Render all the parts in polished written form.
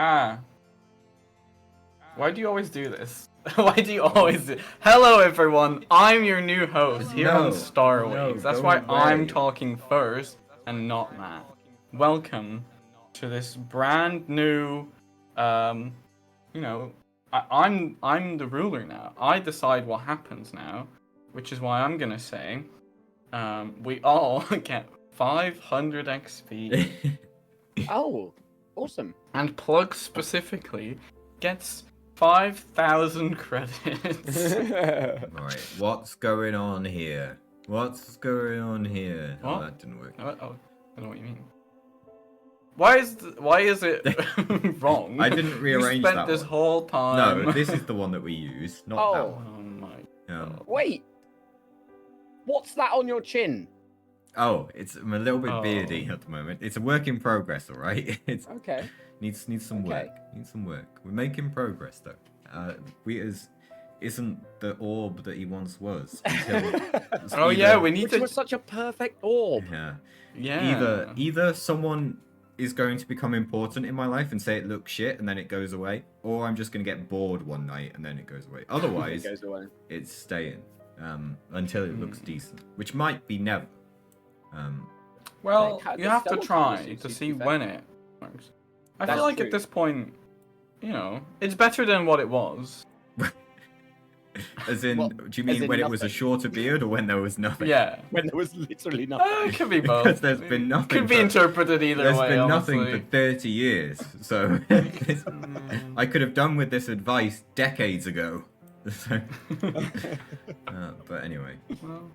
Ah. Why do you always do this? Why do you always do... Hello everyone, I'm your new host here on Starways. That's why I'm talking first and not Matt. Welcome to this brand new, you know, I'm the ruler now. I decide what happens now, which is why I'm gonna say, we all get 500 XP. Oh, awesome. And Plug specifically gets 5,000 credits. Right, what's going on here? What's going on here? What? Oh, that didn't work. Oh, I don't know what you mean. Why is it wrong? I didn't rearrange We spent that this one. whole time. No, this is the one that we use, not that Oh. one. Oh my. Wait. What's that on your chin? Oh, I'm a little bit Oh. beardy at the moment. It's a work in progress, all right. It's Okay. needs some Okay. work. Needs some work. We're making progress though. Isn't the orb that he once was. Until Oh yeah, we need Which to. was such a perfect orb. Yeah. Yeah. Either someone is going to become important in my life and say it looks shit and then it goes away, or I'm just going to get bored one night and then it goes away. Otherwise, It goes away. it's staying until it looks decent, which might be never. Well, Like, you have to the try skeleton to suits see you to when it works. I That's feel like true. at this point, you know, it's better than what it was. As in, Well, do you as mean in when it was a nothing. shorter beard or when there was nothing? Yeah. When there was literally nothing. It could be both. Because there's been nothing. Could be for- interpreted either There's way. been honestly. nothing for 30 years, so I could have done with this advice decades ago. So, but anyway, Well,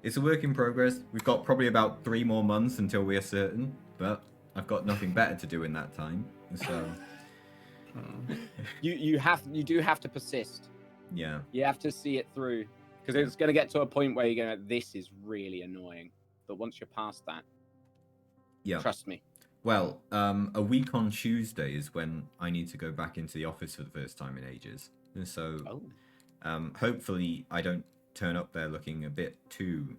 it's a work in progress. We've got probably about 3 more months until we are certain, but I've got nothing better to do in that time. So You do have to persist. yeah, You have to see it through, because it's going to get to a point where you're going to. This is really annoying. But once you're past that, yeah. trust me. Well, a week on Tuesday is when I need to go back into the office for the first time in ages. And so, Oh. hopefully, I don't turn up there looking a bit too.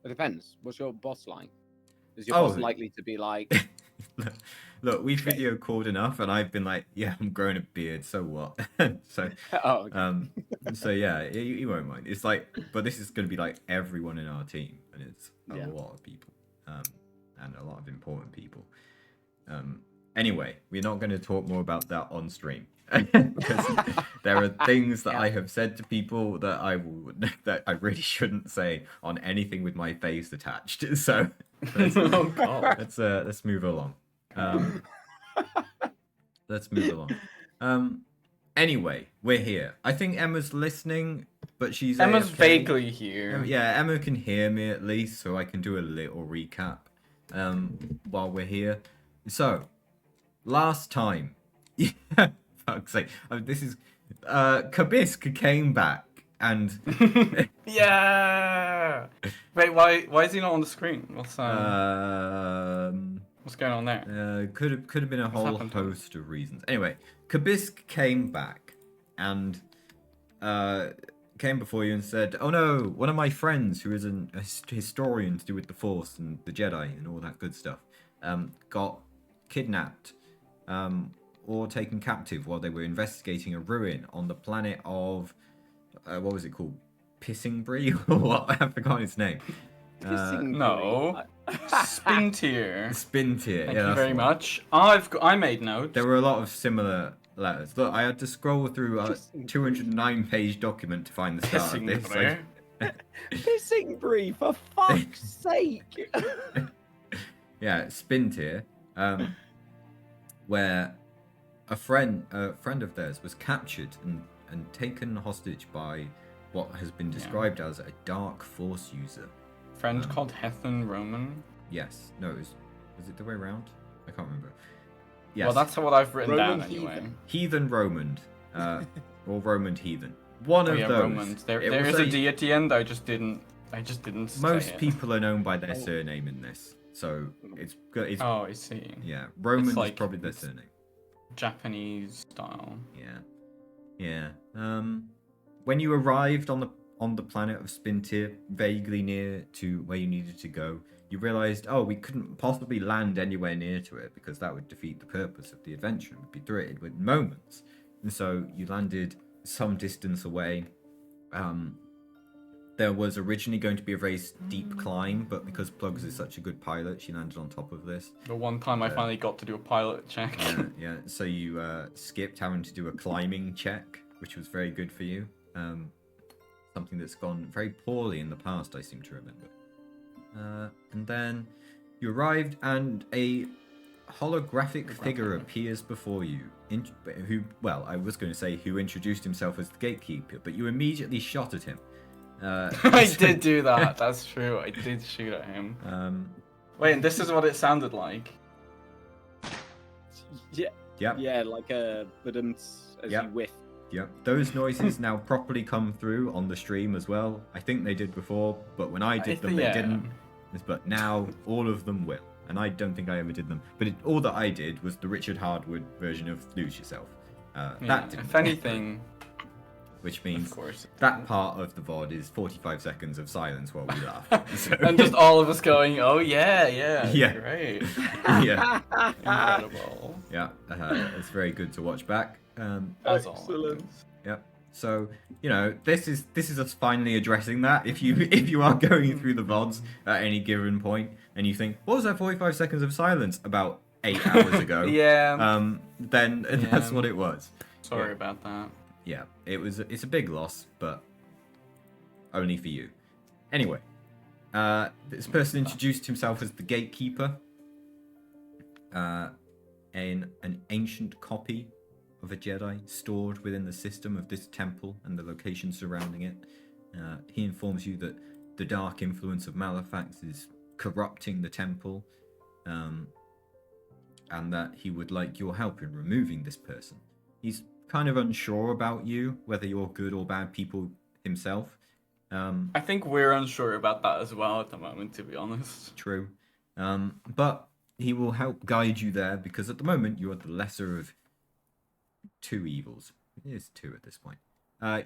It depends. What's your boss like? Is your boss Oh. likely to be like? Look, we video called enough, and I've been like, yeah, I'm growing a beard, so what? So, Oh, okay. so yeah, you won't mind. It's like, but this is going to be like everyone in our team, and it's a Yeah. lot of people, and a lot of important people. Anyway, we're not going to talk more about that on stream. Because there are things that I have said to people that I really shouldn't say on anything with my face attached. So oh god. let's move along. Let's move along. Anyway, we're here. I think Emma's listening, but she's Emma's AFK. vaguely here. Yeah, Emma can hear me at least, so I can do a little recap while we're here. So, last time, fuck's sake, this is Kabisk came back and Yeah. Wait, why is he not on the screen? What's going on there? could have been a whole happened to him? host of reasons. Anyway, Kabisk came back and came before you and said, "Oh no, one of my friends who is a historian to do with the Force and the Jedi and all that good stuff, got kidnapped or taken captive while they were investigating a ruin on the planet of what was it called, Pissingbury or what? I forgot its name. No. Spin tier. Spin tier. Thank yeah, you that's very the one. much. I made notes. There were a lot of similar letters. Look, I had to scroll through a 209-page document to find the start of this. Pissing Pissing Brie, for fuck's sake! Yeah, spin tier, where a friend of theirs was captured and taken hostage by what has been described as a dark Force user. Friend called Hethan Roman. Yes. No, was it the way around? I can't remember. Yes. Well, that's what I've written Roman down anyway. Heathen Romand, or Romand Heathen. One Oh of yeah, those. Romans. There It is was a D at the end. I just didn't. Say Most it. people are known by their surname in this, so it's Oh, I see. yeah. Romand like- is probably their surname. Japanese style. Yeah. When you arrived on on the planet of Spintir, vaguely near to where you needed to go, you realized, oh, we couldn't possibly land anywhere near to it because that would defeat the purpose of the adventure. It would be thwarted with moments. And so you landed some distance away. There was originally going to be a very steep climb, but because Plugs is such a good pilot, she landed on top of this. The one time I finally got to do a pilot check. Yeah. So you skipped having to do a climbing check, which was very good for you. Something that's gone very poorly in the past, I seem to remember. And then you arrived, and a holographic figure appears before you. I was going to say who introduced himself as the gatekeeper, but you immediately shot at him. I did do that. That's true. I did shoot at him. Wait, and this is what it sounded like. Yeah. Yep. Yeah, like a as Yep. you whiff. Yep. Those noises now properly come through on the stream as well. I think they did before, but when I did them, they didn't. But now all of them will. And I don't think I ever did them. But all that I did was the Richard Hardwood version of Lose Yourself. That didn't. If anything... Which means of course. that part of the VOD is 45 seconds of silence while we laugh. So... And just all of us going, oh yeah, great. Yeah. Incredible. Yeah, it's very good to watch back. As Excellent. always. Yep. So, this is us finally addressing that. If you are going through the VODs at any given point and you think, what was that 45 seconds of silence about 8 hours ago? Then that's what it was. Sorry about that. Yeah, it's a big loss, but only for you. Anyway, this person introduced himself as the gatekeeper. In an ancient copy of a Jedi stored within the system of this temple and the location surrounding it. He informs you that the dark influence of Malefax is corrupting the temple, and that he would like your help in removing this person. He's kind of unsure about you, whether you're good or bad people himself. I think we're unsure about that as well at the moment, to be honest. True. But he will help guide you there, because at the moment you are the lesser of two evils. It is two at this point.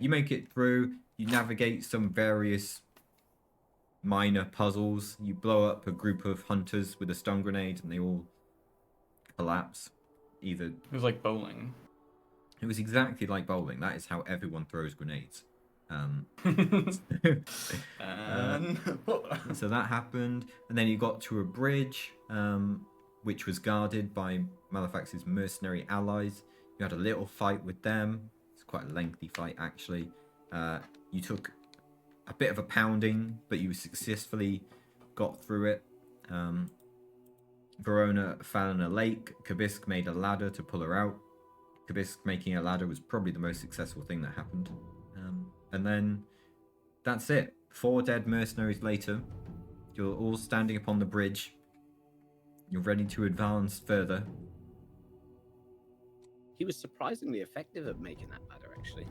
You make it through, you navigate some various minor puzzles, you blow up a group of hunters with a stun grenade and they all collapse. It was like bowling. It was exactly like bowling. That is how everyone throws grenades. So that happened, and then you got to a bridge, which was guarded by Malefax's mercenary allies. You had a little fight with them. It's quite a lengthy fight, actually. You took a bit of a pounding, but you successfully got through it. Verona fell in a lake. Kabisk made a ladder to pull her out. Kabisk making a ladder was probably the most successful thing that happened. And then that's it. 4 dead mercenaries later, you're all standing upon the bridge. You're ready to advance further. He was surprisingly effective at making that ladder, actually.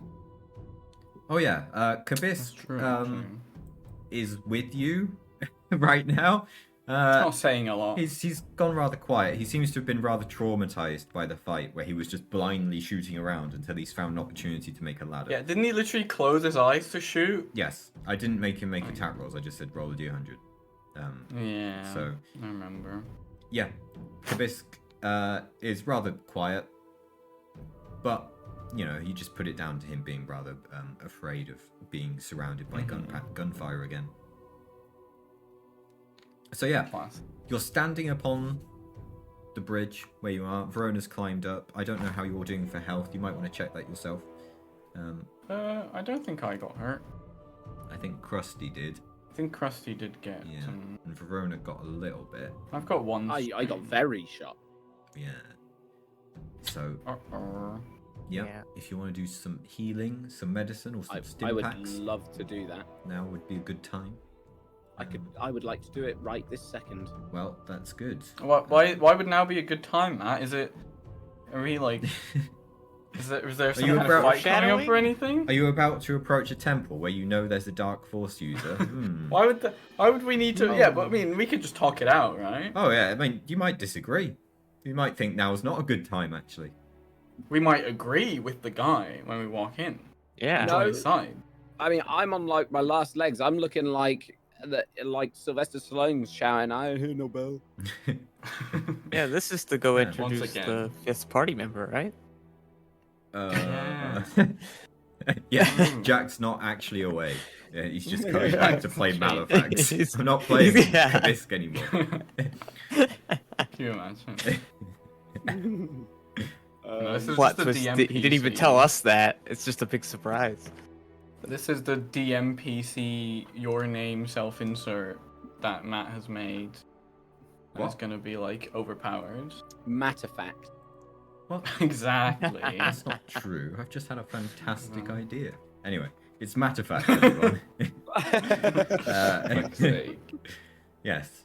Oh yeah, Kabisk is with you right now. Not saying a lot. He's gone rather quiet. He seems to have been rather traumatized by the fight, where he was just blindly shooting around until he's found an opportunity to make a ladder. Yeah, didn't he literally close his eyes to shoot? Yes, I didn't make him make attack rolls. I just said roll a d100. Yeah. So I remember. Yeah, Kabisk is rather quiet, but you just put it down to him being rather afraid of being surrounded by gunfire again. So yeah, you're standing upon the bridge where you are. Verona's climbed up. I don't know how you're doing for health. You might want to check that yourself. I don't think I got hurt. I think Krusty did. I think Krusty did get some... And Verona got a little bit. I've got one. I got very shot. Yeah. So... Yeah. If you want to do some healing, some medicine, or some stim I would packs, love to do that. now would be a good time. I would like to do it right this second. Well, that's good. Why would now be a good time, Matt? Are we like... Is there some kind of fight coming up or anything? Are you about to approach a temple where you know there's a Dark Force user? Why would we need to... Yeah, but I mean, we could just talk it out, right? Oh yeah, I mean, you might disagree. You might think now's not a good time, actually. We might agree with the guy when we walk in. Yeah. No. Side. I mean, I'm on like my last legs. I'm looking like Sylvester Stallone's shouting, "I hear no bell." Yeah, this is to go Yeah. introduce Once again. the fifth party member, right? Yeah. Mm. Jack's not actually away. Yeah, he's just coming Yeah. back to play Malafax. He's- I'm not playing yeah. Kabisk anymore. Can you imagine? No, this is What? just the He didn't even tell DMPC. us that. It's just a big surprise. This is the DMPC your name self-insert that Matt has made. And it's What? gonna be like overpowered. Matter of fact. What? Exactly. That's not true. I've just had a fantastic idea. Anyway, it's matter of fact, everyone. Fuck's sake. Yes.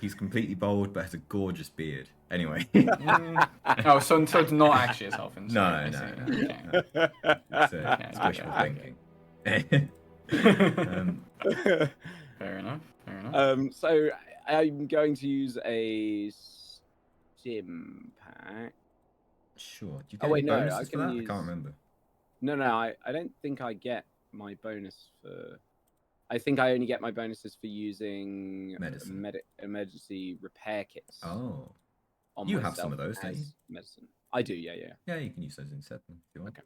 He's completely bald, but has a gorgeous beard. Anyway. Oh, so it's not actually a self-insert. No, I no, see. no. Okay. It's wishful okay. thinking. Fair enough. Fair enough. So I'm going to use a stim pack. Sure. Do you Oh, get wait, any no, I bonuses for can that? use- I can't remember. No, I don't think I get my bonus for. I think I only get my bonuses for using Medicine. emergency repair kits. Oh. On You have some myself of those, don't as you? medicine. I do, yeah. Yeah, you can use those instead then, if you want. Okay.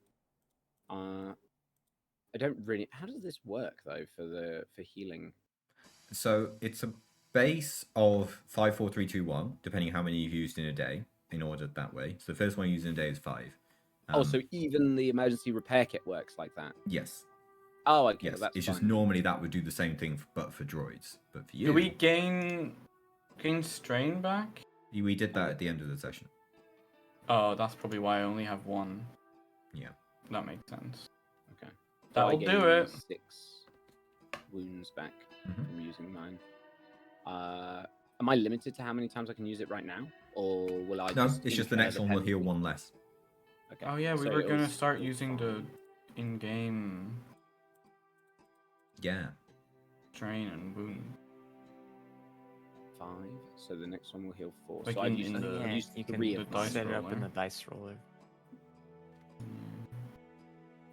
I don't really. How does this work though for healing? So it's a base of 5, 4, 3, 2, 1, depending how many you've used in a day, in order that way. So the first one you use in a day is 5. So even the emergency repair kit works like that. Yes. Oh, okay, Yes. that's It's fine. just normally that would do the same thing, but for droids. But for you, Do we gain strain back? we did that at the end of the session. Oh, that's probably why I only have one. Yeah. That makes sense. Okay. That'll I do gain it. 6 wounds back Mhm. from using mine. Am I limited to how many times I can use it right now, or will I? No, just it's just the incur next one will heal penalty? one less. Okay. Oh yeah, we so were it'll gonna s- start using the in-game Yeah. strain and wound. 5. So the next one will heal 4. Like so I've in used, the- I've used you 3 can of the dice set it up in roller. the dice roller.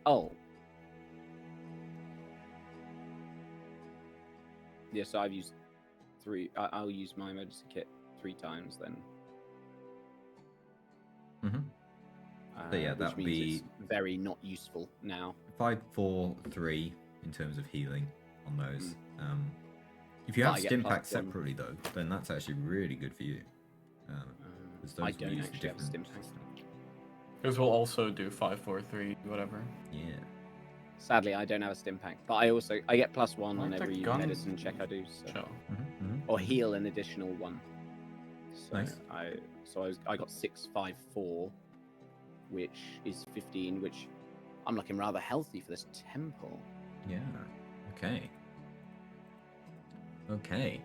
Oh. Yeah, so I've used 3. I'll use my emergency kit 3 times then. Mhm. So yeah, which that would means be it's very not useful now. 5, 4, 3 in terms of healing on those. If you But have I get stim plus packs 1. separately though, then that's actually really good for you. 'Cause I those will don't use the actually have a different stim pack. system. Because we'll also do 5, 4, 3, whatever. Yeah. Sadly, I don't have a stim pack, but I get plus 1 on Like the every gun- medicine check I do, so. Chill. Or heal an additional 1. So Nice. I got 6, 5, 4, which is 15, which I'm looking rather healthy for this temple. Yeah. Okay. Okay.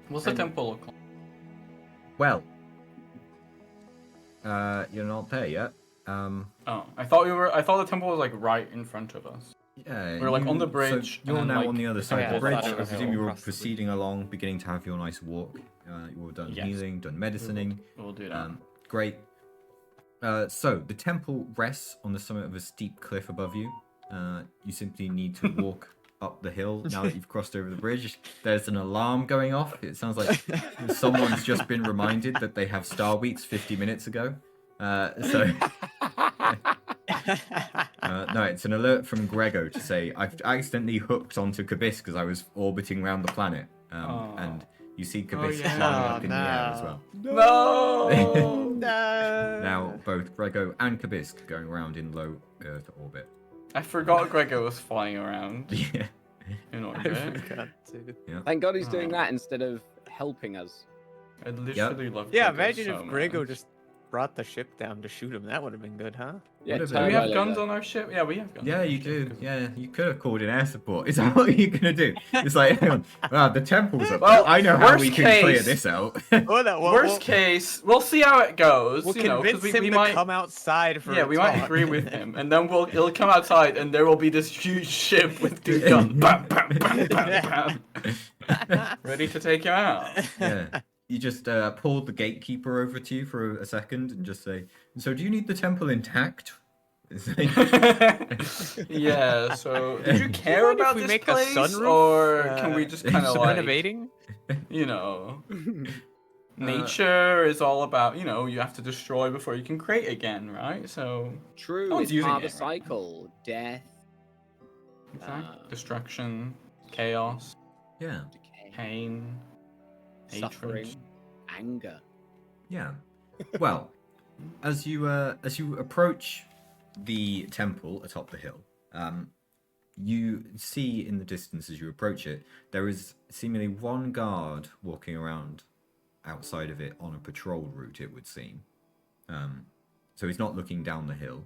What's the And- temple look like? Well. You're not there yet. Oh, I thought the temple was like right in front of us. Yeah. We're, like, on the so bridge, and you're then, now like- on the other side yeah, of the I bridge. thought it I was presume you were across the bridge. proceeding along, beginning to have your nice walk. You were done Yes. healing, done medicining. We'll do that. Great. So the temple rests on the summit of a steep cliff above you. You simply need to walk up the hill now that you've crossed over the bridge. There's an alarm going off. It sounds like someone's just been reminded that they have Star Weeks 50 minutes ago. No, it's an alert from Grego to say I've accidentally hooked onto Kabisk because I was orbiting around the planet. And you see Kabisk yeah. flying up Oh, in the air as no. well. No! No. Now both Grego and Kabisk going around in low Earth orbit. I forgot Gregor was flying around Yeah. in I orbit. forgot to. Thank God he's doing Oh. that instead of helping us. I literally love Yeah, Gregor imagine so if Grego much. just brought the ship down to shoot him. That would have been good, huh? Yeah, Would've Do been. we turbo have guns laser. on our ship? Yeah, we have guns. Yeah, on our you ship, do. 'cause- Yeah, you could have called in air support. Is that what you're gonna do? It's like, hang on. Wow, the temple's up. Well, I know how worst we can clear case- this out. Well, no, Worst case, we'll see how it goes. We'll you know, convince because him we to might. come outside for Yeah, a we might talk. agree with him, and then it'll come outside, and there will be this huge ship with two guns, bam, bam, bam, bam, bam, ready to take him out. Yeah. You just pull the gatekeeper over to you for a second and just say, "So, do you need the temple intact, It's like- Yeah. So, did you Do care mind if about we this make a place, sunroof, or can we just kind of some like, innovating? you know, nature is all about, you have to destroy before you can create again, right? So, True, No one's it's using part of it the right now. cycle. Death, destruction, chaos, yeah, decay, pain, suffering, hatred. anger. yeah. Well, as you approach the temple atop the hill, you see in the distance as you approach it, there is seemingly one guard walking around outside of it on a patrol route, it would seem. So he's not looking down the hill,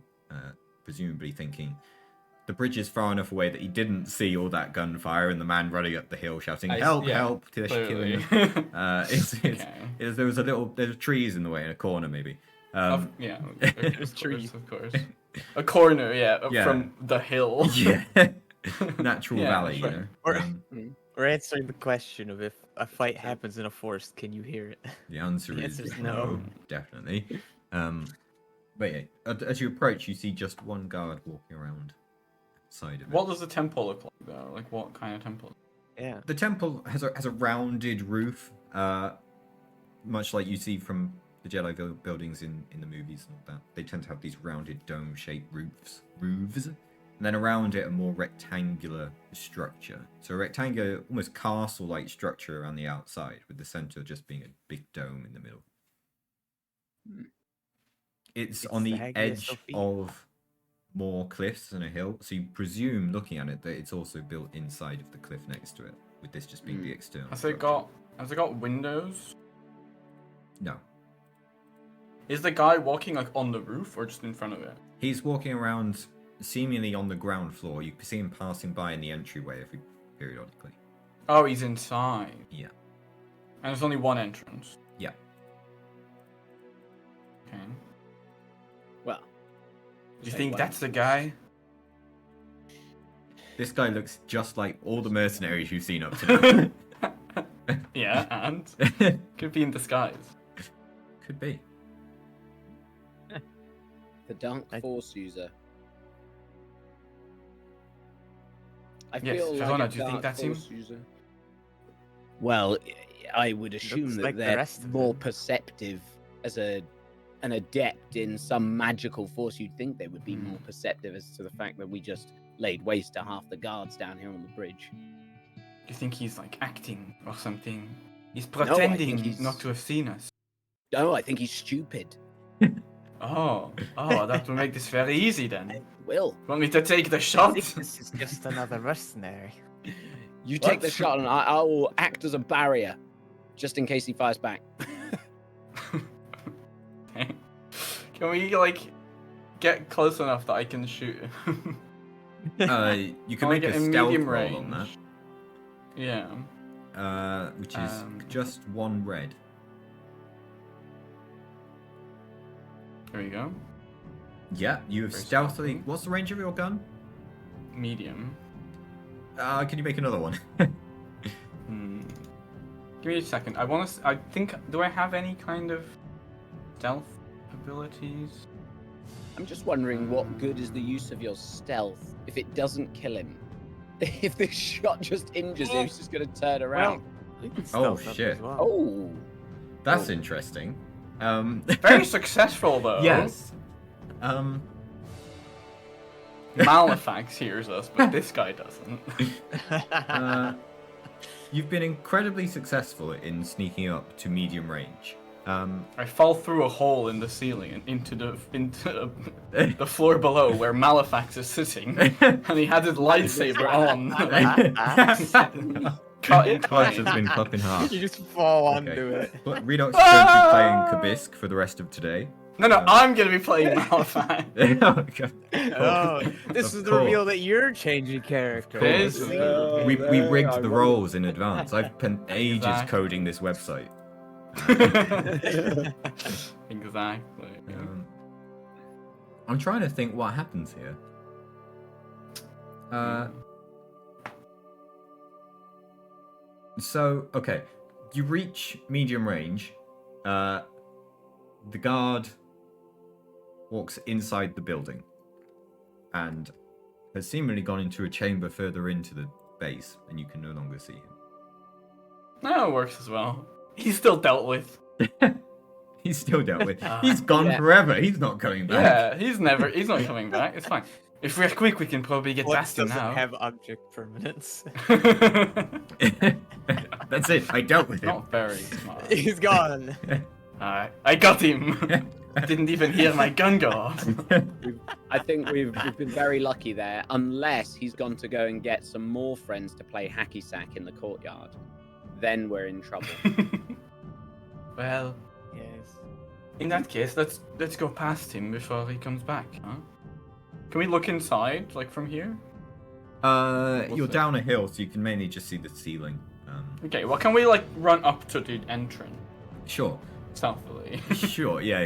presumably thinking the bridge is far enough away that he didn't see all that gunfire and the man running up the hill shouting, "Help, help!" to killing Clearly. us. There was there's trees in the way in a corner, maybe. Yeah, of Tree. course, of course. A corner, yeah, Yeah. from the hill. Yeah. Natural Yeah, valley, sure. you know. Or- We're answering the question of if a fight happens in a forest, can you hear it? The answer The is answer's no, no. definitely. But yeah, as you approach, you see just one guard walking around outside of it. What does the temple look like, though? Like, what kind of temple? Yeah. The temple has a rounded roof, much like you see from the Jedi buildings in the movies and all that. They tend to have these rounded dome-shaped roofs, and then around it a more rectangular structure. So a rectangular, almost castle-like structure around the outside, with the center just being a big dome in the middle. It's on the Hagia edge Sophia. of more cliffs and a hill, so you presume, looking at it, that it's also built inside of the cliff next to it, with this just being the external Has it got windows? No. Is the guy walking, like, on the roof or just in front of it? He's walking around seemingly on the ground floor. You can see him passing by in the entryway periodically. Oh, he's inside. Yeah. And there's only one entrance. Yeah. Okay. Well, Do you say think one. that's the guy? This guy looks just like all the mercenaries you've seen up to Yeah, and? now. Could be in disguise. Could be. the Dark Force user. I Yes, feel Fiona, like a do you think Dark that's him? Force user. Well, I would assume Looks that like the they're rest of more them. perceptive as an adept in some magical force. You'd think they would be more perceptive as to the fact that we just laid waste to half the guards down here on the bridge. Do you think he's, like, acting or something? He's I think pretending he's- not to have seen us. No, I think he's stupid. Oh, that will make this very easy then. Will, Want me to take the I shot? think this is just another mercenary. you take the What? shot and I will act as a barrier, just in case he fires back. Can we, like, get close enough that I can shoot him? You can I make get a in stealth medium roll on range. Yeah. that, which is just one red. There we go. Yeah, you have Very stealthily. stealthy. What's the range of your gun? Medium. Can you make another one? Give me a second. I think. Do I have any kind of stealth abilities? I'm just wondering what good is the use of your stealth if it doesn't kill him? If this shot just injures him, he's just gonna turn around. You can Oh, stealth up shit. as well. Oh, That's interesting. Very successful though. Yes. Malefax hears us, but this guy doesn't. You've been incredibly successful in sneaking up to medium range. I fall through a hole in the ceiling and into the floor below where Malefax is sitting, and he had his lightsaber on. Cut in Clutch twain. has been cut in half. You just fall onto Okay. it. But Redox is going to be playing Kabisk for the rest of today. No, I'm gonna be playing Malefax. Oh, God. Oh, this Of is the course. reveal that you're changing character. This- We rigged the roles in advance. I've spent ages Exactly. coding this website. Exactly. I'm trying to think what happens here. So, okay. You reach medium range. The guard walks inside the building. and has seemingly gone into a chamber further into the base, and you can no longer see him. No, it works as well. He's still dealt with. He's still dealt with. He's gone forever. He's not coming back. Yeah, he's not coming back. It's fine. If we're quick, we can probably get What past him doesn't now. have object permanence? That's it. I dealt with him. Not very smart. He's gone. I got him. Didn't even hear my gun go off. I think we've been very lucky there, unless he's gone to go and get some more friends to play hacky sack in the courtyard. Then we're in trouble. Well, Yes. in that case, let's go past him before he comes back, huh? Can we look inside, like from here? You're it? down a hill, so you can mainly just see the ceiling. Okay, well, can we like run up to the entrance Sure. stealthily? Sure. Yeah.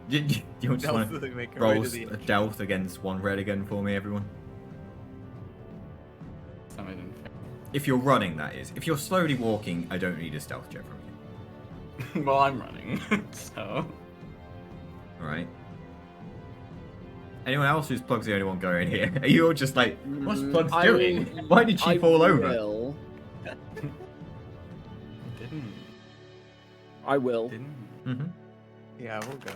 Do you just want to roll a stealth against one red again for me, everyone? If you're running, that is. If you're slowly walking, I don't need a stealth check from you. Well, I'm running, so. Alright. Anyone else who's Plug's the only one going here? Are you all just like, what's Plug's doing? Why did she fall over? Didn't. I will. Didn't. Mm-hmm. Yeah, we'll go.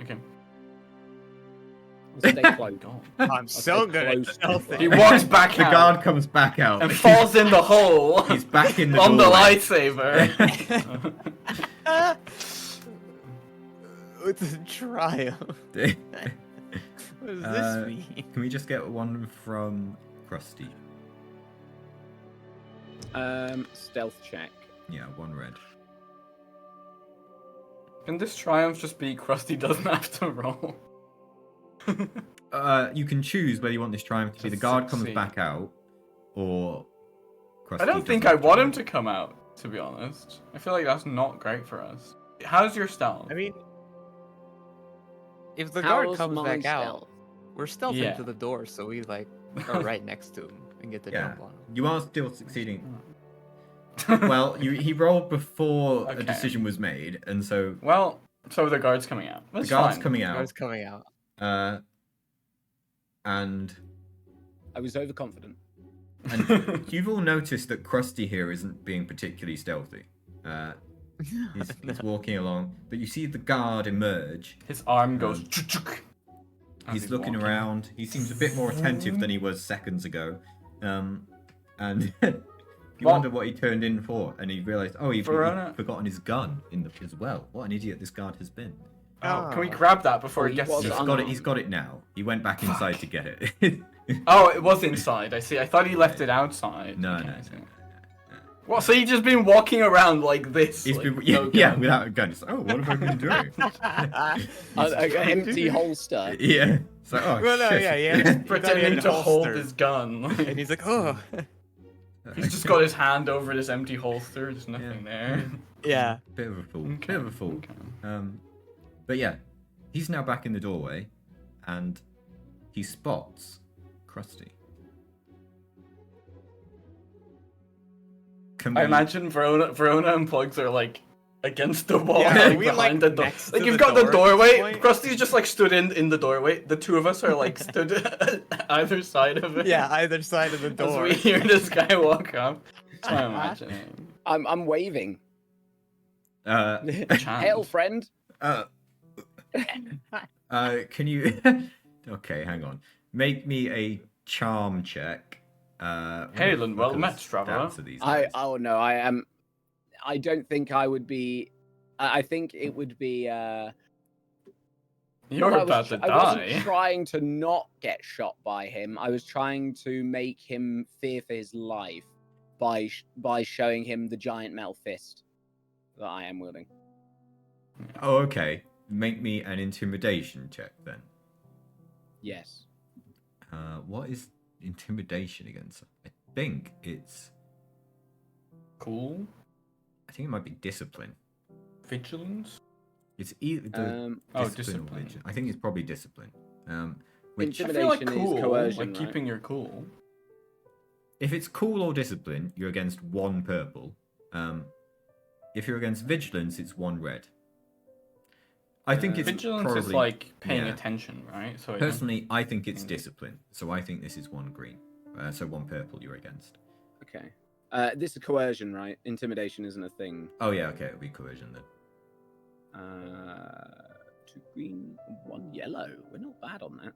Okay. I'll stay close. I'm so good at close. stealthing. He walks back The out guard comes back out. and falls in the hole He's back in the on the doorway. lightsaber. It's a triumph. What does this mean? Can we just get one from Krusty? Stealth check. Yeah, one red. Can this triumph just be Krusty doesn't have to roll? You can choose whether you want this triumph to be the guard comes Succeed. back out, or Krusty I don't think doesn't I want him have to come out, to be honest. I feel like that's not great for us. How's your stealth? I mean, if the guard How's comes my back out, stealth? we're stealthing Yeah. to the door, so we like are right next to him and get the Yeah. jump on him. You are still succeeding. Well, he rolled before a Okay. decision was made, and so Well, so the guard's coming out. That's the guard's fine. coming The out. guard's coming out. And I was overconfident. you've all noticed that Krusty here isn't being particularly stealthy. He's walking along, but you see the guard emerge. His arm goes. Um, as He's looking walking. around. He seems a bit more attentive than he was seconds ago. And you Well- wonder what he turned in for, and he realized, oh, he'd Verona- forgotten his gun as well. What an idiot this guard has been. Oh, can we grab that before Oh, he he gets? was He's to- got it. He's got it now. He went back inside to get it. Oh, it was inside. I see. I thought he left it outside. No, Okay, no, I see. no. What? So he's just been walking around like this? He's like, been, no yeah, gun? without a gun. It's like, oh, what have I been doing? An empty holster. Yeah. It's like, oh, Well, no, shit. yeah, yeah. He thought he Pretending had to hold holster. his gun. And he's like, oh. He's just got his hand over this empty holster. There's nothing there. Yeah. Bit of a fool. Okay, Bit of a fool. okay. But yeah, he's now back in the doorway, and he spots Krusty. Can I we- imagine Verona and Plugs are like against the wall, Yeah, like, we, behind like, the door. next Like to you've the got the door at this doorway. point? Krusty's just like stood in the doorway. The two of us are like stood at either side of it. Yeah, either side of the As door. we hear this guy walk up. That's what I'm imagining. I'm waving. Chant. Hail, friend. Can you? Okay, hang on. Make me a charm check. Hail and well met, traveller. Oh no, I am. I don't think I would be. I think it would be. You're I about to I wasn't die. trying to not get shot by him. I was trying to make him fear for his life by showing him the giant metal fist that I am wielding. Oh, okay. Make me an intimidation check then. Yes. What is intimidation against? I think it's. Cool. I think it might be discipline. Vigilance. It's either discipline. or vigilance. I think it's probably discipline. Which I feel like Intimidation is cool, coercion, like right? keeping your cool. if it's cool or discipline, you're against one purple. If you're against vigilance, it's one red. I think it's Vigilance probably is like paying yeah. attention, right? So Personally, I think it's discipline. So I think this is 1 green. So 1 purple you're against. Okay. This is coercion, right? Intimidation isn't a thing. Oh yeah, okay, it'll be coercion then. 2 green, 1 yellow. We're not bad on that.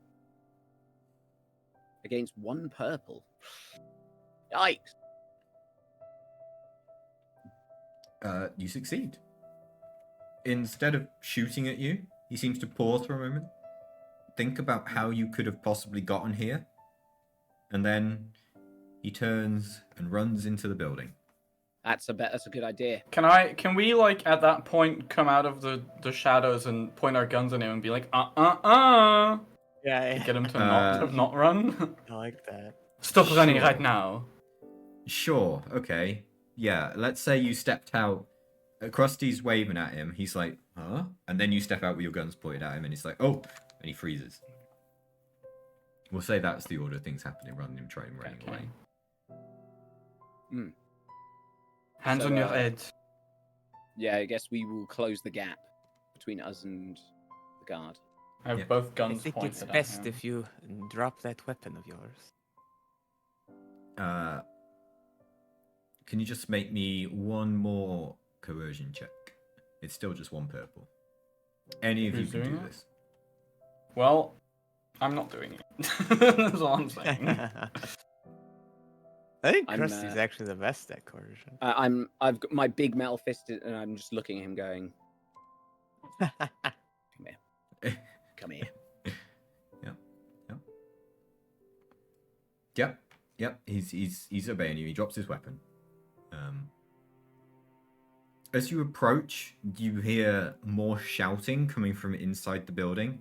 Against 1 purple. Yikes! You succeed. Instead of shooting at you, he seems to pause for a moment, think about how you could have possibly gotten here, and then he turns and runs into the building. That's a good idea. Can we like at that point come out of the shadows and point our guns at him and be like to Yeah, get him to Uh, not run? I like that. Stop running Sure. right now. Sure, okay. Yeah, let's say you stepped out. Krusty's waving at him. He's like, huh? And then you step out with your guns pointed at him, and he's like, oh! And he freezes. We'll say that's the order of things happening rather than him trying running Okay. away. Hands So, on your head. Yeah, I guess we will close the gap between us and the guard. I have Yeah. both I guns think pointed it's at best him. if you drop that weapon of yours. Can you just make me 1 more coercion check? It's still just 1 purple. Any of you Who's can doing do it? this. Well, I'm not doing it. That's all I'm saying. I think I'm, Krusty's actually the best at coercion. I've got my big metal fist, and I'm just looking at him, going, "Come here." Yep. He's obeying you. He drops his weapon. As you approach, you hear more shouting coming from inside the building.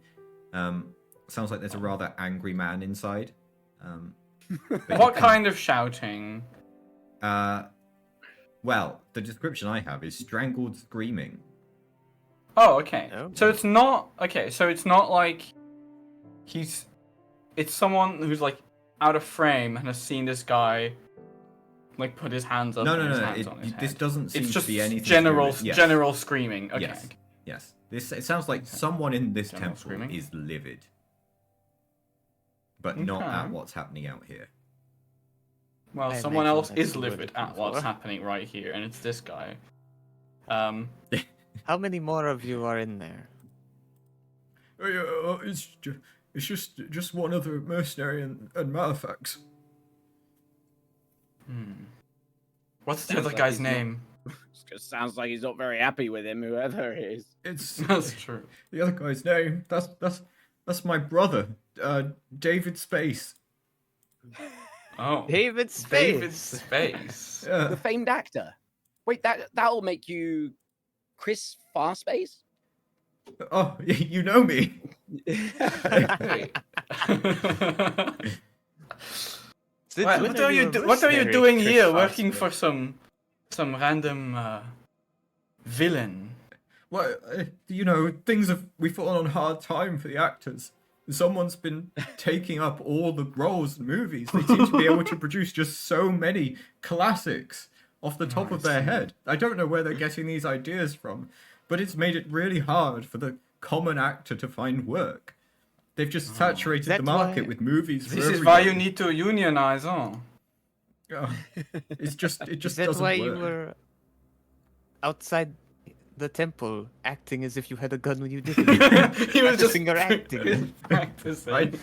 Sounds like there's a rather angry man inside. But What kind of shouting? Well, the description I have is strangled screaming. Oh, okay. Oh. So it's not okay. So it's not like it's someone who's like out of frame and has seen this guy like put his hands up. No. and his hands on his This head. doesn't seem It's just to be anything. general to do with- yes. general screaming. Okay. Yes. Yes. It sounds like someone in this General temple screaming. is livid, but not Okay. at what's happening out here. Well, I someone imagine else that's is the word livid I'm at what's for. happening right here, and it's this guy. How many more of you are in there? It's just one other mercenary and Malefax. What's the Sounds other like guy's he's not- name? Sounds like he's not very happy with him, whoever it is. It's That's true. the other guy's name. That's my brother, David Space. Oh, David Space. David Space. Yeah. The famed actor. Wait, that'll make you Chris Farspace? Oh, you know me. Wait. Since What when are a you What are you mercenary, doing Chris here, working Farspace? for some random villain? Well, we've fallen on hard time for the actors. Someone's been taking up all the roles in movies. They seem to be able to produce just so many classics off the top of their head. I don't know where they're getting these ideas from, but it's made it really hard for the common actor to find work. They've just saturated the That's market why- with movies. This for is why you everybody. need to unionize, oh. Oh, it Is just that doesn't why work. you were outside the temple acting as if you had a gun when you didn't? He was just Practicing your acting. practicing.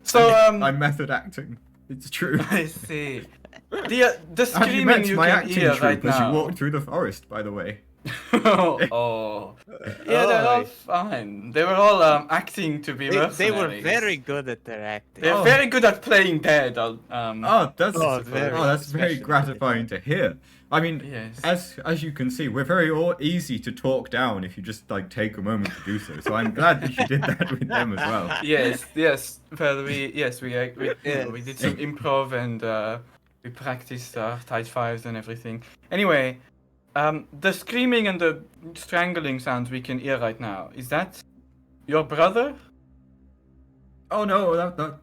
So I'm I'm method acting. It's true. I see. The Have you screaming met you my can acting hear troupe right as you now. walked through the forest? By the way. oh. Yeah, they're all Oh. fine. They were all acting to be They were mercenaries. very good at their acting. They're Oh. very good at playing dead. Oh, Oh, that's very very especially. gratifying to hear. I mean, Yes. as you can see, we're very easy to talk down if you just like take a moment to do so. So I'm glad that you did that with them as well. Yes. Well, we Yes. did some improv and we practiced tight fives and everything. Anyway, the screaming and the strangling sounds we can hear right now, is that your brother? Oh no,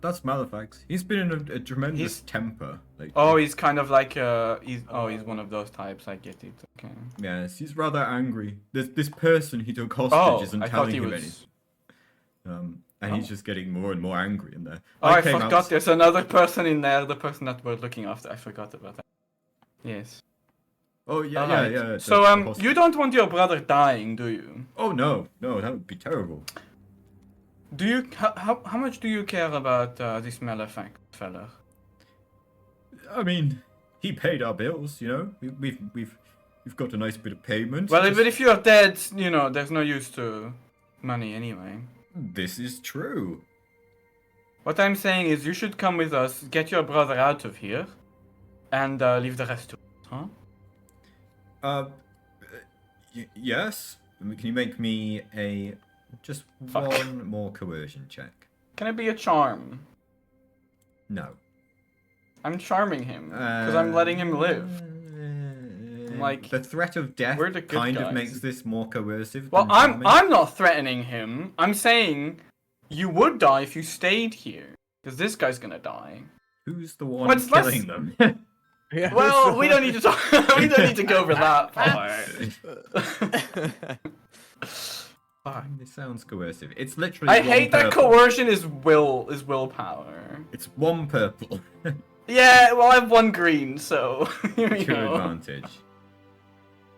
that's Malefax. He's been in a tremendous temper. Like, Oh, he's kind of like he's one of those types. I get it. Okay. yes, he's rather angry. This person he took hostage Oh, isn't I thought telling he him was. anything. And he's just getting more and more angry in there. Oh, I came forgot. out- There's another person in there. The person that we're looking after. I forgot about that. Yes. Oh yeah, Alright. yeah. So the hostage. you don't want your brother dying, do you? Oh no, that would be terrible. Do you? How much do you care about this Malefax fella? I mean, he paid our bills. You know, we've got a nice bit of payment. Well, Just- but if you are dead, you know, there's no use to money anyway. This is true. What I'm saying is you should come with us, get your brother out of here, and leave the rest to us, huh? Yes. Can you make me just Fuck. one more coercion check? Can it be a charm? No. I'm charming him, because I'm letting him live. Like, the threat of death we're the good kind of guys. makes this more coercive. Well, than I'm charming. not threatening him. I'm saying you would die if you stayed here, because this guy's gonna die. Who's the one What's less- killing them? Yeah, Well, so- we don't need to talk. We don't need to go over that part. Fuck. This sounds coercive. It's literally. I one hate that purple. coercion is willpower. It's one purple. Yeah, well, I have one green, so you to know. advantage.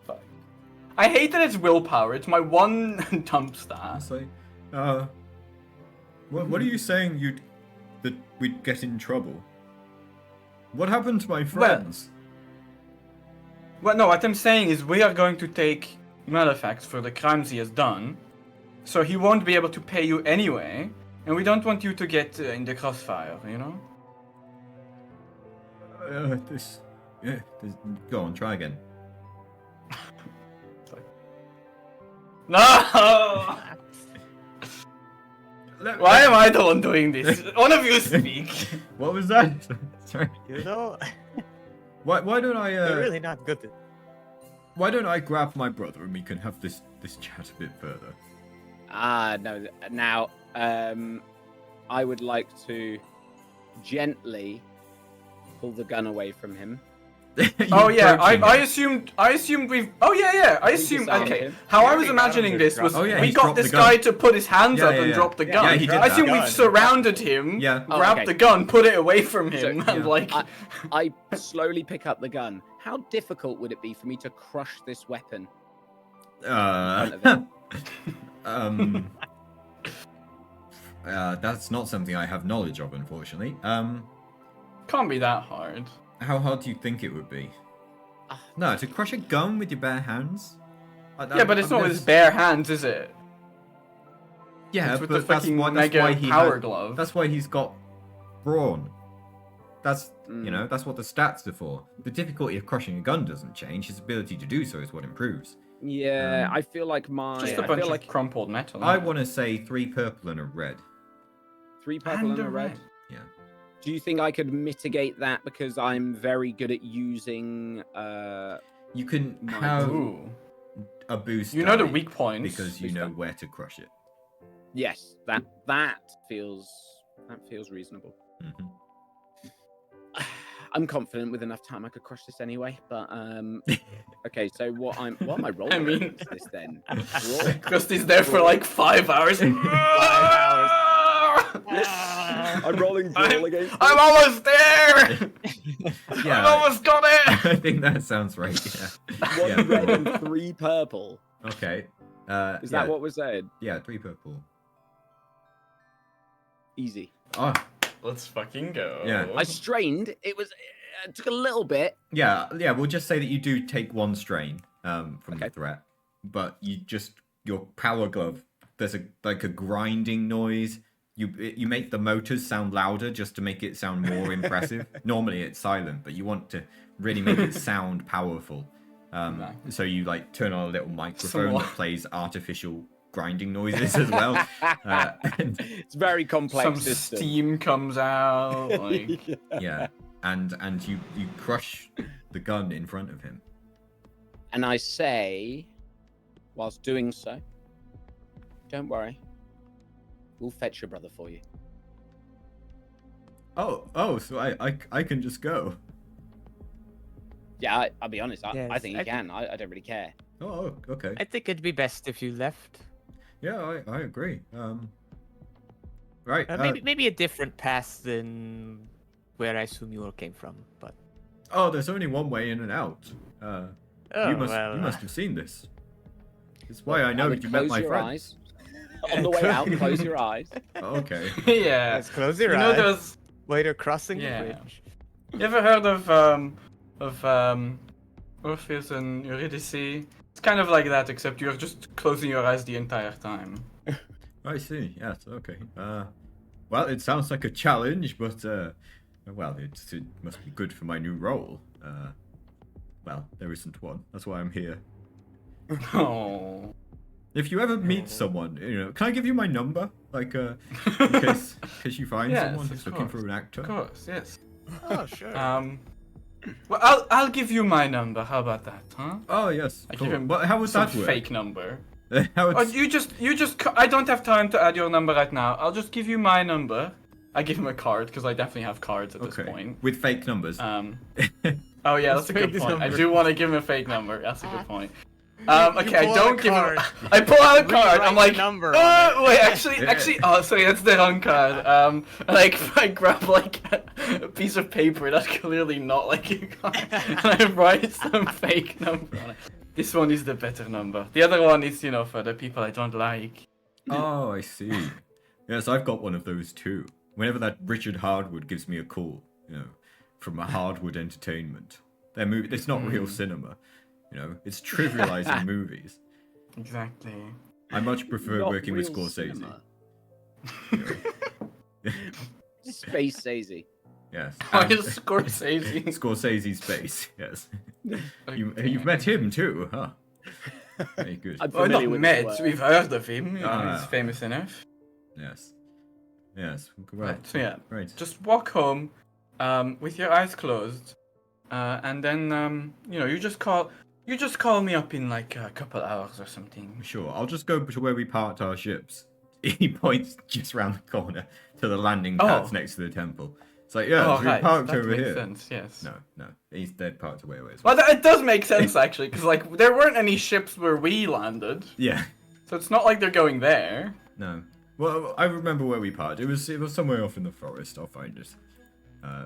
Fuck. I hate that it's willpower. It's my one dump stat. It's like, what are you saying? That we'd get in trouble? What happened to my friends? Well, no, what I'm saying is we are going to take Malefax for the crimes he has done, so he won't be able to pay you anyway, and we don't want you to get in the crossfire, you know? Go on, try again. No! Why am I the one doing this? One of you speak. What was that? Sorry. You know, Why don't I? they're really not good. Why don't I grab my brother and we can have this chat a bit further? No. Now, I would like to gently pull the gun away from him. Oh yeah, approaching I him. assumed we've. Oh yeah. I assumed. disarmed Okay, him. how I Yeah, was we got imagining him this to was drop- Oh, yeah, we he's got dropped this the gun. guy to put his hands Yeah, up yeah, and yeah. drop the Yeah, gun. he did I assume that. we've Gun. surrounded him. Yeah. Oh, Grabbed okay. the gun, put it away from him, So, and like. I slowly pick up the gun. How difficult would it be for me to crush this weapon? That's not something I have knowledge of, unfortunately. Can't be that hard. How hard do you think it would be? No, to crush a gun with your bare hands? Yeah, but it's not with his bare hands, is it? Yeah, It's with but the that's fucking why mega he power had- glove. That's why he's got brawn. That's Mm. you know, that's what the stats are for. The difficulty of crushing a gun doesn't change. His ability to do so is what improves. Yeah, Um, I feel like Just I a bunch feel of like crumpled metal. I isn't it? want to say 3 purple and a red. 3 purple and And a red. Yeah. Do you think I could mitigate that because I'm very good at using You can Nice. have Ooh. a boost. You know the die weak points. because you know where to crush it. yes, that feels reasonable. Mhm. I'm confident with enough time I could crush this anyway, but okay, so what am I rolling I mean- against this then? Roll. Because he's there for like 5 hours. I'm rolling brawl against I'm almost there! I've Yeah, almost got it! I think that sounds right. Yeah. one Yeah. red and 3 purple. Okay. Is that what was said? Yeah, 3 purple. Easy. Oh, Let's fucking go. Yeah. I strained. It took a little bit. yeah. We'll just say that you do take 1 strain from the Okay. threat, but your power glove. There's a grinding noise. You make the motors sound louder just to make it sound more impressive. Normally it's silent, but you want to really make it sound powerful. So you like turn on a little microphone Some- that plays artificial grinding noises as well. And, It's very complex Some system. steam comes out. Like, yeah, and you crush the gun in front of him. And I say, whilst doing so, don't worry. We'll fetch your brother for you. Oh, so I can just go. Yeah, I'll be honest. I Yes, think you can. I don't really care. Oh, okay. I think it'd be best if you left. Yeah, I agree. Right. Maybe a different path than where I assume you all came from, but. Oh, there's only one way in and out. Oh, you well, must have seen this. It's why I know would you met close my your friend. eyes. On the way out, close your eyes. Okay. Yeah. Let's close your You know eyes. those. While you're crossing Yeah. the bridge. You ever heard of Orpheus and Eurydice? It's kind of like that, except you're just closing your eyes the entire time. I see. Yes. Okay. Well, it sounds like a challenge, but well, it must be good for my new role. Well, there isn't one. That's why I'm here. Oh. If you ever meet someone, can I give you my number? Like, in case you find Yes, someone of who's looking for course. an actor. Of course, yes. Oh, sure. Well, I'll give you my number. How about that, huh? Oh yes. I Cool. give him But how would some that work? fake number. How Oh, it's... you just. I don't have time to add your number right now. I'll just give you my number. I give him a card because I definitely have cards at this point. With fake numbers. Oh yeah, that's a good fake point. I number. do want to give him a fake number. That's a good point. You Okay, I pull out don't a give him. card. I pull out a card. Rewrite I'm like, the number on wait, actually, oh, sorry, that's the wrong card. Like I grab like a piece of paper that's clearly not like a card, and I write some fake number on it. This one is the better number. The other one is, for the people I don't like. Oh, I see. Yes, I've got one of those too. Whenever that Richard Hardwood gives me a call, from a Hardwood Entertainment. Their movie, it's not real cinema. It's trivializing movies. Exactly. I much prefer Not working with real Scorsese. cinema. Space Sazy. Yes. Oh, and- it's Scorsese. Scorsese's face, yes. Okay. You've met him too, huh? Very good. I'm Oh, familiar not with met. his work. We've heard of him. He's Ah. famous enough. Yes. Yes. Well, Right, so yeah, Right. just walk home, with your eyes closed, and then you just call me up in like a couple hours or something. Sure. I'll just go to where we parked our ships. He points just round the corner to the landing pads Oh. next to the temple. It's like, yeah, Oh, we right, parked that over makes here. sense. Yes. No. They're parked away as Well, it does make sense actually, because like there weren't any ships where we landed, Yeah. so it's not like they're going there. No. Well, I remember where we parked. It was somewhere off in the forest. I'll find it. Oh,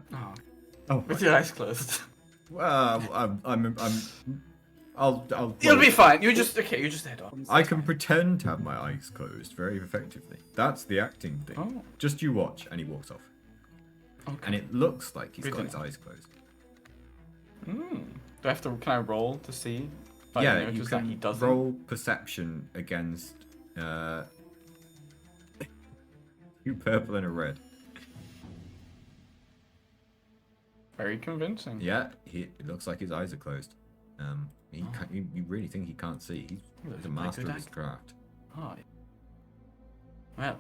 Oh. with your eyes closed. Well, I'll. You'll be fine. You just head on. I can pretend to have my eyes closed very effectively. That's the acting thing. Oh. Just you watch, and he walks off. Okay. And it looks like he's Good got to his know. eyes closed. Can I roll to see? If I Yeah, notice you that he can doesn't? roll perception against you purple and a red. Very convincing. Yeah, it looks like his eyes are closed. You really think he can't see? He's looks the like a master good of his actor. craft. Oh. Well.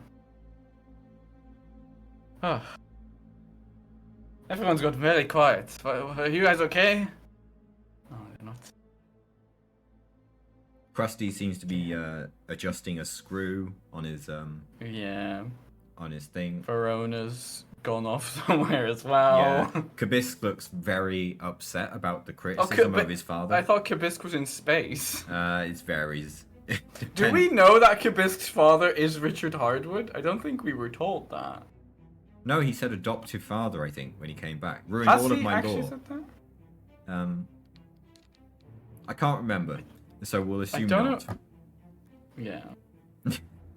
Oh. Everyone's got very quiet. Are you guys okay? Oh, they're not. Krusty seems to be adjusting a screw on his Yeah. thing. Verona's gone off somewhere as well. Yeah. Kabisk looks very upset about the criticism but of his father. I thought Kabisk was in space. It varies. Do we know that Kabisk's father is Richard Hardwood? I don't think we were told that. No, he said adoptive father, I think, when he came back. Ruined Has all of he my actually lore. said that? I can't remember, so we'll assume don't not. know. Yeah.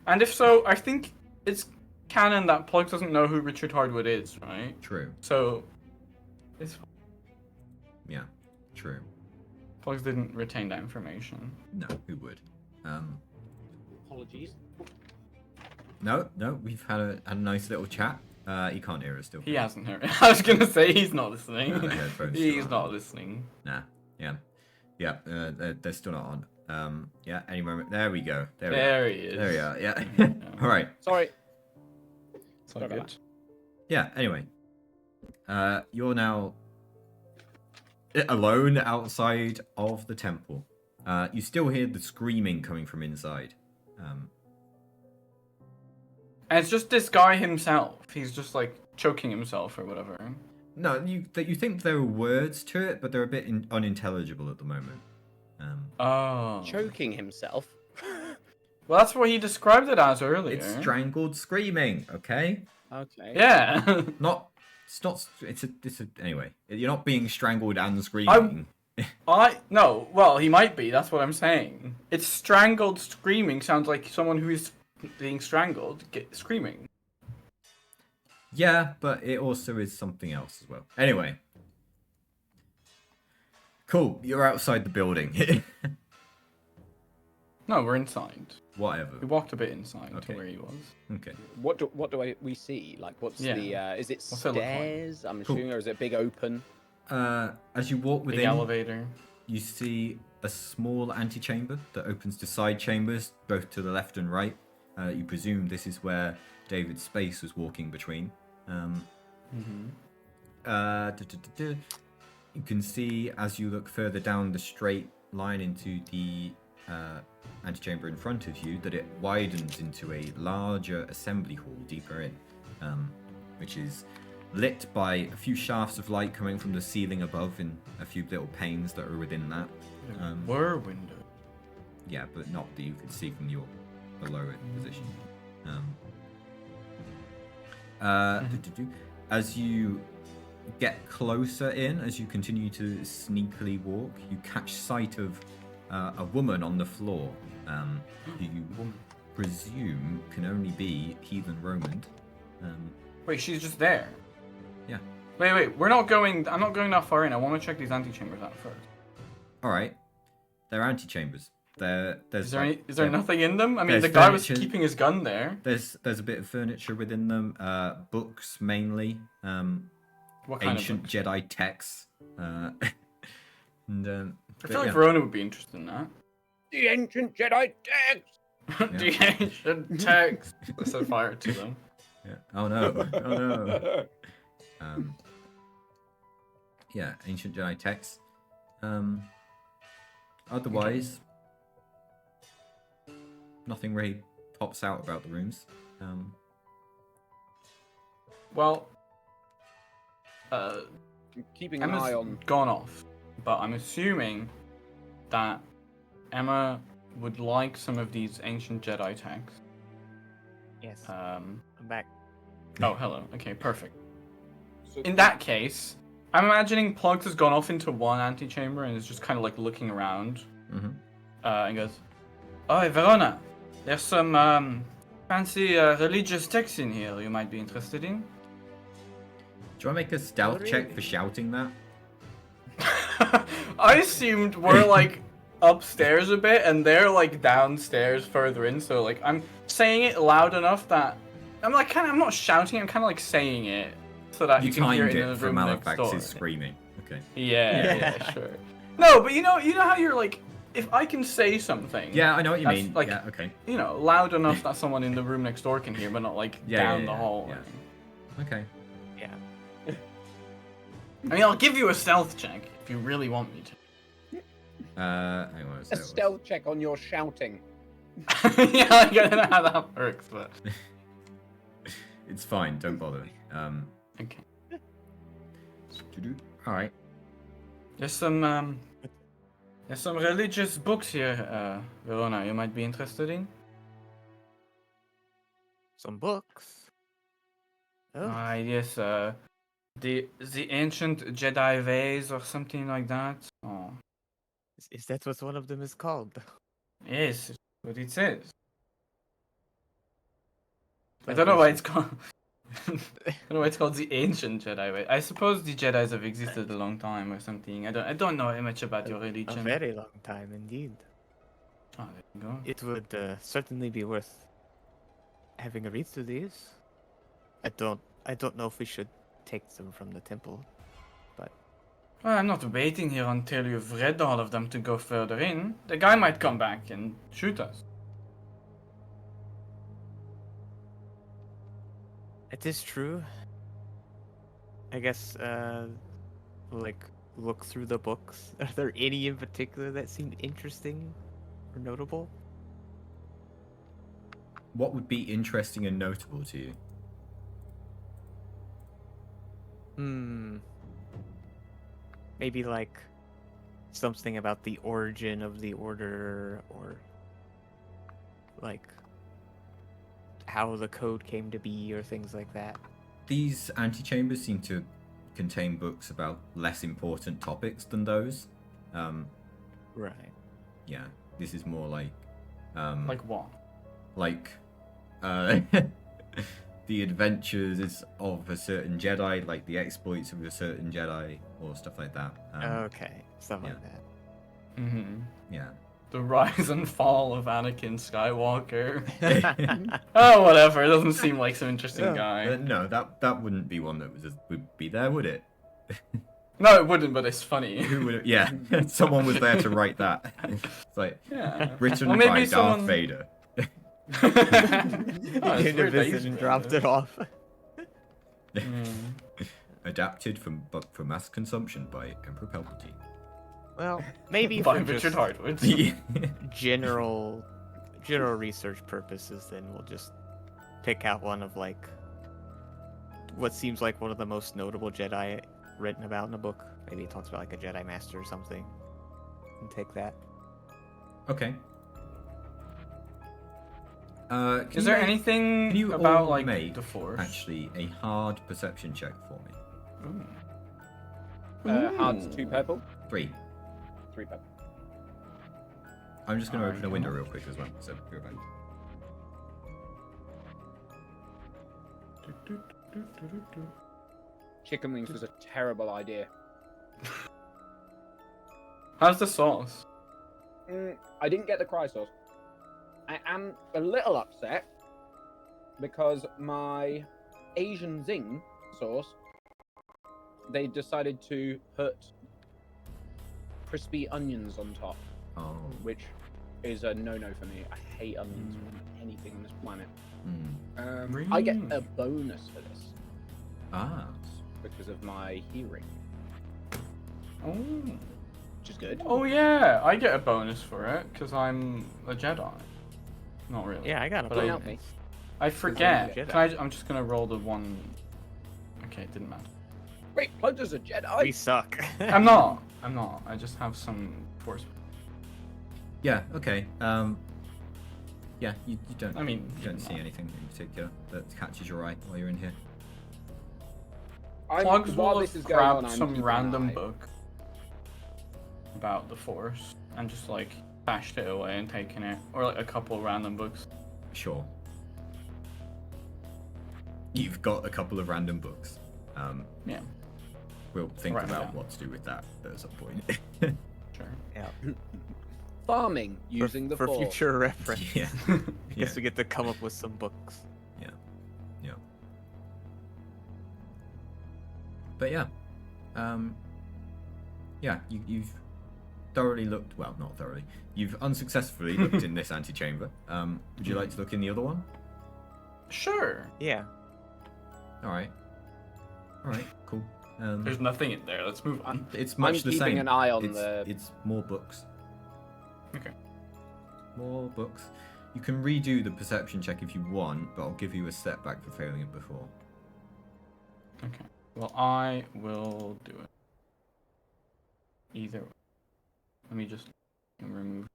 And if so, I think it's canon that Plug doesn't know who Richard Hardwood is, right? True. So, it's Yeah. True. Plugs didn't retain that information. No, who would? Apologies. No, we've had a nice little chat. He can't hear us still. He hasn't heard it. I was gonna say he's not listening. No, the headphones He's still not on. listening. Nah. Yeah. They're still not on. Yeah. Any moment. There we go. There he is. There we are. Yeah. All right. Sorry. It's all Sorry about good. Yeah. Anyway. You're now alone outside of the temple. You still hear the screaming coming from inside. And it's just this guy himself. He's just like choking himself or whatever. No, you think there are words to it, but they're a bit unintelligible at the moment. Oh. Choking himself. Well, that's what he described it as earlier. It's strangled screaming, okay? Okay. Yeah. Not. It's not. It's a. Anyway, you're not being strangled and screaming. No. Well, he might be. That's what I'm saying. It's strangled screaming sounds like someone who is being strangled screaming. Yeah, but it also is something else as well. Anyway. Cool. You're outside the building. No, we're inside. Whatever. We walked a bit inside Okay. to where he was. Okay. What do we see? Like, what's Yeah. the? Is it What's it look like? stairs? I'm Cool. assuming, or is it big open? As you walk Big within, elevator. you see a small antechamber that opens to side chambers, both to the left and right. You presume this is where David Space was walking between. You can see as you look further down the straight line into the antechamber in front of you that it widens into a larger assembly hall deeper in, which is lit by a few shafts of light coming from the ceiling above and a few little panes that are within that. Were windows. Yeah, but not that you could see from your below it position. As you get closer in, as you continue to sneakily walk, you catch sight of a woman on the floor, who you presume can only be heathen Roman. Wait, she's just there. Yeah. Wait. I'm not going that far in. I want to check these antechambers out first. All right, they're antechambers. Is Is there nothing in them? I mean, the guy was keeping his gun there. There's a bit of furniture within them. Books mainly. What kind Ancient of books? Jedi texts. And I feel like Verona would be interested in that. The ancient Jedi text. The ancient text. I set fire to them. Yeah. Oh no! Oh no! Yeah, ancient Jedi texts. Otherwise, nothing really pops out about the rooms. Well, Keeping an Emma's eye on. gone off, but I'm assuming that Emma would like some of these ancient Jedi texts. Yes. I'm back. Oh, hello. Okay, perfect. In that case, I'm imagining Plugs has gone off into one antechamber and is just kind of like looking around. Mm-hmm. And goes, "Oh, Verona, there's some fancy religious texts in here you might be interested in." Do you want to make a stealth check for shouting that? I assumed we're like upstairs a bit and they're like downstairs further in, so like I'm saying it loud enough that I'm not shouting, I'm kind of like saying it so that you can hear it in the for room next door. Malafax's screaming. Okay. Yeah, sure. No, but you know how you're like, if I can say something. Yeah, I know what you that's, mean. Like, yeah, okay. you know, loud enough that someone in the room next door can hear, but not like down the hall. Yeah. Okay. Yeah. I mean, I'll give you a stealth check if you really want me to. Hang on A stealth check on your shouting. Yeah, I don't know how that works, but It's fine. Don't bother. okay. All right. There's some religious books here, Verona. You might be interested in. Some books. Oh. Yes. The ancient Jedi ways or something like that. Oh, Is that what one of them is called? yes, what it says. I don't know why it's called. I don't know why it's called the ancient Jedi way. I suppose the Jedi's have existed a long time or something. I don't know much about your A religion. very long time indeed. Oh, there you go. It would certainly be worth having a read through these. I don't know if we should take them from the temple, but Well, I'm not waiting here until you've read all of them to go further in. The guy might come back and shoot us. it is true. I guess like look through the books. Are there any in particular that seemed interesting or notable? What would be interesting and notable to you? Maybe like something about the origin of the order, or like how the code came to be, or things like that. These antechambers seem to contain books about less important topics than those. Right. Yeah, this is more like Like what? like the adventures of a certain Jedi, like the exploits of a certain Jedi, or stuff like that. Okay, stuff like yeah. that. Mm-hmm. Yeah. The rise and fall of Anakin Skywalker. Oh, whatever. It doesn't seem like some interesting guy. No, that wouldn't be one that would be there, would it? No, it wouldn't, but it's funny. Who would? Yeah, someone was there to write that. It's like Yeah. written Well, maybe by Darth someone- Vader. Oh, it's weird they Univision used dropped it. it off. Adapted for mass consumption by Emperor Palpatine. Well, maybe By for Richard just Hartwoods. general research purposes, then we'll just pick out one of like what seems like one of the most notable Jedi written about in a book. Maybe it talks about like a Jedi Master or something, and take that. Okay. Is there anything Can you about all like make the Force? actually a hard perception check for me? Ooh. Hard's 2 purple, 3. 3 purple. I'm just going to Alright, open a come window on. real quick as well. So go back. Chicken wings was a terrible idea. How's the sauce? I didn't get the cry sauce. I am a little upset because my Asian Zing sauce, they decided to put crispy onions on top, Oh. which is a no-no for me. I hate onions more than anything on this planet. I get a bonus for this Ah. because of my hearing, Oh. which is good. Oh yeah, I get a bonus for it because I'm a Jedi. Not really. Yeah, I got a But I- Help me. I forget. Jedi. I'm just gonna roll the one. Okay, it didn't matter. Wait, Plunder's a Jedi? We suck. I'm not. I just have some force. Yeah. Okay. Yeah. You don't. I mean, you don't see not. anything in particular that catches your eye while you're in here. Plugs while will this have is going on, grabbed I'm some keeping an random eye. book about the Force and just like stashed it away and taken it, or like a couple random books. Sure. You've got a couple of random books. Yeah, We'll think Right, about yeah. what to do with that at some point. sure. Yeah. Farming using the for Force. future reference. yeah. I Yeah. guess we get to come up with some books. Yeah. But yeah. Yeah, you've thoroughly looked. Well, not thoroughly. You've unsuccessfully looked in this antechamber. Would you like to look in the other one? Sure. Yeah. All right. Cool. There's nothing in there. Let's move on. It's much I'm the keeping same. an eye on It's more books. Okay. More books. You can redo the perception check if you want, but I'll give you a setback for failing it before. Okay. Well, I will do it. Either way. Let me just remove.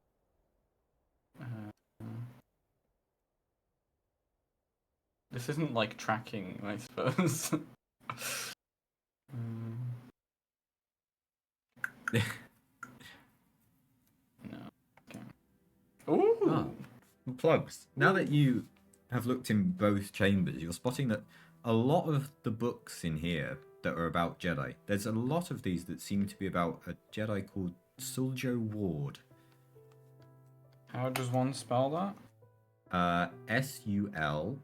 This isn't like tracking, I suppose. No. Okay. Ooh. Ah. Plugs. Now that you have looked in both chambers, you're spotting that a lot of the books in here that are about Jedi, there's a lot of these that seem to be about a Jedi called Suljo Ward. How does one spell that? Suljowarde.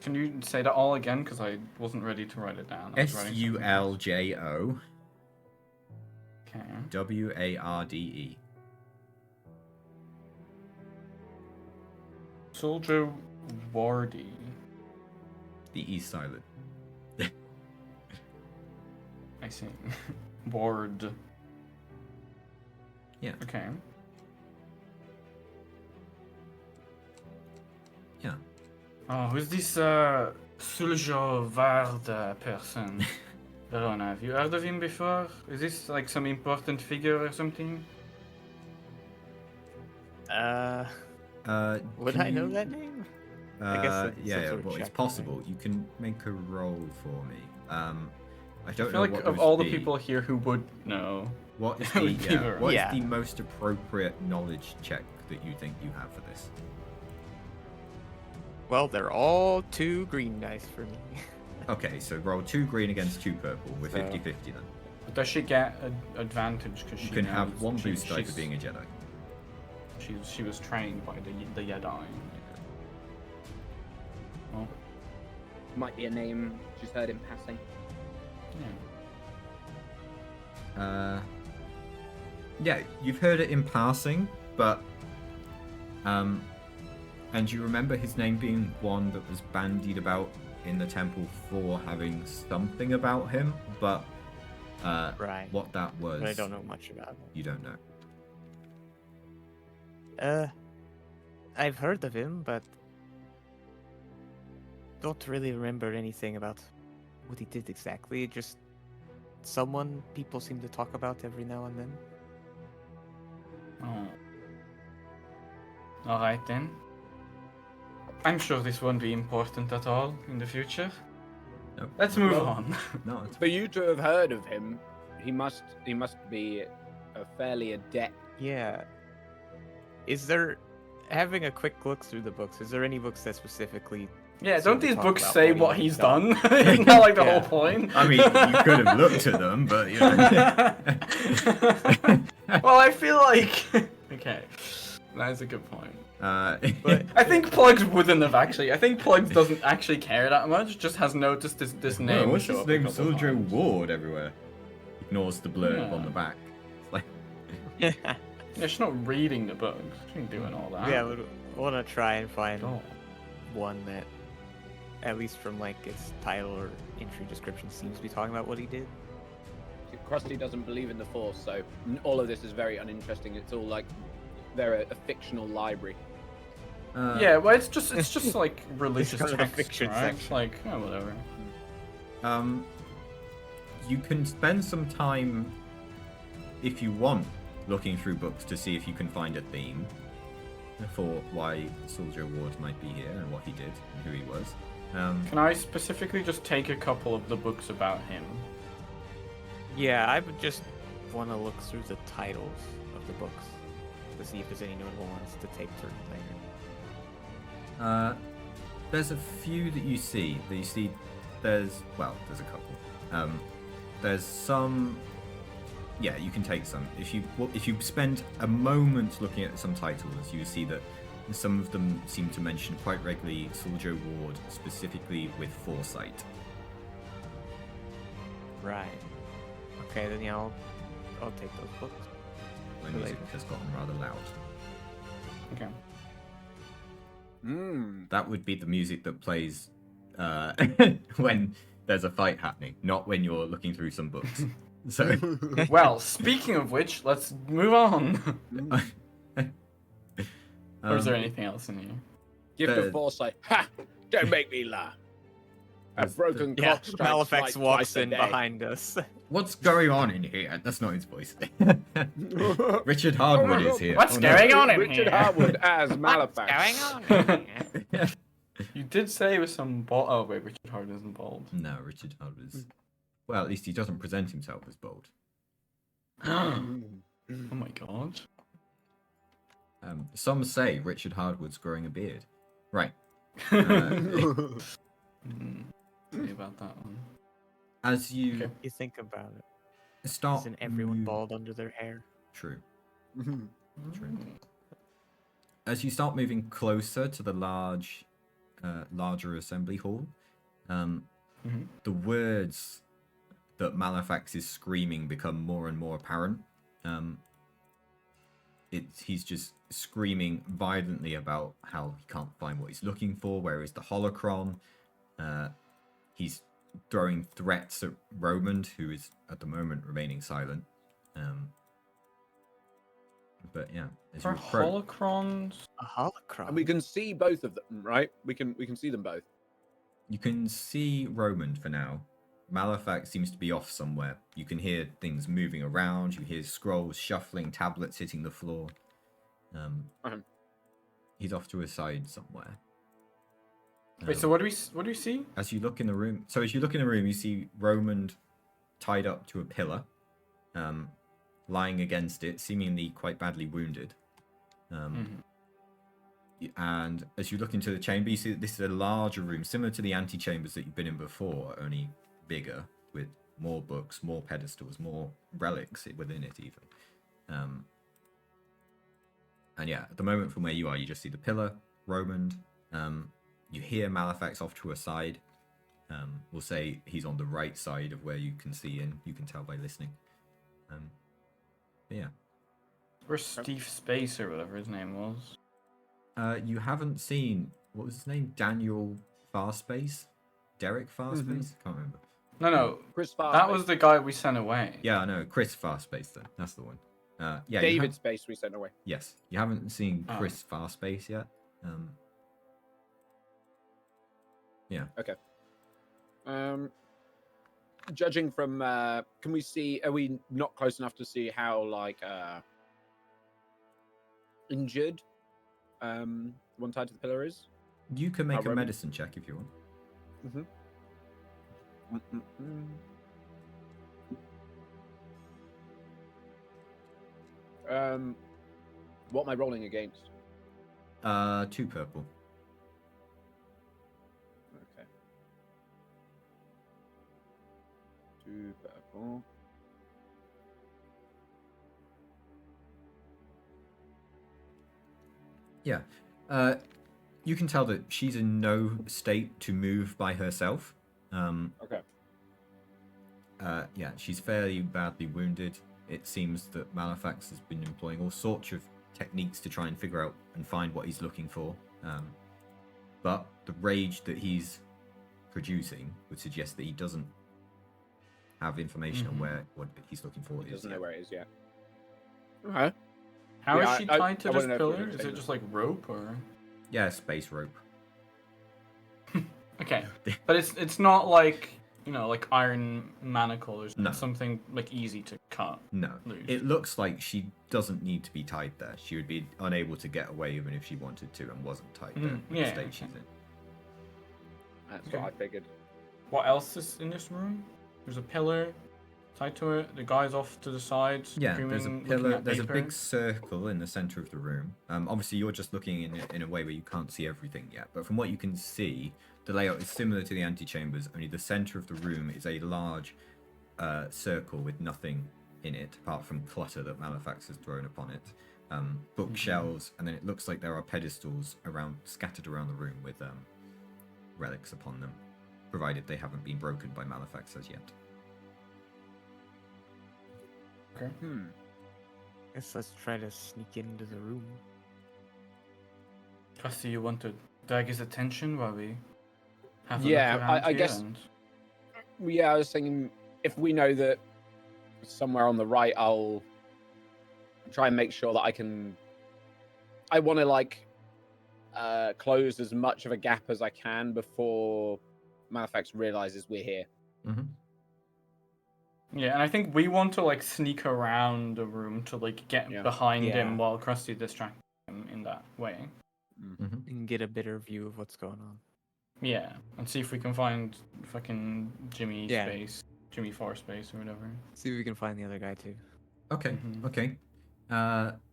Can you say that all again? Because I wasn't ready to write it down. I was writing something else. Suljowarde. Okay. Soldier Wardy. The E silent. I see. Ward. Yeah. Okay. Yeah. Oh, who's this Suljo Vard person? Verona, have you heard of him before? Is this like some important figure or something? Would can I know you- that name? I guess that's yeah, some yeah. sort of Well, it's check, possible. You can make a roll for me. I I don't feel know like what of those all the be. people here who would know. What is it the would be Verona. what is Yeah. the most appropriate knowledge check that you think you have for this? Well, they're all 2 green dice for me. Okay, so roll 2 green against 2 purple with So- 50-50 then. But does she get an advantage because she You can have knows 1 she- boost die for she's- being a Jedi. She was trained by the Jedi. Oh, Might be a name she's heard in passing. yeah. Yeah, you've heard it in passing, but and you remember his name being one that was bandied about in the temple for having something about him, but Right. what that was, But I don't know much about it. You don't know. I've heard of him, but don't really remember anything about what he did exactly. Just someone people seem to talk about every now and then. Oh. Alright then. I'm sure this won't be important at all in the future. Nope. Let's move Well- on. No, it's For you to have heard of him, he must be a fairly adept. Yeah. Is there, having a quick look through the books, is there any books that specifically... Yeah, So don't we these talk books about say what he what has he's done. done? Isn't that like the Yeah. whole point? I mean, you could have looked at them, but you know. Well, I feel like... Okay, that is a good point. But- I think Plugs wouldn't have actually. I think Plugs doesn't actually care that much, just has noticed this name. Whoa, what's show his up a name? couple Soldier times. Ward everywhere. Ignores the blurb Yeah. on the back. It's like, Yeah, she's not reading the books. She ain't doing all that. yeah, I want to try and find Oh. one that, at least from like its title or entry description, seems to be talking about what he did. Krusty doesn't believe in the Force, so all of this is very uninteresting. It's all like they're a fictional library. Yeah, well, it's just like religious kind of a text, fiction right? section. Like, oh, whatever. You can spend some time, if you want, looking through books to see if you can find a theme for why Soldier Ward might be here and what he did and who he was. Can I specifically just take a couple of the books about him? Yeah, I would just want to look through the titles of the books to see if there's any notable ones to take turns later. There's a few that you see. There's a couple. There's some. Yeah, you can take some. If you spend a moment looking at some titles, you see that some of them seem to mention quite regularly Soldier Ward, specifically with foresight. Right. Okay, then yeah, I'll take those books. The music has gotten rather loud. Okay. That would be the music that plays when there's a fight happening, not when you're looking through some books. So, Well, speaking of which, let's move on. Or is there anything else in here? Gift The- of Foresight. Ha! Don't make me laugh. A That's broken Yeah, clock strikes Halifax twice walks a in day. behind us. what's going on in here? That's not his voice. Richard Hardwood is here. What's Oh, no. going on in Richard here? Harwood as Malefax. on? You did say it was some bald. Oh wait, Richard Hard isn't bald. No, Richard Hardwood is. Well, at least he doesn't present himself as bold. Oh my god. Some say Richard Hardwood's growing a beard. Right. See about that one. As you Okay. You think about it. start. Isn't everyone move- bald under their hair? True. True. As you start moving closer to the larger assembly hall, the words that Malefax is screaming become more and more apparent. He's just screaming violently about how he can't find what he's looking for. Where is the holocron? He's throwing threats at Romand, who is at the moment remaining silent. But yeah, as For you approach, holocrons, A holocron. And we can see both of them, right? We can see them both. you can see Roman for now. Malefax seems to be off somewhere. You can hear things moving around. You hear scrolls shuffling, tablets hitting the floor. Uh-huh. He's off to his side somewhere. wait. So what do we see? As you look in the room, you see Roman tied up to a pillar, lying against it, seemingly quite badly wounded. And as you look into the chamber, you see that this is a larger room, similar to the antechambers that you've been in before, only bigger, with more books, more pedestals, more relics within it even. And yeah, at the moment from where you are, you just see the pillar, Roman. You hear Malefax off to a side. We'll say he's on the right side of where you can see in. You can tell by listening. But yeah. Where's Steve Space or whatever his name was? You haven't seen, what was his name? Daniel Farspace? Derek Farspace? Can't remember. No. Chris Farspace. That was the guy we sent away. Yeah, I know. Chris Farspace then. That's the one. Yeah. David Space we sent away. Yes. You haven't seen Chris Farspace yet. Yeah. Okay. Judging from, can we see? Are we not close enough to see how injured one side of the pillar is? You can make a Roman? medicine check if you want. What am I rolling against? 2 purple. Okay. 2 purple. Yeah. You can tell that she's in no state to move by herself. Okay. Yeah, she's fairly badly wounded. It seems that Malefax has been employing all sorts of techniques to try and figure out and find what he's looking for. But the rage that he's producing would suggest that he doesn't have information on what he's looking for. He doesn't know where it is yet. Okay. How is Yeah, she I tied to wanna this know if pillar? we're Is gonna it just like rope or? Yeah, space rope. Okay, but it's not like like iron manacles or No. something like easy to cut. No, Loose. it looks like she doesn't need to be tied there. She would be unable to get away even if she wanted to and wasn't tied there. In the yeah, state okay. she's in. That's Okay. what I figured. What else is in this room? There's a pillar tied to it. The guy's off to the side. Yeah, there's a screaming, looking pillar. at There's a paper. big circle in the center of the room. Obviously, you're just looking in a way where you can't see everything yet. But from what you can see, the layout is similar to the antechambers. Only the center of the room is a large circle with nothing in it apart from clutter that Malefax has thrown upon it. Bookshelves, and then it looks like there are pedestals scattered around the room with relics upon them, provided they haven't been broken by Malefax as yet. Okay. Guess let's try to sneak into the room. Trusty, you want to drag his attention while we have a Yeah, look around I here guess- and- Yeah, I was thinking if we know that somewhere on the right, I'll try and make sure that I want to close as much of a gap as I can before Malefax realizes we're here. Mm-hmm. Yeah, and I think we want to sneak around the room to get behind Yeah. him while Krusty distracts him in that way. Mm-hmm. And get a better view of what's going on. Yeah, and see if we can find fucking Jimmy Yeah. Space, Jimmy Farspace or whatever. See if we can find the other guy too. Okay. Mhm. Okay.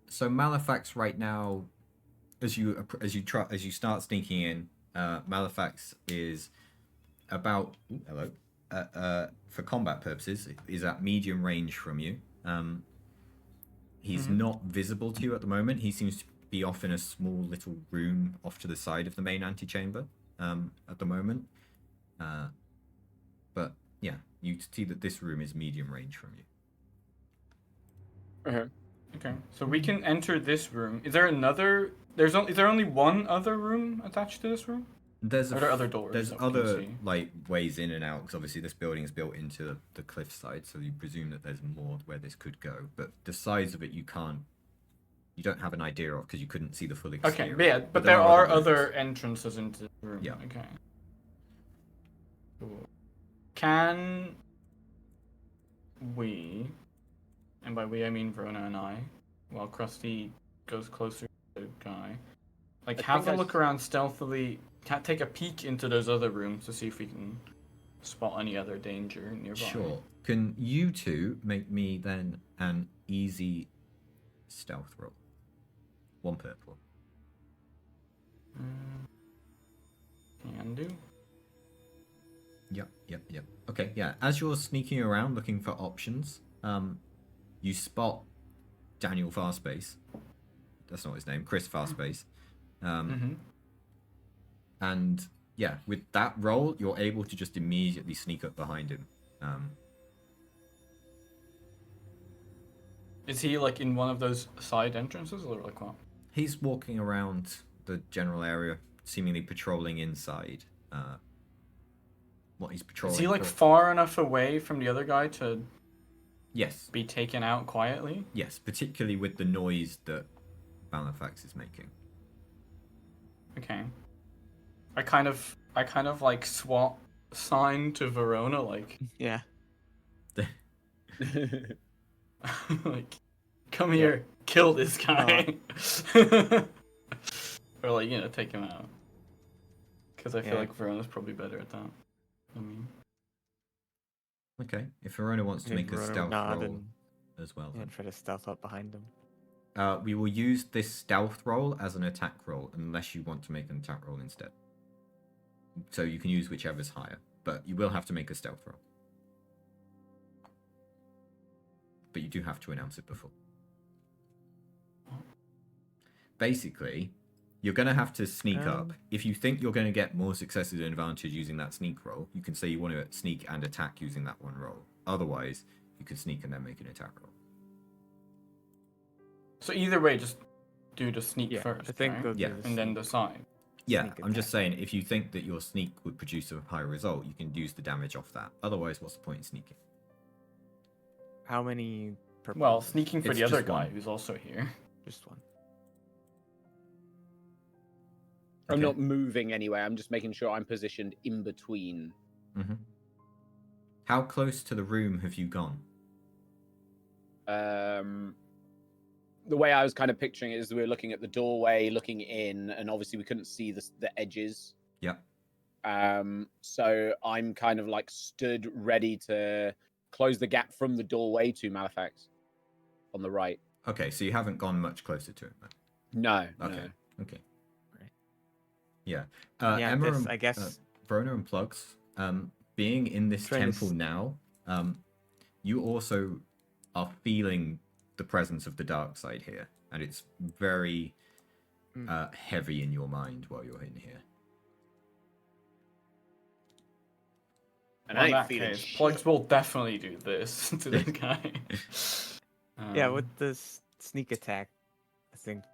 So Malefax right now, as you start sneaking in, Malefax is about for combat purposes is at medium range from you. He's not visible to you at the moment. He seems to be off in a small little room off to the side of the main antechamber at the moment. But yeah, you see that this room is medium range from you. Okay, so we can enter this room. Is there another? Is there only one other room attached to this room? There's Are there other doors There's that we can other see? ways in and out because obviously this building is built into the cliffside, so you presume that there's more where this could go. But the size of it, you can't you don't have an idea of because you couldn't see the full Okay, exterior. but yeah, but there are rooms. other entrances into the room. Yeah. Okay. Cool. Can we, and by we I mean Verona and I, while Krusty goes closer to the guy, like have a look around stealthily, take a peek into those other rooms to see if we can spot any other danger nearby. Sure. Can you two make me then an easy stealth roll? One purple. Can do. Yep. Okay, yeah. As you're sneaking around looking for options, you spot Daniel Farspace. That's not his name. Chris Farspace. And yeah, with that roll, you're able to just immediately sneak up behind him. Is he like in one of those side entrances or like what? He's walking around the general area, seemingly patrolling inside. What he's patrolling. Is he like for... far enough away from the other guy to Yes. be taken out quietly? Yes, particularly with the noise that Malefax is making. Okay. I kind of like SWAT sign to Verona, like Yeah. like come here, kill this guy. Or like, you know, take him out. Because I feel like Verona's probably better at that. I mean, okay, if Verona wants to make a stealth roll as well, then try to stealth up behind him. we will use this stealth roll as an attack roll unless you want to make an attack roll instead. So you can use whichever's higher, but you will have to make a stealth roll. But you do have to announce it before. Basically, you're going to have to sneak up. If you think you're going to get more successes and advantage using that sneak roll, you can say you want to sneak and attack using that one roll. Otherwise, you can sneak and then make an attack roll. so either way, just do the sneak first, I think right? And then decide. Yeah, I'm just saying, if you think that your sneak would produce a higher result, you can use the damage off that. Otherwise, what's the point in sneaking? How many? Well, sneaking for It's the other just guy one. who's also here. Just one. I'm Okay. not moving anyway. I'm just making sure I'm positioned in between. Mm-hmm. How close to the room have you gone? The way I was kind of picturing it is we were looking at the doorway, looking in, and obviously we couldn't see the edges. Yep. So I'm kind of like stood ready to close the gap from the doorway to Malefax on the right. Okay, so you haven't gone much closer to it, then? No. Okay. No. Okay. Right. Yeah. Yeah, Emma I guess. Verona and Plugs, being in this Trying to temple now, you also are feeling the presence of the dark side here, and it's very heavy in your mind while you're in here. And Well, in I ain't that feeling case, shit. Plugs will definitely do this to the guy. Yeah, with this sneak attack, I think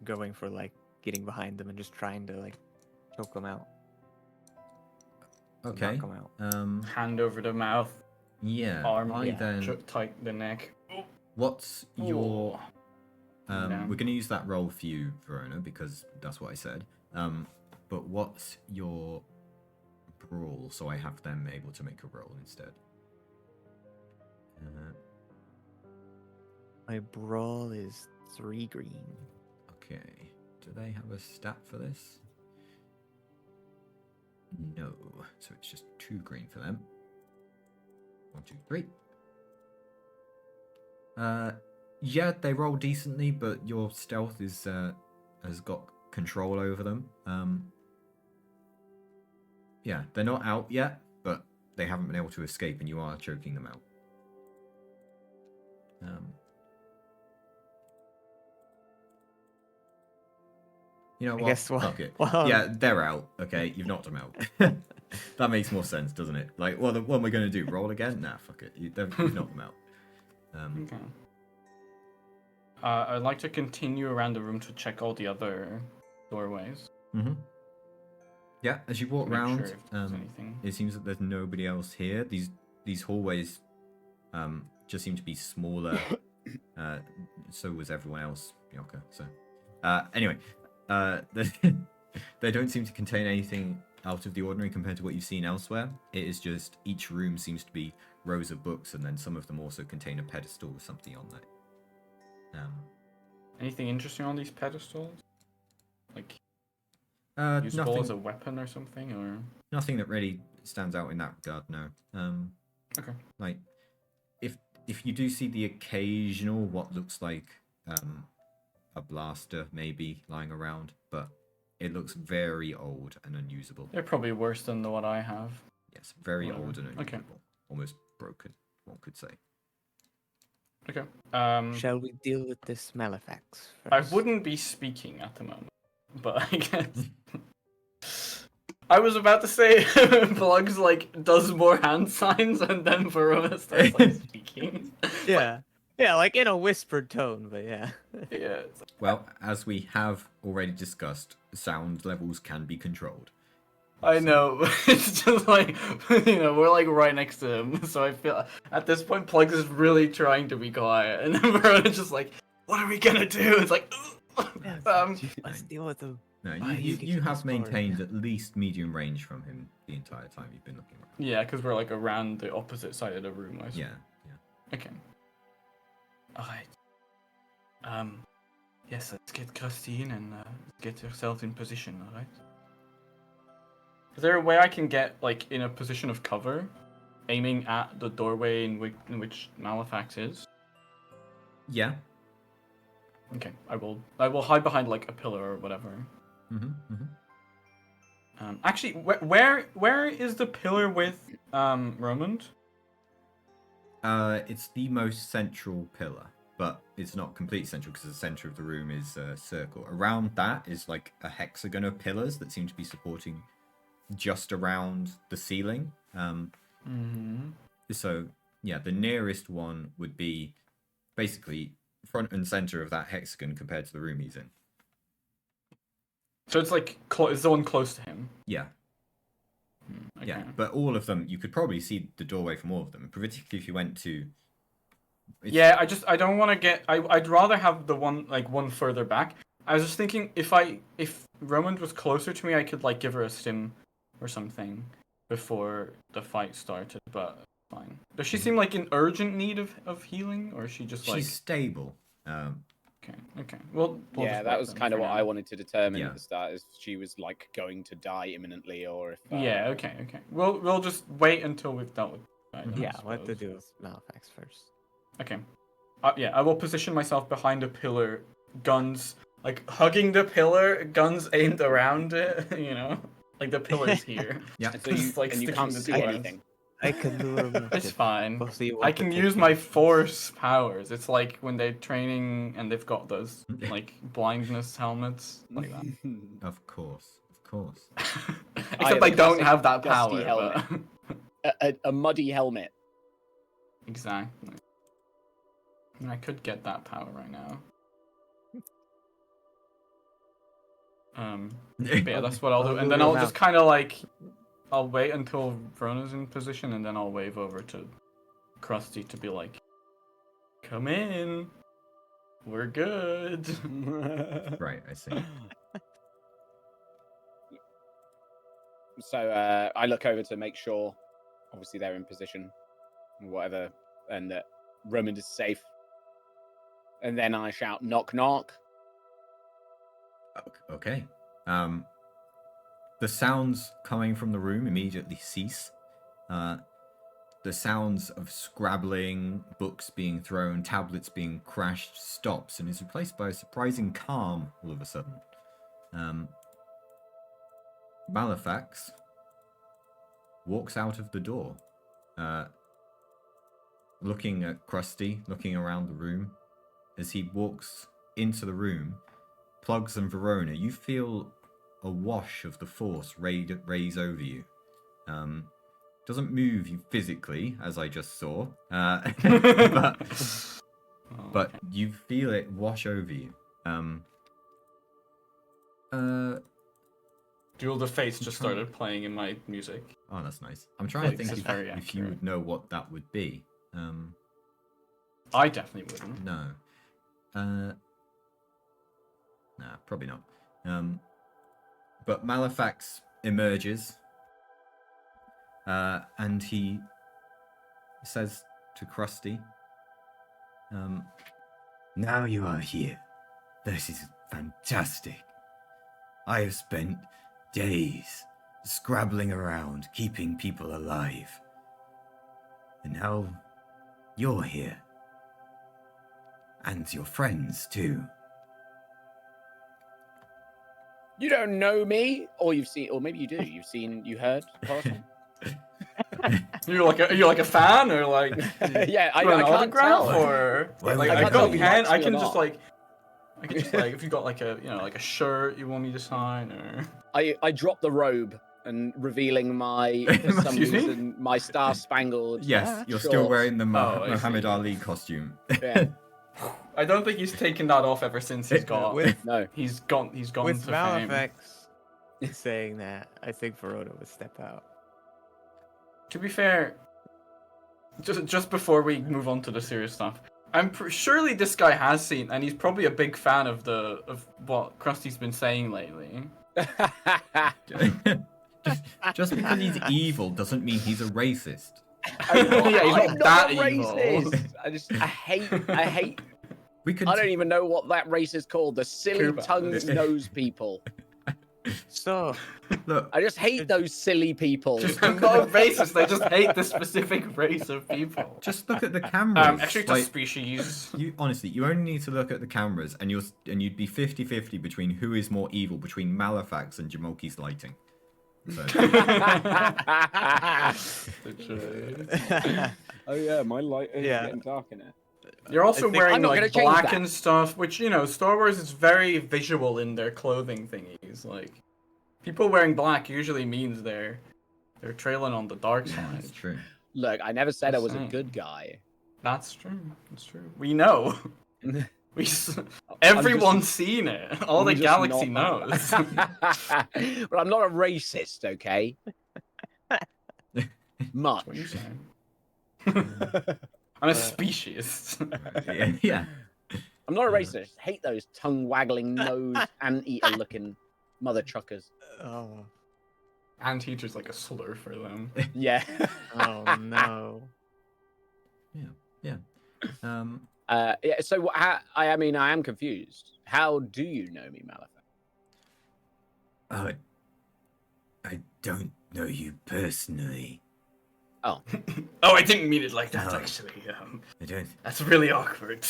going for like getting behind them and just trying to like choke them out. Okay. Knock 'em out. hand over the mouth, Yeah. arm then. tight the neck. What's your? Yeah. We're gonna use that roll for you, Verona, because that's what I said. But what's your brawl? So I have them able to make a roll instead. My brawl is 3 green. Okay. Do they have a stat for this? No. So it's just 2 green for them. 1, 2, 3. Yeah, they roll decently, but your stealth is has got control over them. Yeah, they're not out yet, but they haven't been able to escape, and you are choking them out. You know what? I guess Fuck it. well, Yeah, they're out. Okay, you've knocked them out. That makes more sense, doesn't it? Like, what am I going to do? Roll again? Nah, fuck it. You've knocked them out. Okay. I'd like to continue around the room to check all the other doorways. Mm-hmm. Yeah, as you walk Make around, sure if there's anything. it seems that there's nobody else here. These hallways just seem to be smaller. So was everyone else Yoko. So, anyway, they, they don't seem to contain anything out of the ordinary compared to what you've seen elsewhere. It is just each room seems to be rows of books, and then some of them also contain a pedestal with something on there. Anything interesting on these pedestals? Like usable Nothing, as a weapon or something, or nothing that really stands out in that regard. No. okay. Like, if you do see the occasional what looks like a blaster maybe lying around, but it looks very old and unusable. They're probably worse than the what I have. Yes, very Whatever. old and unusable. Okay. Almost broken, one could say. Okay. Shall we deal with this Malefax first? I wouldn't be speaking at the moment, but I guess I was about to say Plugs like does more hand signs and then Verona starts like speaking. Yeah. Yeah, like in a whispered tone, but yeah. Yeah. Well, as we have already discussed, sound levels can be controlled. I know. It's just like we're like right next to him, so I feel at this point Plugs is really trying to be quiet, and then Verona's just like, "What are we gonna do?" It's like, Let's deal with them. No, Ah, you get you this have forward. maintained at least medium range from him the entire time you've been looking around. yeah, because we're like around the opposite side of the room. I suppose. Yeah. Okay. Alright. Yes, let's get Krusty in and get yourself in position, alright? Is there a way I can get, like, in a position of cover, aiming at the doorway in which Malefax is? Yeah. Okay, I will hide behind, like, a pillar or whatever. Actually, where is the pillar with, Romand? It's the most central pillar, but it's not completely central because the center of the room is a circle. Around that is like a hexagon of pillars that seem to be supporting just around the ceiling. So yeah, the nearest one would be basically front and center of that hexagon compared to the room he's in. So it's like, it's the one close to him? Yeah. Okay. Yeah, but all of them, you could probably see the doorway from all of them, particularly if you went to... Yeah, I don't want to get... I'd rather have the one further back. I was just thinking, if Romand was closer to me, I could, like, give her a stim or something before the fight started, but fine. Does she seem like in urgent need of healing, or is she just, like... She's stable. Okay. Well, Yeah, that was kind of what I wanted to determine Yeah. at the start, if she was like going to die imminently, or if. Yeah. Okay. We'll just wait until we've dealt with. Yeah, we'll have to deal with Malefax first. Okay. Yeah, I will position myself behind a pillar, guns like hugging the pillar, guns aimed around it. Like the pillar's here. Yeah. So you, like and you sticking can't the see two anything. I can lure him. It's fine. We'll see I what can the use technique my is. force powers. It's like when they're training and they've got those like blindness helmets like that. Of course. Except I don't have that dusty power. helmet. But... a muddy helmet. Exactly. I could get that power right now. But yeah, that's what I'll do. And then I'll just kind of like... I'll wait until Vrona's in position, and then I'll wave over to Krusty to be like, "Come in. We're good." Right, I see. So I look over to make sure, obviously they're in position, whatever, and that Romand is safe. And then I shout, "Knock, knock." Okay. The sounds coming from the room immediately cease. The sounds of scrabbling, books being thrown, tablets being crashed stops and is replaced by a surprising calm all of a sudden. Malefax walks out of the door, looking at Krusty, looking around the room. As he walks into the room, Plugs and Verona, you feel a wash of the Force raise over you. Doesn't move you physically, as I just saw, but you feel it wash over you. Duel the Fates just started playing in my music. Oh, that's nice. I'm trying to think It's very if you accurate. would know what that would be. I definitely wouldn't. No. Nah, probably not. But Malefax emerges, and he says to Krusty, "Now you are here. This is fantastic. I have spent days scrabbling around, keeping people alive. And now you're here. And your friends, too." You don't know me, or you've seen, or maybe you do. You heard. Carson? You're like a fan, or like Yeah, I you want an can't autograph, tell. or Well, like I I can't got tell a if he pen. likes I me or can not. just like if you got like like a shirt you want me to sign, or I dropped the robe and revealing my for some Excuse me? reason my star spangled. Yes, you're still shorts. wearing the Oh, I Muhammad see. Ali costume. Yeah. I don't think he's taken that off ever since he's got No. he's gone With to fame. Malefax saying that, I think Verona would step out. To be fair, just before we move on to the serious stuff, surely this guy has seen, and he's probably a big fan of what Krusty's been saying lately. just because he's evil doesn't mean he's a racist. Yeah, he's I'm not that a evil. racist. I hate. We could I don't even know what that race is called. The silly Cuba. tongued nose people. So, look. I just hate those silly people. I'm not racist. I just hate this specific race of people. Just look at the cameras. Actually, just species. You honestly, you only need to look at the cameras, and you'd be 50-50 between who is more evil between Malefax and Jamolki's lighting. So. Oh yeah, my light is Yeah. getting dark in it. You're also think- wearing I'm not like gonna change black that. and stuff, which Star Wars is very visual in their clothing thingies. Like, people wearing black usually means they're trailing on the dark Yeah, side. that's true. Look, I never said I was a Same. good guy. That's true. That's true. We know. Everyone's seen it. All the I'm just galaxy not- knows. But I'm not a racist, okay? Much. What are you saying? I'm a speciesist. Yeah. I'm not a racist. Hate those tongue waggling, nose anteater looking mother truckers. oh, Anteater's like a slur for them. Yeah. oh no. Yeah. Yeah. So I mean, I am confused. How do you know me, Malefax? I don't know you personally. Oh, Oh, I didn't mean it like that, No. actually. I don't. That's really awkward.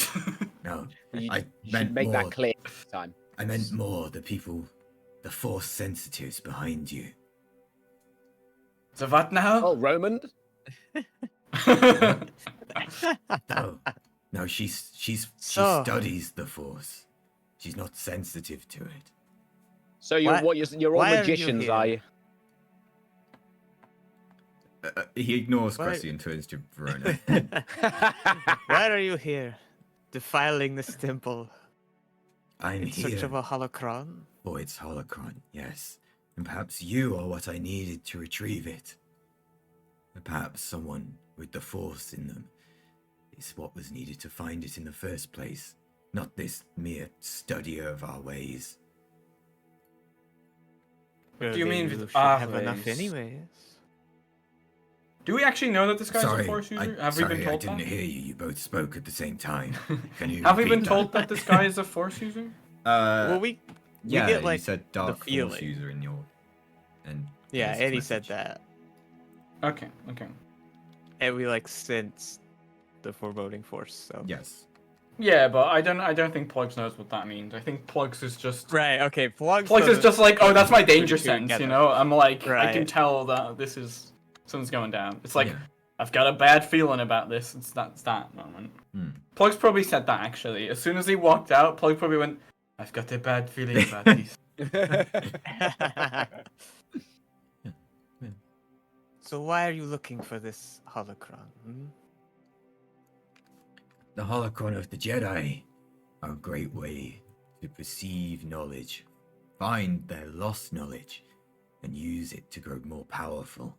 No. you, I you meant should make more. that clear this time. I meant more the people, the Force sensitives behind you. So what now? Oh, Roman. No, she So- studies the Force. She's not sensitive to it. So you're Why- you're all why are you magicians, here? are you? He ignores Why- Cressy and turns to Verona. Why are you here? Defiling this temple I'm in search here of a holocron? for its holocron, yes. And perhaps you are what I needed to retrieve it. Or perhaps someone with the Force in them is what was needed to find it in the first place. Not this mere studier of our ways. What do you mean You with should have enough ways? anyways. Do we actually know that this guy's Sorry, a Force user? I, Have we sorry, been I told didn't that? hear you. You both spoke at the same time. Can you Have we been repeat told that this guy is a Force user? Well, we Yeah, get like you said Dark Force feeling. user in your... And yeah, his Eddie said message. that, Okay. and we like sense the foreboding force. So Yes. Yeah, but I don't think Plugs knows what that means. I think Plugs is just right, okay, Plugs is just like, oh, that's my danger two sense, together. you know? I'm like, I can Right. tell that this is something's going down. It's like Yeah. I've got a bad feeling about this. It's that moment. Hmm. Plugs probably said that actually. As soon as he walked out, Plugs probably went, I've got a bad feeling about this. So why are you looking for this holocron? Hmm? The holocron of the Jedi are a great way to perceive knowledge, find their lost knowledge, and use it to grow more powerful.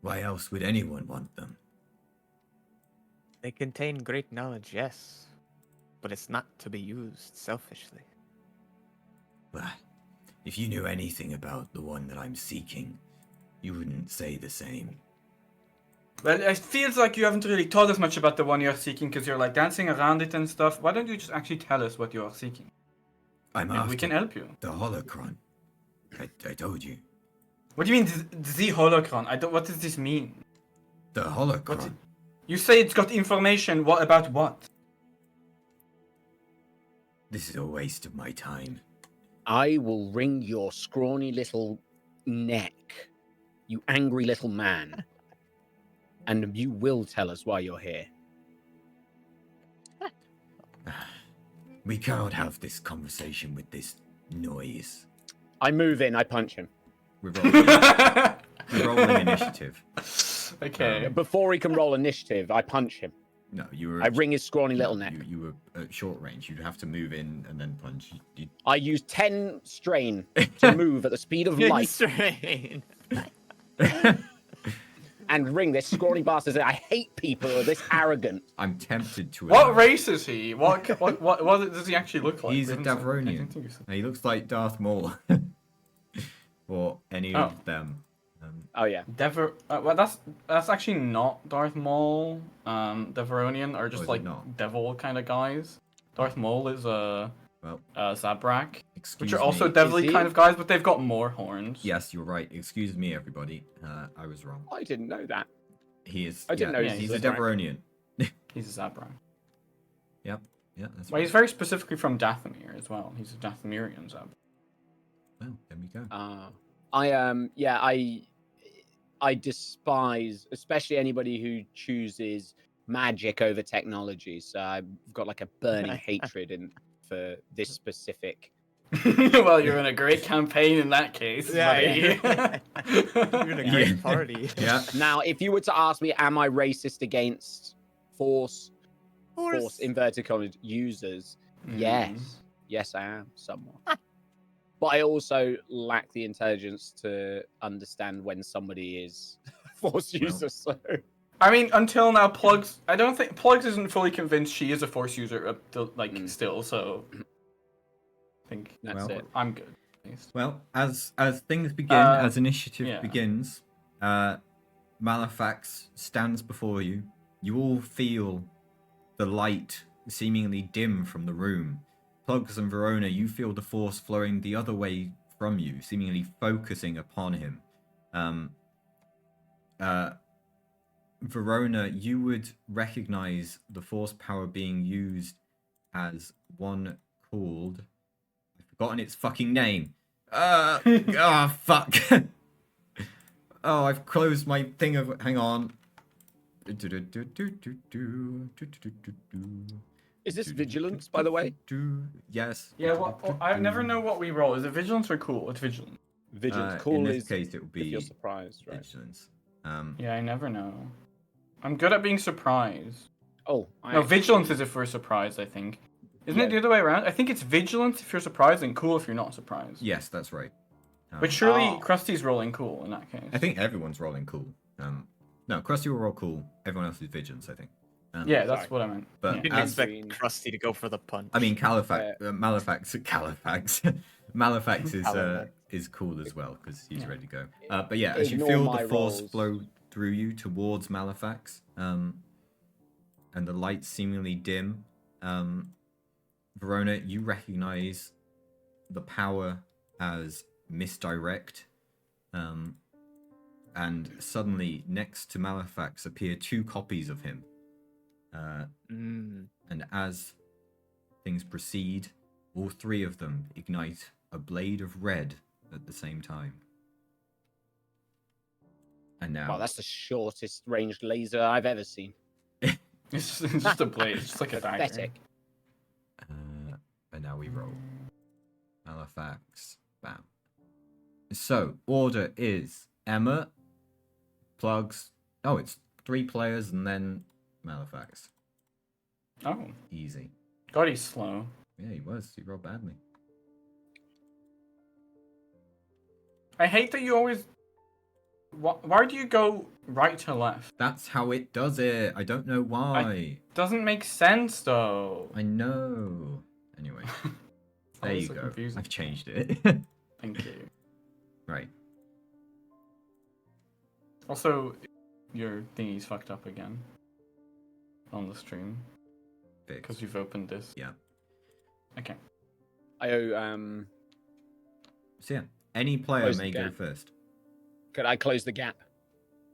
Why else would anyone want them? They contain great knowledge, yes, but it's not to be used selfishly. Well, if you knew anything about the one that I'm seeking, you wouldn't say the same. Well, it feels like you haven't really told us much about the one you're seeking because you're like dancing around it and stuff. Why don't you just actually tell us what you're seeking? I'm Maybe after we can help you. the holocron. I told you. What do you mean, the holocron? I don't. What does this mean? The holocron. You say it's got information. What about what? This is a waste of my time. I will wring your scrawny little neck, you angry little man. And you will tell us why you're here. We cannot have this conversation with this noise. I move in, I punch him. We're rolling initiative. Okay. Before he can roll initiative, I punch him. No, you were. I wring his scrawny little neck. You were at short range. You'd have to move in and then punch. I use 10 strain to move at the speed of light Strain. and ring this scrawny bastard. I hate people who are this arrogant. I'm tempted to. What race is he? What does he actually look like? He's a We haven't said- I Davronian. don't think you said- He looks like Darth Maul, or any Oh. of them. Oh yeah. Well, that's actually not Darth Maul. Deveronian are just is it like not? devil kind of guys. Darth Maul is Well, Zabrak, excuse which are me. also devilly Is he? kind of guys, but they've got more horns. Yes, you're right. Excuse me, everybody. I was wrong. I didn't know that. He is. I didn't know he he's was a a Zabrak. Deveronian. He's a Zabrak. Yep. Yeah, that's Well, right. he's very specifically from Dathomir as well. He's a Dathomirian Zabrak. Well, there we go. I despise, especially anybody who chooses magic over technology. So I've got like a burning hatred for this specific. Well, you're in a great campaign in that case. buddy. You're in a great party. Yeah. Now, if you were to ask me, am I racist against force inverted commas users? Yes, I am somewhat. But I also lack the intelligence to understand when somebody is a force user. So I mean, until now, Plugs. I don't think Plugs isn't fully convinced she is a Force user, still. So, I think that's Well, it. I'm good. At least. Well, as things begin, as initiative yeah. begins, Malefax stands before you. You all feel the light seemingly dim from the room. Plugs and Verona, you feel the force flowing the other way from you, seemingly focusing upon him. Verona, you would recognize the force power being used as one called... I've forgotten its fucking name. Oh, fuck. Oh, I've closed my thing of... Hang on. Is this vigilance, by the way? Yes. Yeah. Well, I never know what we roll. Is it vigilance or cool? It's vigilance. Vigilance. In Cool this is case, it would if be you're surprised, right? vigilance. Yeah, I never know. I'm good at being surprised. Oh, No, vigilance is if we're surprised. I think. Isn't it the other way around? I think it's vigilance if you're surprised and cool if you're not surprised. Yes, that's right. But surely Oh. Krusty's rolling cool in that case. I think everyone's rolling cool. No, Krusty will roll cool. Everyone else is vigilance, I think. Yeah, that's Sorry. what I meant. But Yeah. Didn't as expect Krusty to go for the punch. I mean, Malefax Califax. is cool as well because he's Yeah. ready to go. But yeah, as you Ignore feel my the force rolls. flow through you towards Malefax, and the lights seemingly dim, Verona, you recognize the power as misdirect, and suddenly next to Malefax appear two copies of him. And as things proceed, all three of them ignite a blade of red at the same time. And now, Wow, that's the shortest ranged laser I've ever seen. It's just a blade. It's just like a dagger. Pathetic. and now we roll. Malefax, bam. So order is Emma, Plugs. Oh, it's 3 players and then Malefax. Oh, Easy. God, he's slow. Yeah, he was. He rolled badly. I hate that you always. Why do you go right to left? That's how it does it. I don't know why. Doesn't make sense though. I know. Anyway. There is you so go. confusing. I've changed it. Thank you. Right. Also, your thingy's fucked up again on the stream Fix. because you've opened this. Yeah. Okay. I owe, So yeah, any player Close the may go gap. first. could I close the gap?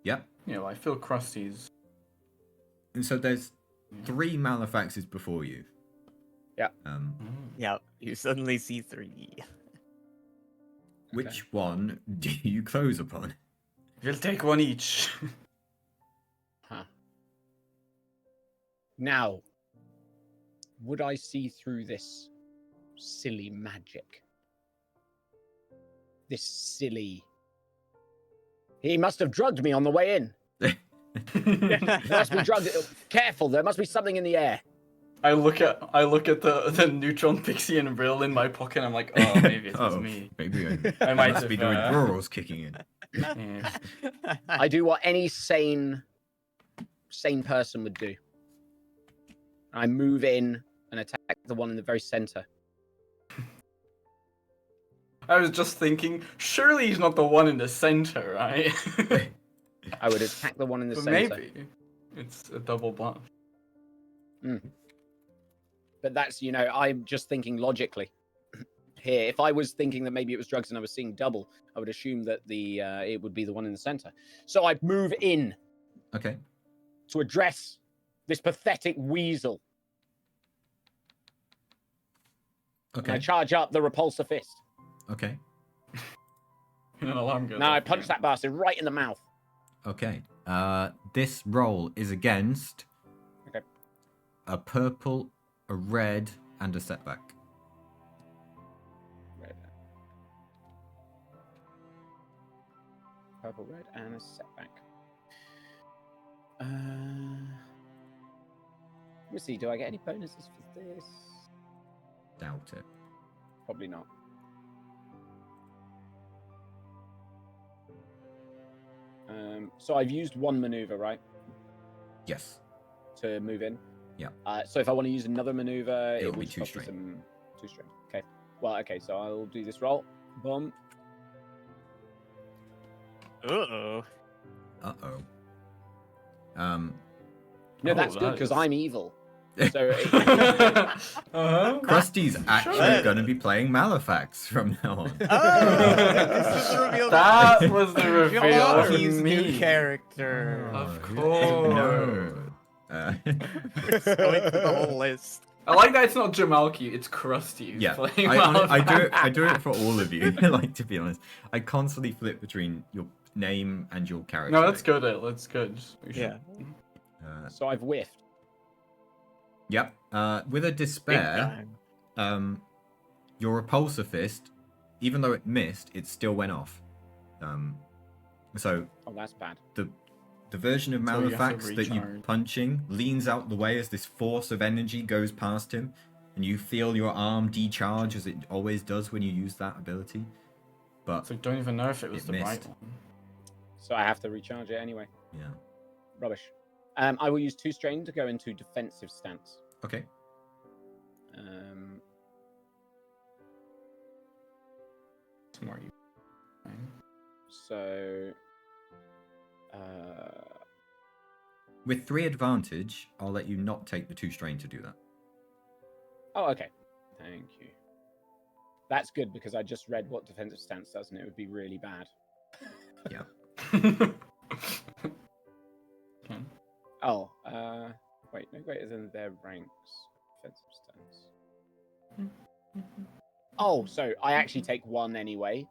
Yep. Yeah, well, I feel Krusty's. And so there's 3 Malefactors before you. Yeah. Yeah, you suddenly see 3. Which one do you close upon? You'll take one each. Huh. Now, would I see through this silly magic? This silly. He must have drugged me on the way in. There must be drugged. Careful, there must be something in the air. I look at the neutron pixie and rill in my pocket. And I'm like, oh, maybe it was me. Maybe I might must be have, the withdrawals kicking in. Yeah. I do what any sane person would do. I move in and attack the one in the very center. I was just thinking, surely he's not the one in the center, right? I would attack the one in the But center. maybe it's a double bluff. But that's, I'm just thinking logically here. If I was thinking that maybe it was drugs and I was seeing double, I would assume that it would be the one in the center. So I move in Okay. to address this pathetic weasel. And I Okay. charge up the repulsor fist. Okay. And an alarm goes Now I off punch again. that bastard right in the mouth. Okay. This roll is against Okay. a purple, a red, and a setback. Red. Purple, red, and a setback. Let me see. Do I get any bonuses for this? Doubt it. Probably not. So I've used one maneuver, right, Yes. to move in. Yeah. So if I want to use another maneuver, It'll it will be just two cost me strain. some 2 strain. Okay. Well, okay. So I'll do this roll. Boom. Uh-oh. Uh-oh. No, Oh, that's good that because is- I'm evil. So Uh-huh. Krusty's actually Sure. going to be playing Malefax from now on. Oh, this is the reveal. That was the reveal Oh, for he's me. new character. Of who course. didn't know? We're just going through the whole list. I like that it's not Jamalki, it's Krusty who's Yeah, playing I do it. Malafax. I do it for all of you. Like, to be honest, I constantly flip between your name and your character. No, that's good. That's good. We should- Yeah. so I've whiffed. Yep. With a Big despair, time. your repulsor fist, even though it missed, it still went off. So Oh, that's bad. the version of So you have to Malefax that you're recharge. punching leans out the way as this force of energy goes past him, and you feel your arm decharge as it always does when you use that ability. But So I don't even know if it was It the right missed. one. So I have to recharge it anyway. yeah. Rubbish. I will use 2 strain to go into defensive stance. Okay. Tomorrow you. So. With 3 advantage, I'll let you not take the 2 strain to do that. Oh, okay. Thank you. That's good because I just read what defensive stance does, and it would be really bad. Okay. Oh, wait, no greater than their ranks. Defensive stance. Oh, so I actually take 1 anyway.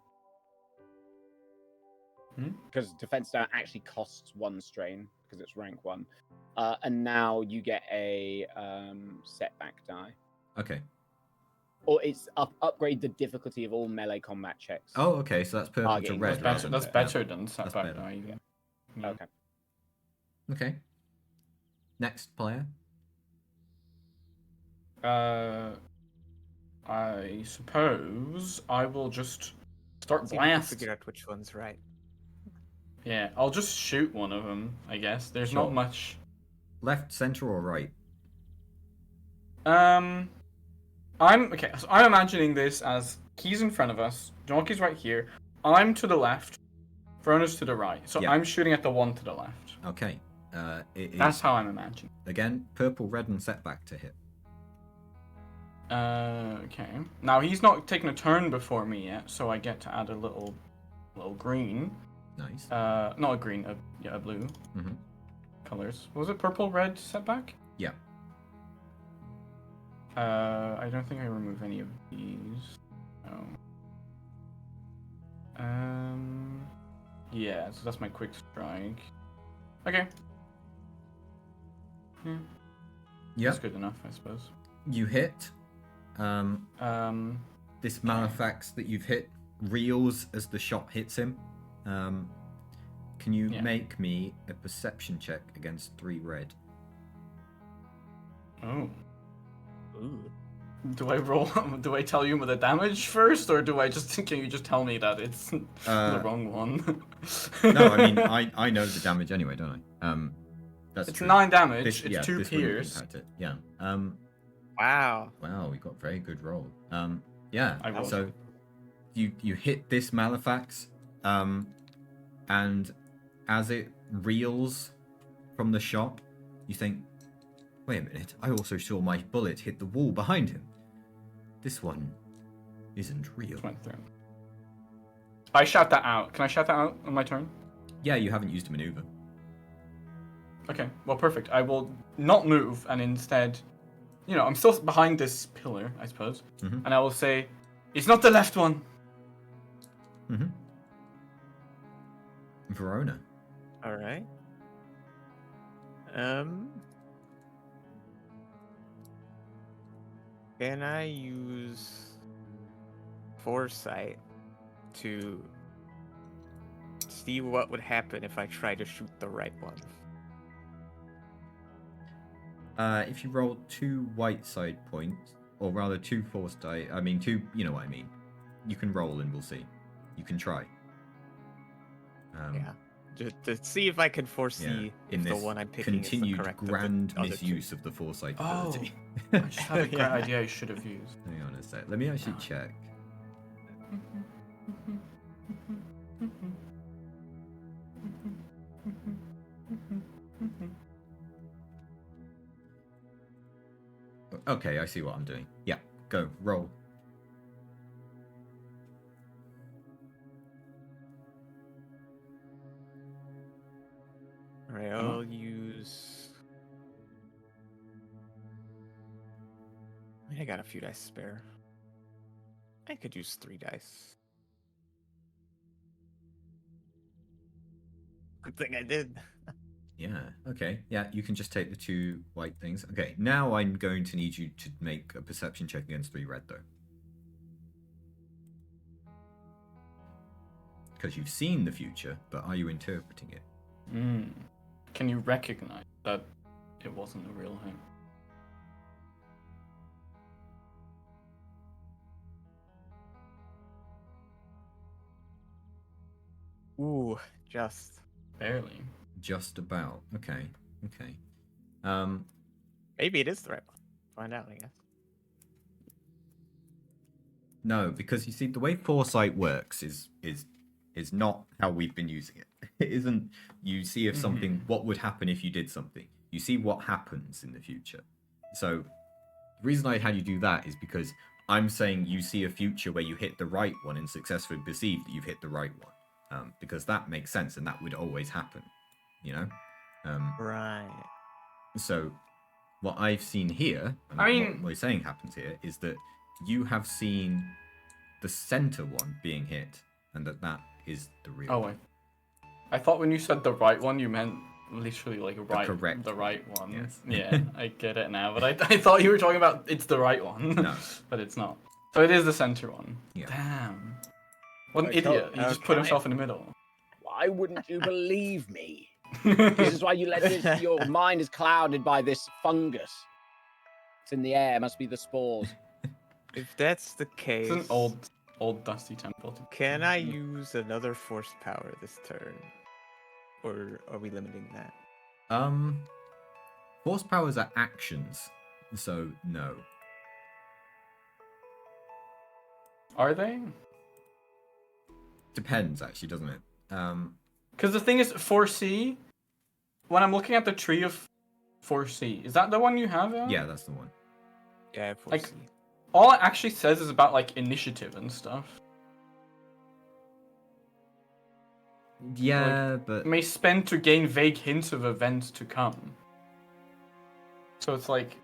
Because defense stance actually costs 1 strain because it's rank 1. And now you get a setback die. Okay. Or it's upgrade the difficulty of all melee combat checks. Oh, okay. So that's purple to Targeting red. was That's rather better, than- that's better than That's setback better. die. Yeah. Okay. Okay. Next player. I suppose I will just start See if we can blast. figure out which one's right. Yeah, I'll just shoot one of them. I guess there's Sure. not much. Left, center, or right? okay. So I'm imagining this as he's in front of us. Donkey's right here. I'm to the left. Verona's to the right. So Yeah. I'm shooting at the one to the left. Okay. It is That's how I'm imagining. again purple, red, and setback to hit. Okay. Now he's not taken a turn before me yet, so I get to add a little green. Nice. Not a green, a blue. Mhm. Colors. Was it purple, red, setback? Yeah. I don't think I remove any of these. No. Yeah, so that's my quick strike. Okay. Yeah. Yeah. That's good enough, I suppose. You hit. This Malefax that you've hit reels as the shot hits him. Can you make me a perception check against 3 red? Oh. Ooh. Do I roll? Do I tell you the damage first, or do I just? Can you just tell me that it's the wrong one? No, I mean I know the damage anyway, don't I? That's it's true. 9 damage. This, it's 2 this wouldn't pierce. impact it. Yeah. Wow. Wow, we got a very good roll. Yeah. I rolled. So you hit this Malefax, and as it reels from the shot, you think, wait a minute, I also saw my bullet hit the wall behind him. This one isn't real. Went through. I shout that out. Can I shout that out on my turn? Yeah, you haven't used a maneuver. Okay, well, perfect. I will not move, and instead, I'm still behind this pillar, I suppose, Mhm. and I will say, it's not the left one. Verona. All right. Can I use foresight to see what would happen if I try to shoot the right one? If you roll 2 white side points, or rather 2 foresight, I mean 2, you know what I mean. You can roll and we'll see. You can try. Yeah. Just to see if I can foresee in if the this one I'm picking is the continued correct grand of the other two. misuse of the foresight ability. I just had a great Yeah. idea I should have used. Hang on a sec. Let me actually check. Okay, I see what I'm doing. Yeah, go, roll. Alright, I'll use... I got a few dice spare. I could use 3 dice. Good thing I did. Yeah, okay. Yeah, you can just take the 2 white things. Okay, now I'm going to need you to make a perception check against 3 red, though. Because you've seen the future, but are you interpreting it? Can you recognize that it wasn't a real him? Ooh, just. Barely. Just about. Okay, okay. Maybe it is the right one. Find out, I guess. No, because you see, the way foresight works is not how we've been using it. It isn't you see if something, what would happen if you did something. You see what happens in the future. So the reason I had you do that is because I'm saying you see a future where you hit the right one and successfully perceive that you've hit the right one. Because that makes sense and that would always happen, you know? Right. So what I've seen here, and what we're saying happens here, is that you have seen the center one being hit, and that is the real one. I thought when you said the right one, you meant literally like the right one. Yes. Yeah, I get it now. But I thought you were talking about it's the right one. No. But it's not. So it is the center one. Yeah. Damn. What an Okay. idiot. He just put himself in the middle. Why wouldn't you believe me? This is why you let this, your mind is clouded by this fungus. It's in the air, must be the spores. If that's the case, It's an old dusty temple. can I use another force power this turn? Or are we limiting that? Force powers are actions, so no. Are they? Depends, actually, doesn't it? Because the thing is, 4C. When I'm looking at the tree of 4C, is that the one you have? Yeah, that's the one. Yeah, Like, 4C. all it actually says is about like initiative and stuff. Yeah, but May spend to gain vague hints of events to come. So it's like,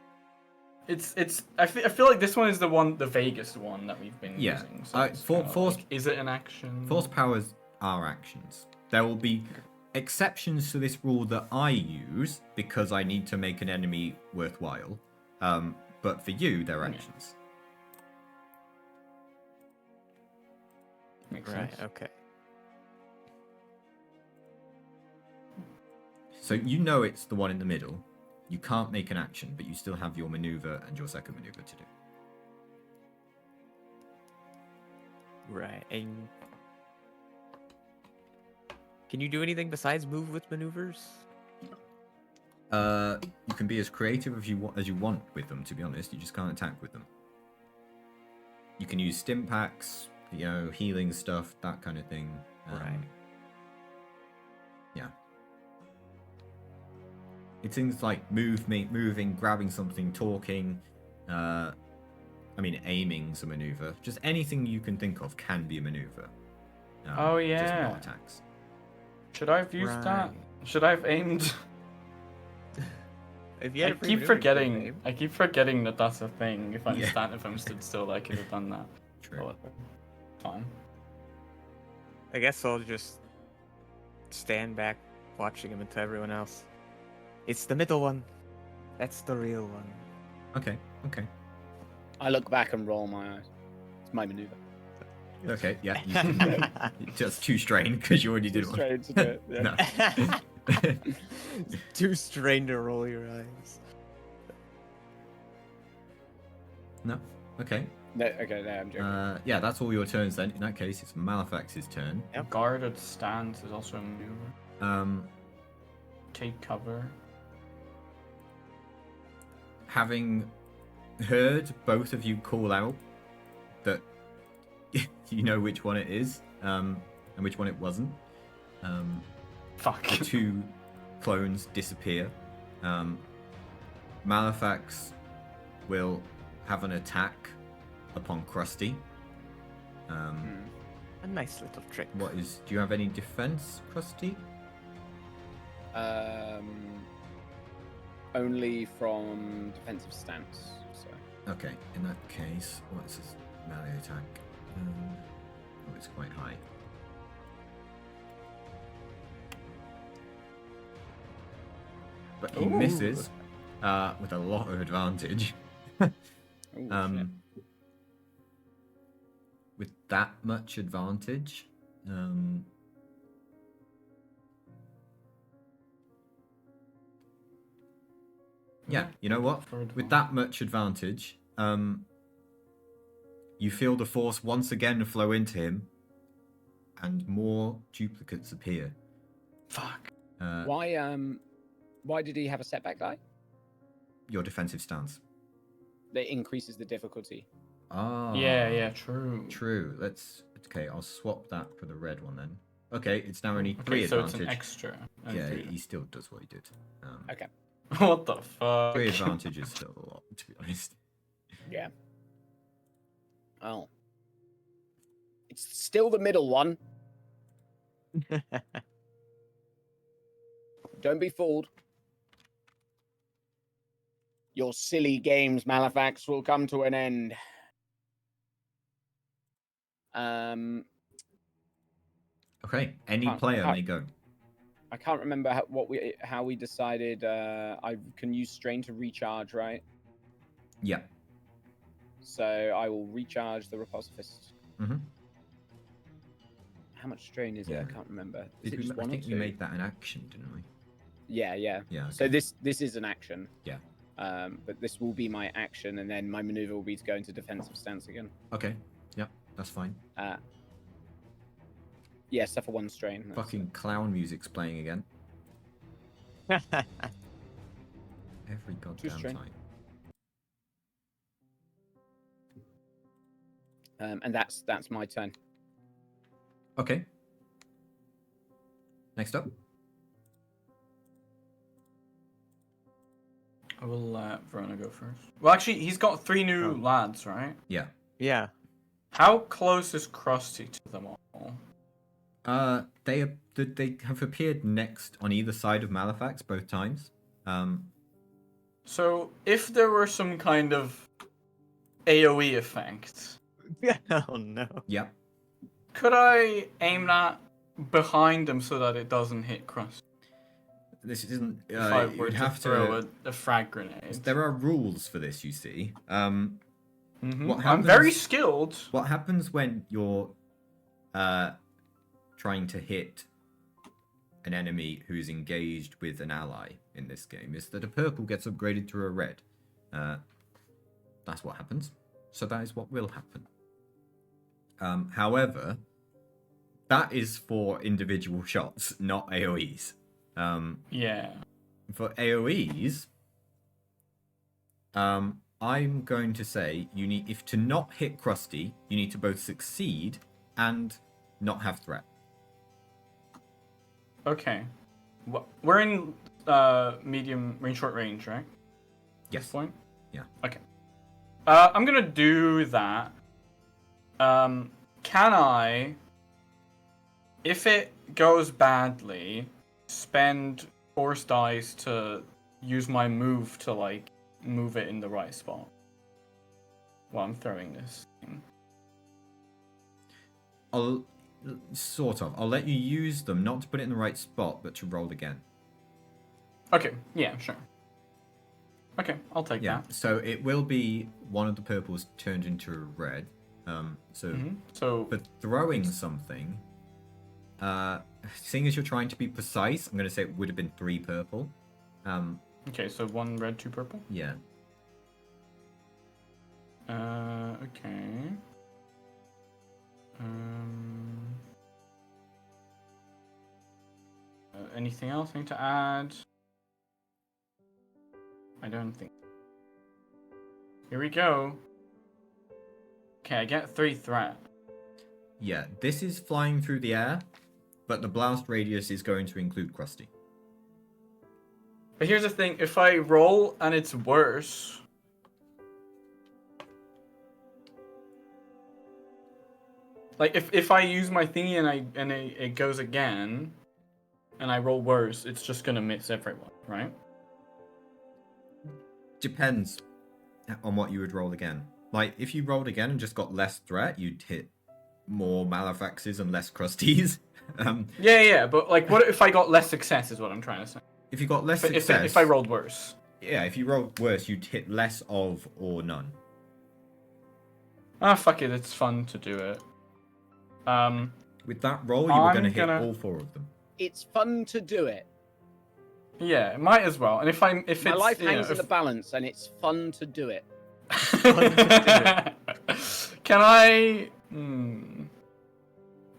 I feel like this one is the vaguest one that we've been using. So it's force like, is it an action? force powers are actions. There will be exceptions to this rule that I use because I need to make an enemy worthwhile. But for you, they're actions. Makes Right. sense. Okay. So you know it's the one in the middle. You can't make an action, but you still have your maneuver and your second maneuver to do. Right. And can you do anything besides move with maneuvers? You can be as creative as you want with them. To be honest, you just can't attack with them. You can use stim packs, healing stuff, that kind of thing. Right. Yeah. It's things like moving, grabbing something, talking. Aiming's a maneuver. Just anything you can think of can be a maneuver. Oh, Just yeah. not attacks. Should I have used that? Right. Should I have aimed? If you had I a free keep maneuver, you could forgetting. aim. I keep forgetting that that's a thing. If I'm Yeah. if I'm stood still, I could have done that. True. But fine. I guess I'll just stand back watching him until everyone else. It's the middle one. That's the real one. Okay. I look back and roll my eyes. It's my maneuver. Okay, yeah. You can, just too strained because you already did Too one. strained to do it, yeah. No. Too strained to roll your eyes. No. Okay. No, okay, no, I'm joking. Yeah, that's all your turns then. In that case, it's Malefax's turn. Yep. Guarded stance is also a maneuver. Take cover. Having heard both of you call out that you know which one it is, and which one it wasn't. Fuck. The two clones disappear. Malefax will have an attack upon Krusty. A nice little trick. Do you have any defense, Krusty? Only from defensive stance. So Okay, in that case, what's his melee attack? It's quite high. But he Ooh. misses with a lot of advantage. Ooh, shit. With that much advantage, yeah, you know what? With that much advantage, you feel the force once again flow into him, and more duplicates appear. Fuck. Why did he have a setback die? Your defensive stance. That increases the difficulty. Ah. Yeah, true. True. Okay, I'll swap that for the red one then. Okay, it's now only 3 so advantage. it's an extra. Yeah, three. he still does what he did. Okay. What the fuck? 3 advantage is still a lot, to be honest. Yeah. Oh. It's still the middle one. Don't be fooled. Your silly games, Malefax, will come to an end. Okay, any Can't- player can't- may go. I can't remember how we decided. I can use strain to recharge, right? Yeah. So I will recharge the repulsor fist. Mhm. How much strain is it? Yeah. I can't remember. Is Did it we, just I one or think we two? made that an action, didn't we? Yeah. Yeah. So okay. this is an action. Yeah. But this will be my action, and then my maneuver will be to go into defensive stance again. Okay. Yep, that's fine. Yeah, suffer 1 strain. That's Fucking clown music's playing again. Every goddamn strain. time. And that's my turn. Okay. Next up. I will let Verona go first. Well, actually, he's got 3 new lads, right? Yeah. Yeah. How close is Krusty to them all? They have appeared next on either side of Malefax both times. So, if there were some kind of AoE effect, Oh no. Yep. could I aim that behind them so that it doesn't hit Krusty? This isn't. If I You were would to have throw to. a frag grenade. There are rules for this, you see. What I'm very happens- skilled. What happens when you're trying to hit an enemy who's engaged with an ally in this game is that a purple gets upgraded to a red. That's what happens. So that is what will happen. However, that is for individual shots, not AoEs. Yeah. For AoEs, I'm going to say you need, if to not hit Krusty, you need to both succeed and not have threat. Okay. We're in medium range, short range, right? Yes. This point? Yeah. Okay. I'm gonna do that. Can I, if it goes badly, spend force dice to use my move to, like, move it in the right spot while I'm throwing this thing? I'll let you use them, not to put it in the right spot, but to roll again. Okay, yeah, sure. Okay, I'll take Yeah, that. so it will be one of the purples turned into a red. So for throwing something, seeing as you're trying to be precise, I'm going to say it would have been 3 purple. okay, so 1 red, 2 purple. Yeah. Okay. Anything else I need to add? I don't think. Here we go. Okay, I get 3 threat. Yeah, this is flying through the air, but the blast radius is going to include Krusty. But here's the thing, if I roll and it's worse... Like, if I use my thingy and it goes again, and I roll worse, it's just gonna miss everyone, right? Depends on what you would roll again. Like, if you rolled again and just got less threat, you'd hit more Malefaxes and less Krusties. Yeah, but, like, what if I got less success is what I'm trying to say. If you got less success... If I rolled worse. Yeah, if you rolled worse, you'd hit less of or none. Ah, fuck it, it's fun to do it. With that roll, you were going to hit all 4 of them. It's fun to do it. Yeah, it might as well. And if My it's life hangs in the balance, and it's fun to do it. Can I?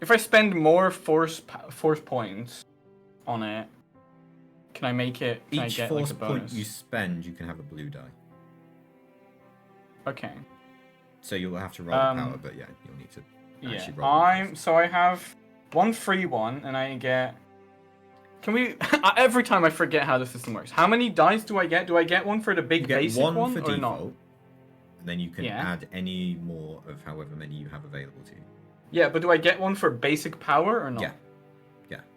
If I spend more force points on it, can I make it? Can Each I get, force like, a bonus? point you spend, you can have a blue die. Okay. So you'll have to roll the power, but yeah, you'll need to. Yeah. Roll So I have 1 free one, and I get. Can we? Every time I forget how the system works. How many dice do I get? Do I get 1 for the big you get basic 1 one for or default, not? and then you can Yeah. add any more of however many you have available to you. Yeah, but do I get 1 for basic power or not? Yeah.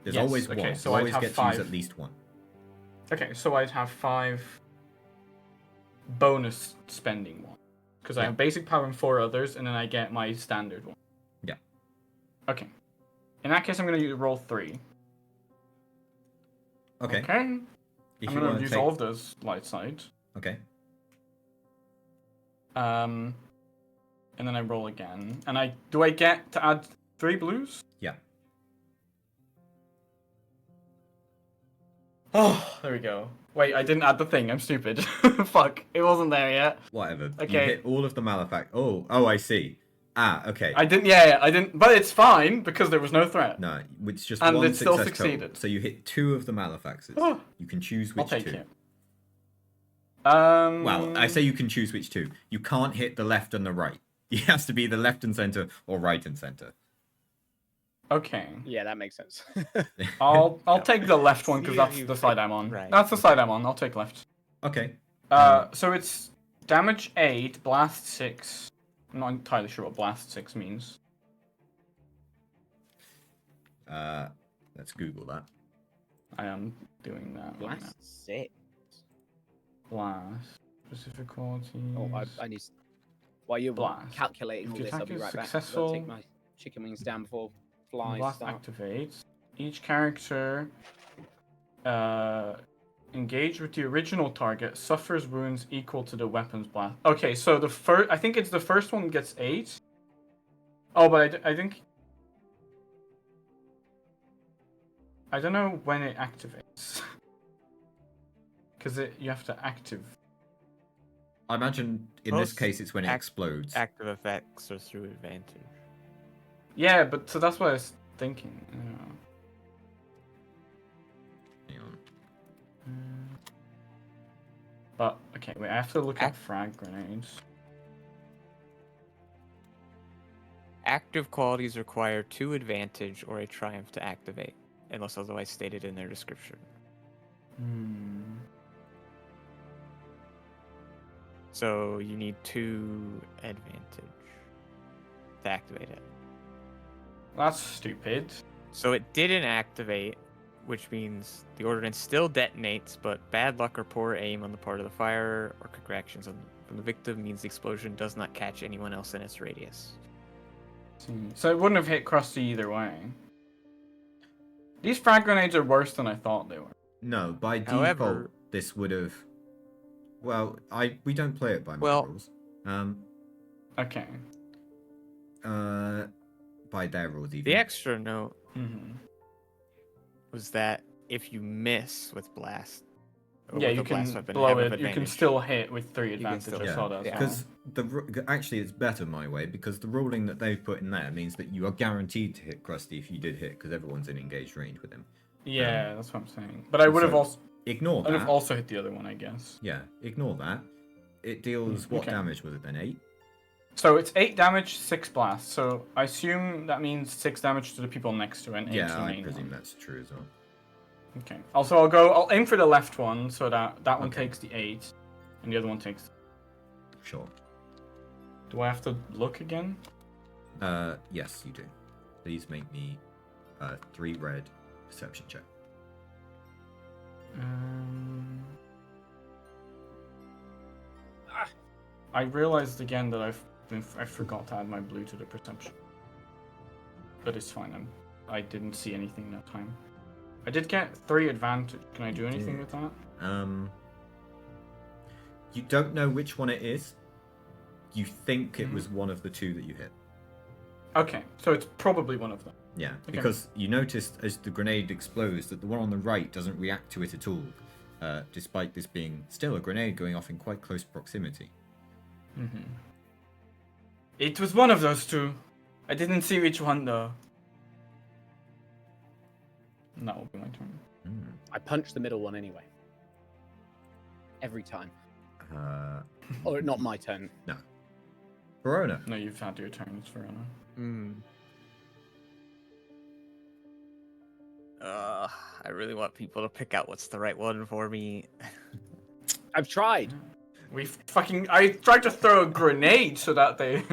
There's Yes, always okay, 1. so you I'd always have get to 5. use at least 1. Okay, so I'd have 5 bonus spending one. Because I have basic power and 4 others, and then I get my standard one. Yeah. Okay. In that case, I'm going to roll 3. Okay. Okay. I'm going to use all of those light sides. Okay. And then I roll again. And do I get to add 3 blues? Yeah. Oh, there we go. Wait, I didn't add the thing. I'm stupid. Fuck, it wasn't there yet. Whatever. Okay. You hit all of the Malefax. Oh, I see. Okay. I didn't. But it's fine because there was no threat. No, it's just And 1 it still success total. succeeded. So you hit 2 of the Malefaxes. Oh. You can choose I'll which take 2. it. Well, I say you can choose which 2. You can't hit the left and the right. It has to be the left and center or right and center. Okay. Yeah, that makes sense. I'll take the left one because See if that's you the side pick I'm on. right. That's the side I'm on. I'll take left. Okay. So it's damage 8, blast 6. I'm not entirely sure what blast 6 means. Let's Google that. I am doing that right now. Blast 6. Blast. Specific qualities. Oh, I need. While you're Blast. calculating If all the this, I'll attack be is right back. successful, I'll take my chicken wings down before flies blast start. activates. Each character engaged with the original target suffers wounds equal to the weapon's blast. Okay, so the first, I think it's the first one gets 8. Oh, but I think I don't know when it activates. Because you have to active. I imagine in this Most case it's when it explodes. Active effects are through advantage. Yeah, but so that's what I was thinking. Hang on. But okay, wait. I have to look at frag grenades. Active qualities require 2 advantage or a triumph to activate, unless otherwise stated in their description. So you need 2 advantage to activate it. That's stupid. So it didn't activate, which means the ordnance still detonates, but bad luck or poor aim on the part of the firer or quick reactions from the victim means the explosion does not catch anyone else in its radius. So it wouldn't have hit Krusty either way. These frag grenades are worse than I thought they were. No, by default, However- this would have. Well, we don't play it by my Well- rules. Okay. By their rules even. The extra note Mm-hmm. was that if you miss with blast, or Yeah, with you a blast can weapon, blow have it. You can advantage. still hit with 3 can advantage. still- I Yeah, saw that. yeah. As well. Because actually it's better my way because the ruling that they've put in there means that you are guaranteed to hit Krusty if you did hit because everyone's in engaged range with him. Yeah, that's what I'm saying. But I would have so- also. Ignore I would have that. also hit the other one, I guess. Yeah, ignore that. It deals what okay. damage was it then? 8? So it's 8 damage, 6 blast. So I assume that means 6 damage to the people next to it and 8 to Yeah, the I main presume one. that's true as well. Okay. Also, I'll aim for the left one so that one Okay. takes the 8, and the other one takes. Sure. Do I have to look again? Yes, you do. Please make me 3 red perception check. I realized again that I forgot to add my blue to the perception. But it's fine. I didn't see anything that time. I did get 3 advantage. Can I do anything with that? You don't know which one it is. You think it was one of the 2 that you hit. Okay, so it's probably one of them. Yeah, Okay. because you noticed as the grenade explodes that the one on the right doesn't react to it at all, despite this being still a grenade going off in quite close proximity. Mm-hmm. It was one of those 2. I didn't see which one though. And that will be my turn. I punch the middle one anyway. Every time. Or not my turn. No. Verona. No, you've had your turn. It's Verona. I really want people to pick out what's the right one for me. I've tried. I tried to throw a grenade so that they.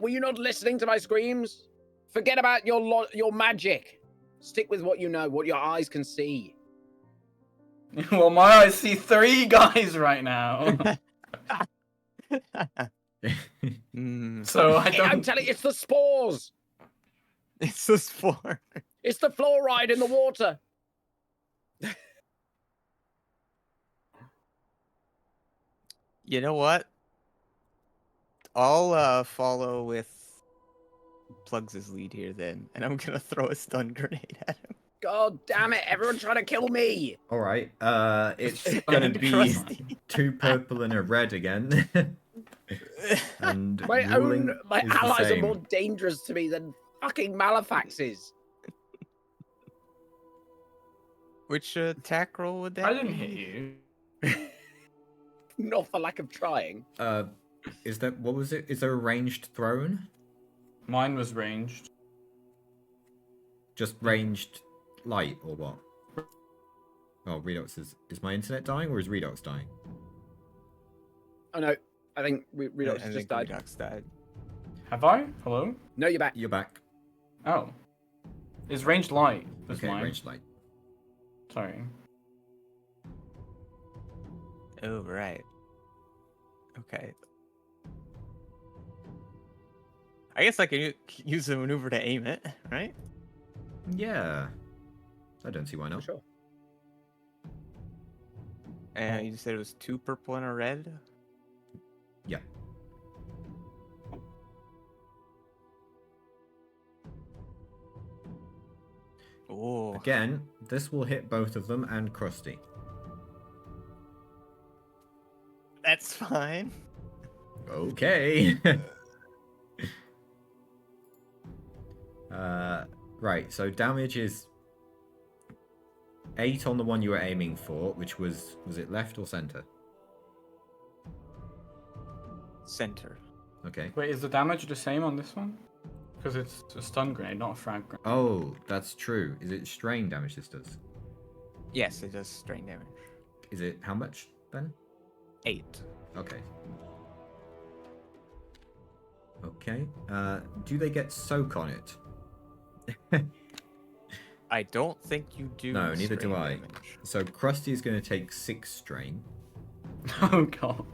Were you not listening to my screams? Forget about your magic. Stick with what you know, what your eyes can see. Well, my eyes see 3 guys right now. So I don't. I'm telling you, it's the spores. It's the spore. It's the fluoride in the water. You know what? I'll follow with Plugs' lead here then, and I'm gonna throw a stun grenade at him. God damn it! Everyone's trying to kill me. All right. It's gonna be Krusty. 2 purple and a red again. And My ruling is the allies are same. more dangerous to me than fucking Malefaxes. Which attack roll would that I didn't be? hit you. Not for lack of trying. Is that what was it? Is there a ranged throne? Mine was ranged. Just ranged light or what? Oh, Redox is my internet dying or is Redox dying? Oh no, I think Redox I just think died. Redux died. Have I? Hello? No, you're back. You're back. Oh. Is ranged light. Was Okay, mine. ranged light. Sorry. Oh, right. Okay. I guess I can use the maneuver to aim it, right? Yeah. I don't see why For not. sure. And you said it was 2 purple and a red? Yeah. Oh. Again, this will hit both of them and Krusty. That's fine. Okay. Right, so damage is 8 on the one you were aiming for, which was it left or center? Center. Okay. Wait, is the damage the same on this one? Because it's a stun grenade, not a frag grenade. Oh, that's true. Is it strain damage this does? Yes, it does strain damage. Is it how much then? 8. Okay. Okay. Do they get soak on it? I don't think you do. No, neither do strain I. damage. So Krusty is going to take 6 strain, Oh god.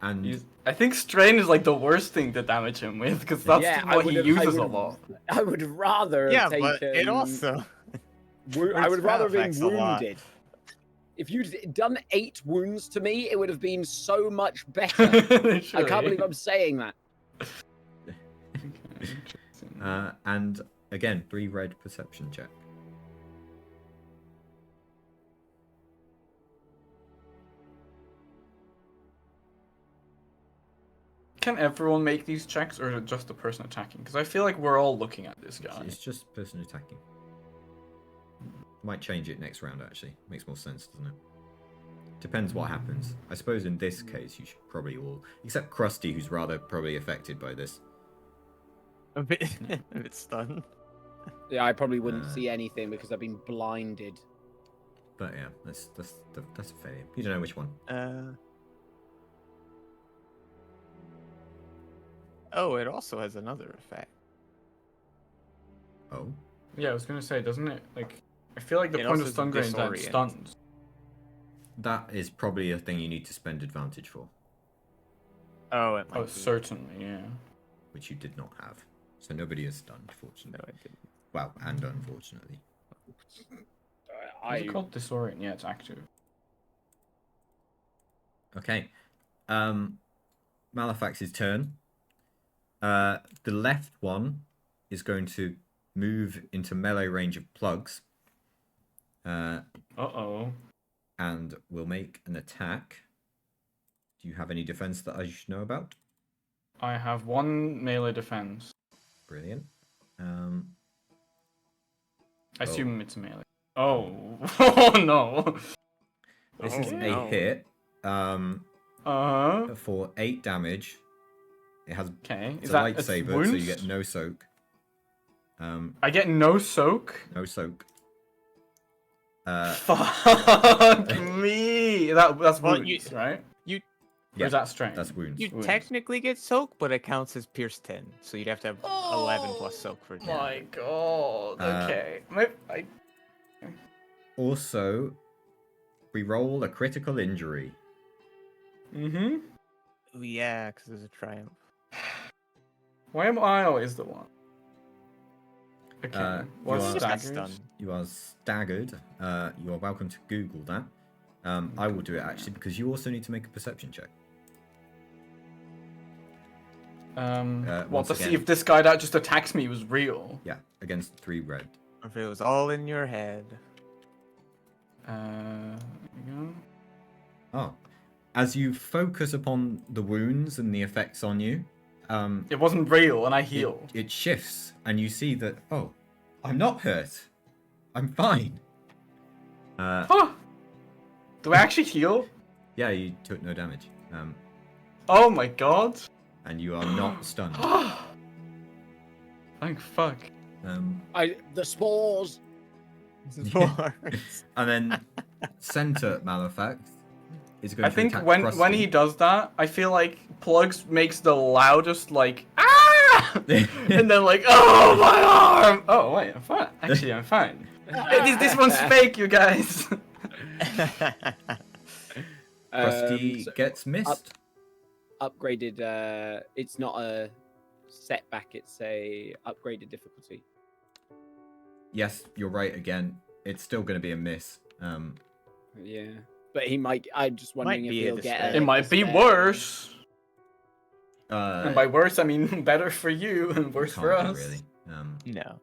and I think strain is like the worst thing to damage him with, because that's I what he would've- uses a would've- lot. I would rather Yeah, have taken... but it also. I would hurts rather have been Halifax a lot. wounded. If you'd done 8 wounds to me, it would have been so much better. I Literally. can't believe I'm saying that. Interesting. and again 3 red perception check. Can everyone make these checks, or is it just the person attacking? Because I feel like we're all looking at this guy. It's just person attacking. Might change it next round actually. Makes more sense, doesn't it? Depends what happens. I suppose in this case you should probably all, except Krusty, who's rather probably affected by this. A bit, a bit stunned. Yeah, I probably wouldn't Uh, see anything because I've been blinded. But yeah, that's a failure. You don't know which one. Oh, it also has another effect. Oh. Yeah, I was gonna say, doesn't it? Like, I feel like the It point also of stun grenade is that it disorient. stuns. That is probably a thing you need to spend advantage for, Oh, it might Oh, be. certainly, yeah. which you did not have. So nobody is stunned, No, fortunately. it didn't. Well, and unfortunately. What's it called? Disorient. Yeah, it's active. Okay. Malefax's turn. The left one is going to move into melee range of plugs. Uh-oh. And will make an attack. Do you have any defense that I should know about? I have 1 melee defense. Brilliant. I assume it's melee. Oh. Oh no. This Oh, is no. a hit. Uh-huh. For 8 damage. It has Okay. it's Is a that lightsaber, so wounds? you get no soak. I get no soak? No soak. Fuck me. That's Well, wounds, right? You Or is that strength? That's wounds. you Wounds. technically get soak, but it counts as pierce 10, so you'd have to have 11 plus soak for it. My god. Uh, Okay. I... Also, we roll a critical injury. Mm-hmm. Ooh, yeah, because there's a triumph. Why am I always the one? Okay. What's you are- Just got staggered? stunned. You are staggered. You are welcome to Google that. I will do it actually because you also need to make a perception check. Well, once to see again- if this guy that just attacks me was real. Yeah, against 3 red. If it was all in your head. There we go. Oh. As you focus upon the wounds and the effects on you, It wasn't real, and I heal. it shifts, and you see that, oh, I'm not hurt. I'm fine. Huh? Do I actually heal? Yeah, you took no damage. Oh my god. and you are not stunned. Thank fuck. The spores. And then center Malefax is going I to think attack when Krusty. he does that, I feel like Plugs makes the loudest like ah, and then like oh my arm. Oh wait, I'm fine. Actually, I'm fine. This one's fake, you guys. Krusty So gets missed. upgraded. It's not a setback. It's a upgraded difficulty. Yes, you're right again. It's still going to be a miss. Yeah, but he might. I'm just wondering if be a he'll get. despair. It might be despair. worse. And by worse, I mean better for you and worse for can't us. do, really. No.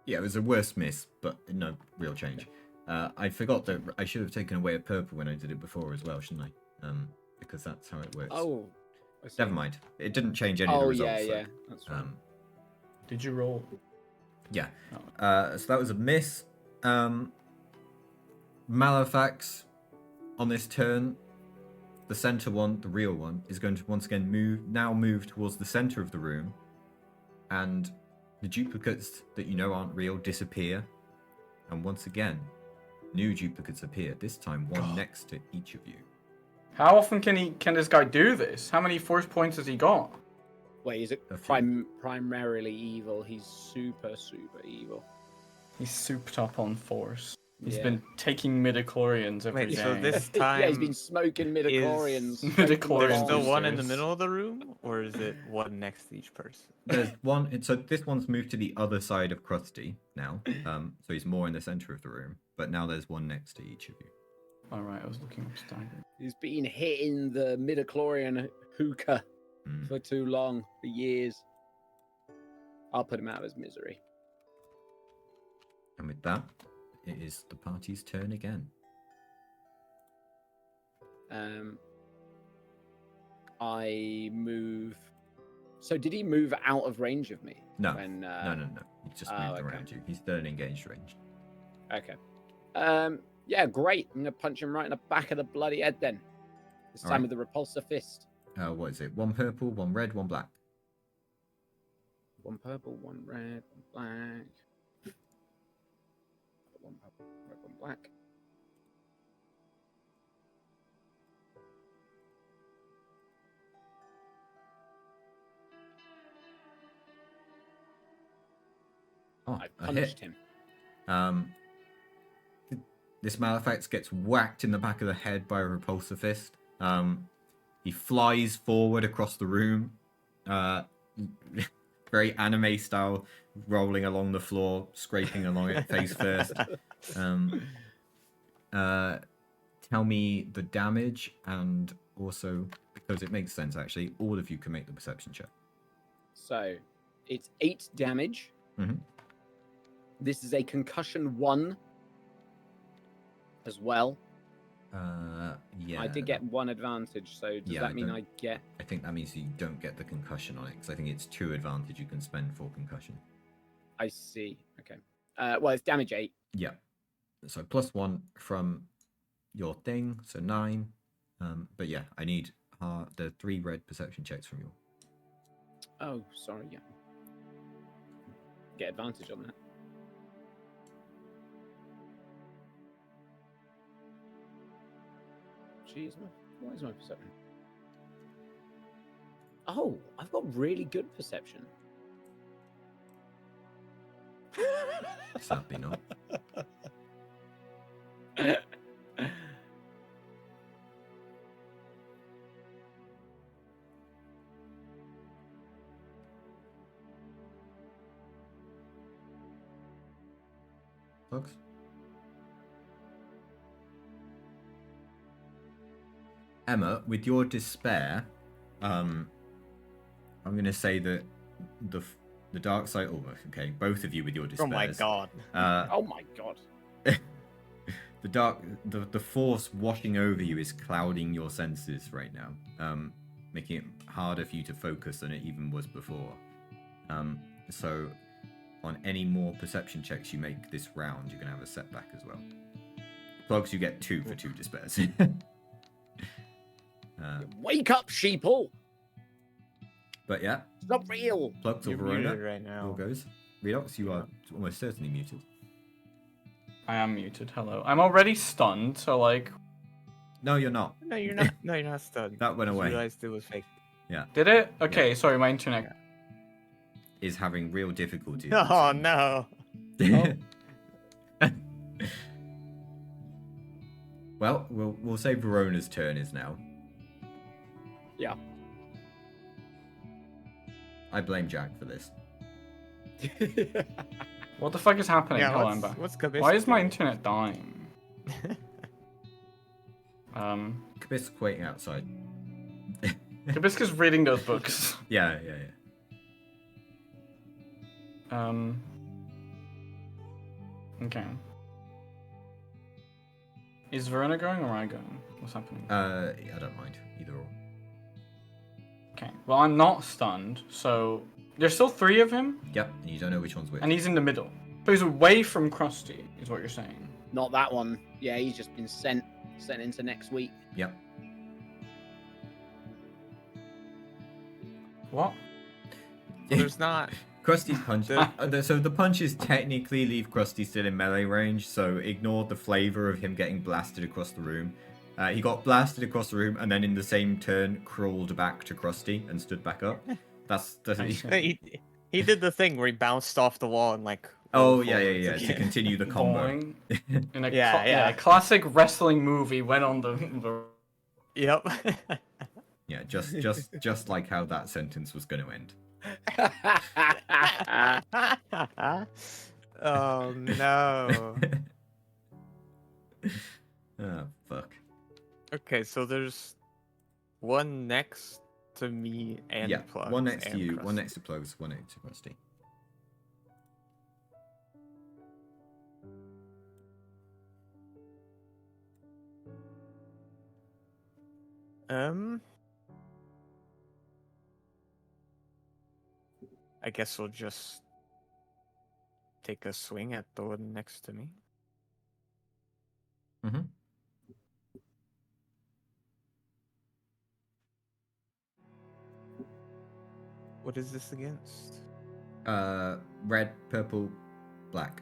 Yeah, it was a worse miss, but no real change. I forgot that I should have taken away a purple when I did it before as well, shouldn't I? Because that's how it works. Oh, I see. Never mind. It didn't change any of the Oh results. yeah, so, yeah. That's right. Did you roll? Yeah. So that was a miss. Malefax, on this turn, the center one, the real one, is going to once again move towards the center of the room, and the duplicates that you know aren't real disappear, and once again, new duplicates appear. This time, one next to each of you. How often can this guy do this? How many force points has he got? Wait, is it A few. primarily evil? He's super evil. He's souped up on force. He's Yeah. been taking midichlorians every day. Wait, so this time yeah, he's been smoking midichlorians. Midichlorians. there's still one in the boosters. middle of the room, or is it one next to each person? There's one. So this one's moved to the other side of Krusty now. So he's more in the center of the room. But now there's one next to each of you. All right, I was looking up staggered. He's been hitting the midichlorian hookah for too long, for years. I'll put him out of his misery. And with that, it is the party's turn again. I move. So did he move out of range of me? No, When, no. He's just moved okay. around you. He's still in engaged range. Okay. Yeah, great. I'm gonna punch him right in the back of the bloody head then. This time Alright. with the repulsor fist. What is it? One purple, one red, one black. One purple, one red, one black. One purple, red, one black. Oh, I a punched hit. him. This Malefax gets whacked in the back of the head by a repulsor fist. He flies forward across the room, very anime style, rolling along the floor, scraping along it face first. Tell me the damage, and also, because it makes sense actually, all of you can make the perception check. So, it's 8 damage. Mhm. This is a concussion 1 as well. Yeah. I did get 1 advantage, so does Yeah, that mean I get... I think that means you don't get the concussion on it, because I think it's 2 advantage you can spend for concussion. I see. Okay. Well, it's damage 8. Yeah. So +1 from your thing, so 9. But yeah, I need the 3 red perception checks from you. Oh, sorry, yeah. Get advantage on that. Jeez, what is my perception? Oh, I've got really good perception. Sadly not. Folks? Emma, with your despair, I'm going to say that the dark side. Oh, okay, both of you with your despair. Oh my god. Oh my god. The force washing over you is clouding your senses right now, making it harder for you to focus than it even was before. So, on any more perception checks you make this round, you're gonna have a setback as well. Plugs, you get 2 for 2 despairs. Wake up, sheeple! But yeah, It's not real. Plugs or You're Verona. muted right now. All goes. Redox, you are almost certainly muted. I am muted. Hello. I'm already stunned, so like, No, you're not. No, you're not. No, you're not stunned. That went Just away. realized it was fake. Yeah, did it? Okay, sorry, my internet. is having real difficulty. Oh no. Well, we'll say Verona's turn is now. Yeah. I blame Jack for this. What the fuck is happening? Yeah, Hold on, what's back. Kabisky Why is my doing? internet dying? Kabisk waiting outside. Kabisca's reading those books. Yeah. Okay. Is Verona going or am I going? What's happening? I don't mind either or. Okay. Well, I'm not stunned, so there's still 3 of him, Yep, and you don't know which one's which. and he's in the middle. So he's away from Krusty, is what you're saying. Not that one. Yeah, he's just been sent into next week. Yep. What? Well, there's not. Krusty's punch. So the punches technically leave Krusty still in melee range, so ignore the flavor of him getting blasted across the room. He got blasted across the room and then in the same turn crawled back to Krusty and stood back up. That's He did the thing where he bounced off the wall and like. Oh rolled yeah, forwards to again. continue the combo. Boing. In a Yeah. classic wrestling movie went on the Yep. Yeah, just like how that sentence was going to end. Oh no. Oh fuck. Okay, so there's one next to me and Yeah, Plugs. one next to and you, one Krusty. next to Plugs, one next to Krusty. I guess we'll just take a swing at the one next to me. Mm-hmm. What is this against? Red, purple, black.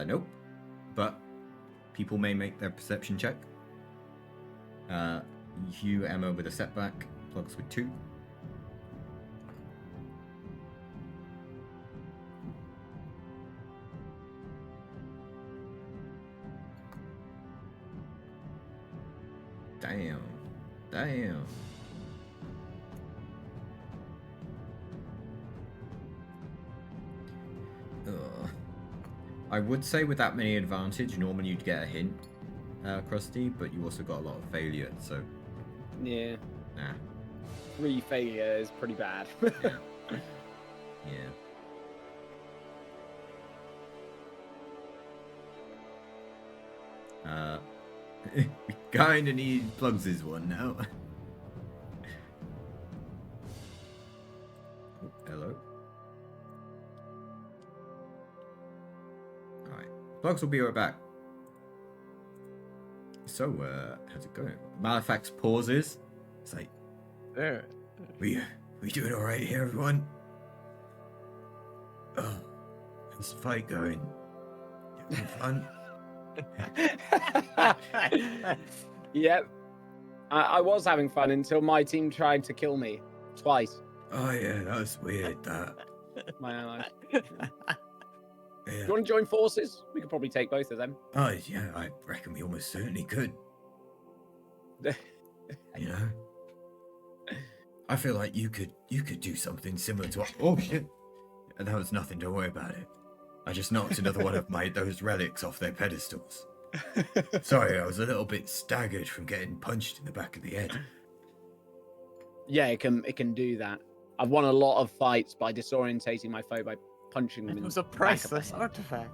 Nope. But people may make their perception check. You, Emma, with a setback. Plugs with 2. Damn. Ugh. I would say with that many advantage, normally you'd get a hint, Krusty, but you also got a lot of failure, so Yeah. nah. 3 failure is pretty bad. Yeah. We kinda need Plugs' one now. Oh, hello. Alright. Plugs will be right back. So, how's it going? Malefax pauses. It's like, There. we doing alright here, everyone? Oh, how's the fight going? You having fun? Yep. I was having fun until my team tried to kill me twice. Oh yeah, that was weird, that. My allies. Yeah. Do you want to join forces? We could probably take both of them. Oh yeah, I reckon we almost certainly could. You know? I feel like you could do something similar to what... Oh shit. That was nothing, don't worry about it. I just knocked another one of those relics off their pedestals. Sorry, I was a little bit staggered from getting punched in the back of the head. Yeah, it can do that. I've won a lot of fights by disorientating my foe by punching them. It in was a the back of the priceless head. artifact.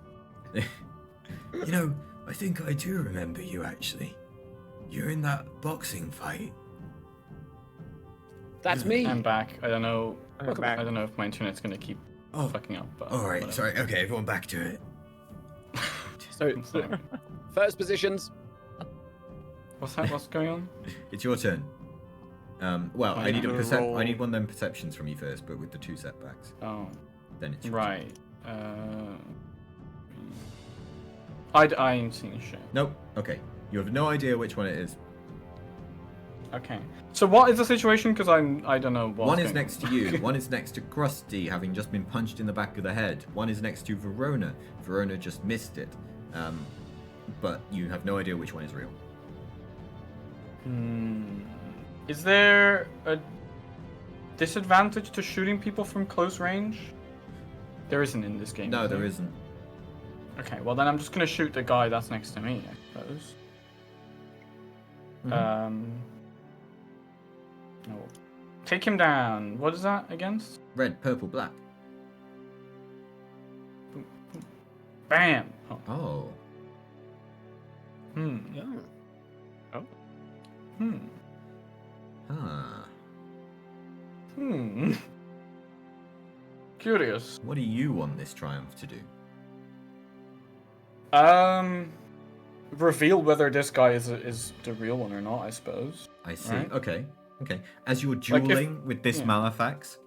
You know, I think I do remember you actually. You're in that boxing fight. That's me. I'm back. I don't know. Welcome I don't know if my internet's gonna keep fucking up. But All right. whatever. Sorry. Okay, everyone, back to it. So, I'm sorry. first positions. What's going on? It's your turn. Well, I need roll. I need one of them perceptions from you first, but with the 2 setbacks. Oh, Then it's your right. I ain't seen shit. turn. Nope. Okay. You have no idea which one it is. Okay. So what is the situation? Because I don't know what. One is next to you. One is next to Krusty, having just been punched in the back of the head. One is next to Verona. Verona just missed it. But you have no idea which one is real. Is there a disadvantage to shooting people from close range? There isn't in this game. No, is there isn't. Okay, well then I'm just gonna shoot the guy that's next to me, I suppose. Oh. Take him down. What is that against? Red, purple, black. Bam. Oh. Oh. Yeah. Huh. Curious. What do you want this triumph to do? Reveal whether this guy is the real one or not, I suppose. I see. Right. Okay. Okay. As you're Like if- dueling with this yeah. Malafax,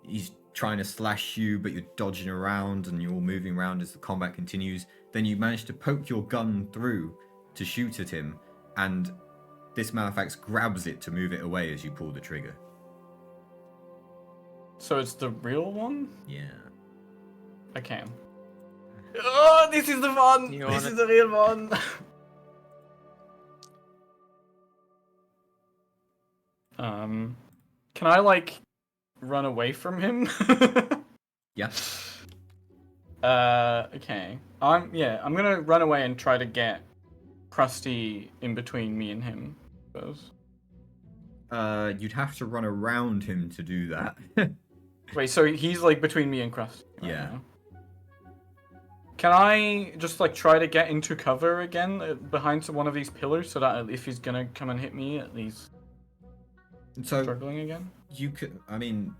he's trying to slash you, but you're dodging around and you're all moving around as the combat continues. Then you manage to poke your gun through to shoot at him, and this Malafax grabs it to move it away as you pull the trigger. So it's the real one? Yeah. Okay. Oh, this is the one! You This want is it? the real one! Can I, like, run away from him? Yeah. Okay. I'm gonna run away and try to get Krusty in between me and him, I suppose. You'd have to run around him to do that. Wait, so he's, like, between me and Krusty right Yeah. now. Can I just, like, try to get into cover again behind one of these pillars so that if he's gonna come and hit me, at least So struggling again? you could. I mean,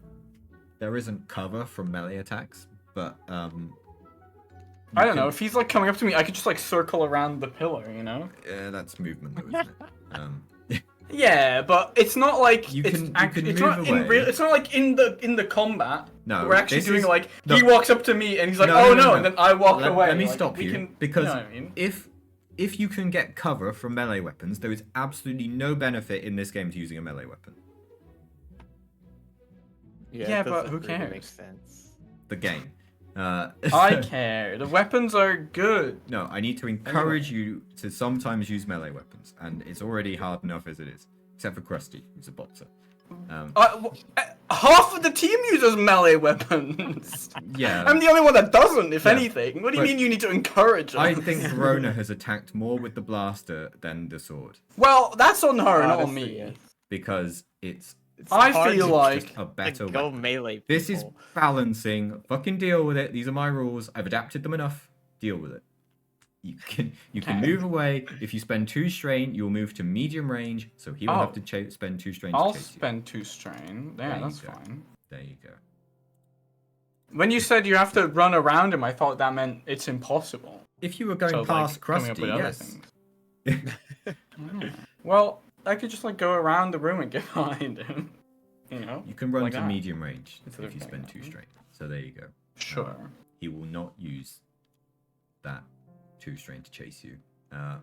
there isn't cover from melee attacks, but I don't know. If he's like coming up to me, I could just like circle around the pillar, you know? Yeah, that's movement, though, isn't it? Yeah, but it's not like You it's can- you act- can it's move not in away. real. It's not like in the combat. No, we're actually this doing is- like no. he walks up to me and he's like, No, "Oh no, no," no. and then I walk away. Let me like, stop we you can, because you know what I mean? if you can get cover from melee weapons, there is absolutely no benefit in this game to using a melee weapon. Yeah, it but doesn't who really cares? make sense. The game. I care. The weapons are good. No, I need to encourage you to sometimes use melee weapons, and it's already hard enough as it is. Except for Krusty, who's a boxer. Half of the team uses melee weapons. Yeah. I'm the only one that doesn't, if Yeah, anything. What do you but mean you need to encourage us? I think Verona has attacked more with the blaster than the sword, Well, that's on her, not on Honestly, me. yes. because it's It's I hard feel to like just a better go weapon. melee. This is people. balancing. Fucking deal with it. These are my rules. I've adapted them enough. Deal with it. You can Okay. move away. If you spend 2 strain, you'll move to medium range. So he will Oh. have to spend 2 strain I'll to chase you. spend 2 strain. There Yeah, you that's go. fine. There you go. When you said you have to run around him, I thought that meant it's impossible. If you were going So, past like, coming up Krusty, with other yes. things. Well, I could just like go around the room and get behind him. You know? You can run Like to that. medium range Instead if of you going spend that 2 way. strain. So there you go. Sure. He will not use that 2 strain to chase you.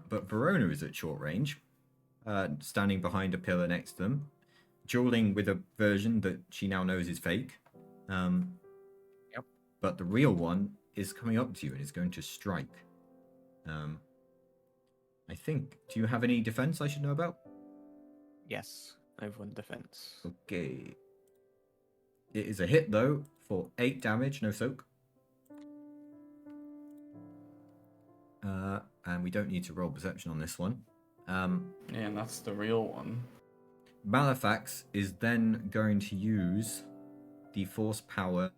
But Verona is at short range, standing behind a pillar next to them, dueling with a version that she now knows is fake. Yep. But the real one is coming up to you and is going to strike. I think. Do you have any defense I should know about? Yes, I have 1 defense. Okay. It is a hit though for 8 damage, no soak. And we don't need to roll perception on this one. Yeah, and that's the real one. Malafax is then going to use the force power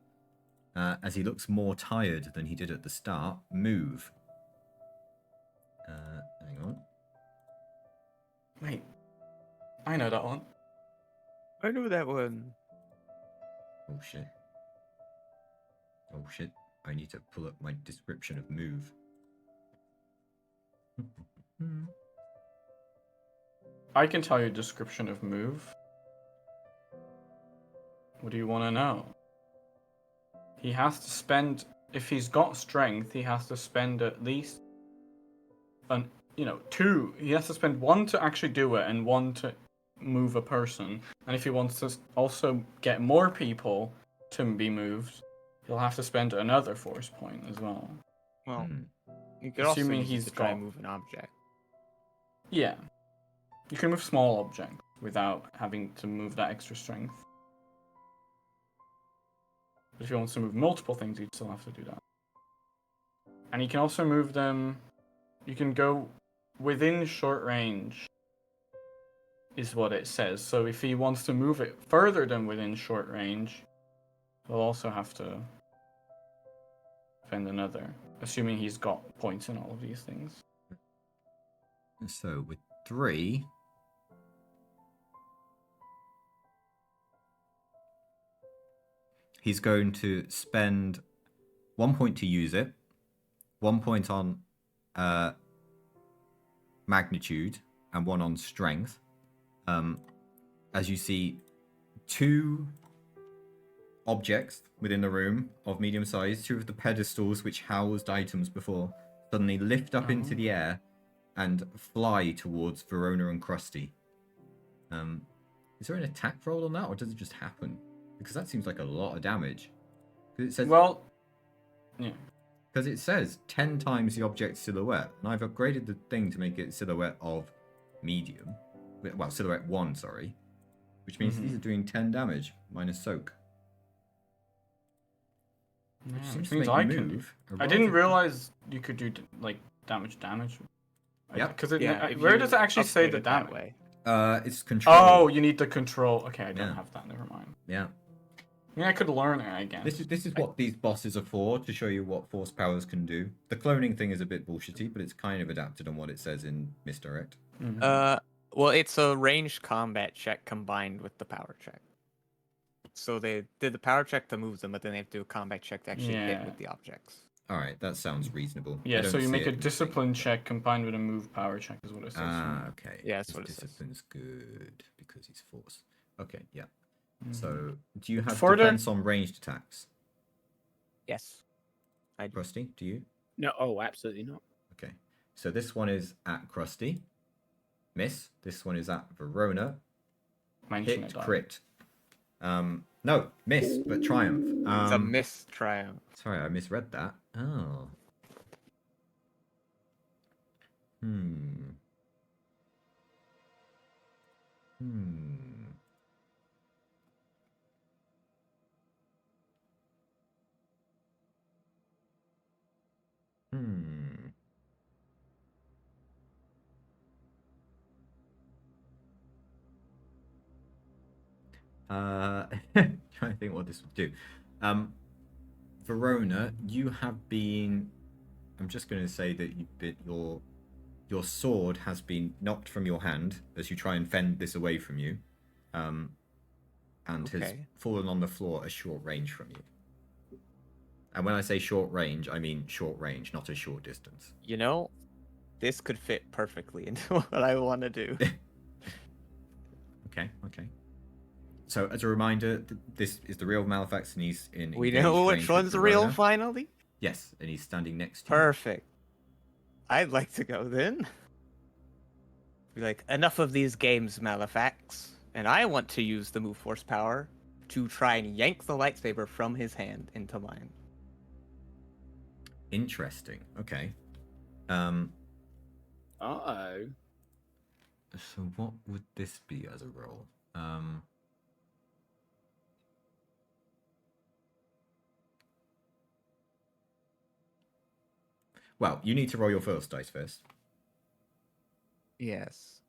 as he looks more tired than he did at the start. Move. I know that one. I know that one. Oh shit. Oh shit. I need to pull up my description of move. I can tell you a description of move. What do you want to know? He has to spend, if he's got strength, he has to spend at least, two. He has to spend one to actually do it and one to move a person. And if he wants to also get more people to be moved, he'll have to spend another force point as well. Well, Hmm. you could also Assuming use it he's to try got- and move an object. Yeah. You can move small objects without having to move that extra strength. But if he wants to move multiple things, he'd still have to do that. And he can also move them. You can go within short range, is what it says. So if he wants to move it further than within short range, he'll also have to spend another, assuming he's got points in all of these things. So with 3, he's going to spend 1 point to use it, 1 point on magnitude, and 1 on strength. As you see, 2 objects within the room of medium size, 2 of the pedestals which housed items before, suddenly lift up into the air and fly towards Verona and Krusty. Is there an attack roll on that, or does it just happen? Because that seems like a lot of damage. It says, Yeah. because it says 10 times the object's silhouette, and I've upgraded the thing to make it silhouette of medium. Well, silhouette 1, sorry. Which means these are doing 10 damage, minus soak. Yeah, Seems which to means make I can. move a I didn't rather- realize you could do damage. Yep. Because if where you does it actually say upgrade the it that damage? way. It's control. Oh, you need the control. Okay, I don't Yeah. have that. Never mind. Yeah. I mean, I could learn it, I guess. This is what these bosses are for, to show you what force powers can do. The cloning thing is a bit bullshitty, but it's kind of adapted on what it says in Misdirect. Well, it's a ranged combat check combined with the power check. So they did the power check to move them, but then they have to do a combat check to actually hit Yeah. with the objects. Alright, that sounds reasonable. I Yeah, don't so you see make it a in the discipline thing, check combined with a move power check is what it says. Ah, okay. Yeah, that's His what it says. discipline's good because he's force. Okay, yeah. So, do you have For the- defense on ranged attacks? Yes. I do. Krusty, do you? No, oh, absolutely not. Okay. So this one is at Krusty. Miss. This one is at Verona. Mention Hit, it, Doc. crit. No, miss, but triumph. It's a miss triumph. Sorry, I misread that. Oh. Hmm. Trying to think what this would do. Verona, you have been. I'm just going to say that your sword has been knocked from your hand as you try and fend this away from you, and has Okay. fallen on the floor a short range from you. And when I say short range, I mean short range, not a short distance. You know, this could fit perfectly into what I want to do. Okay. So, as a reminder, this is the real Malefax, and he's in. We engaged know range which with one's real Verona. finally? Yes, and he's standing next to you. Perfect. I'd like to go then. Be like, enough of these games, Malefax. And I want to use the move force power to try and yank the lightsaber from his hand into mine. Interesting. Okay. Uh-oh. So what would this be as a roll? Well, you need to roll your first dice first. Yes.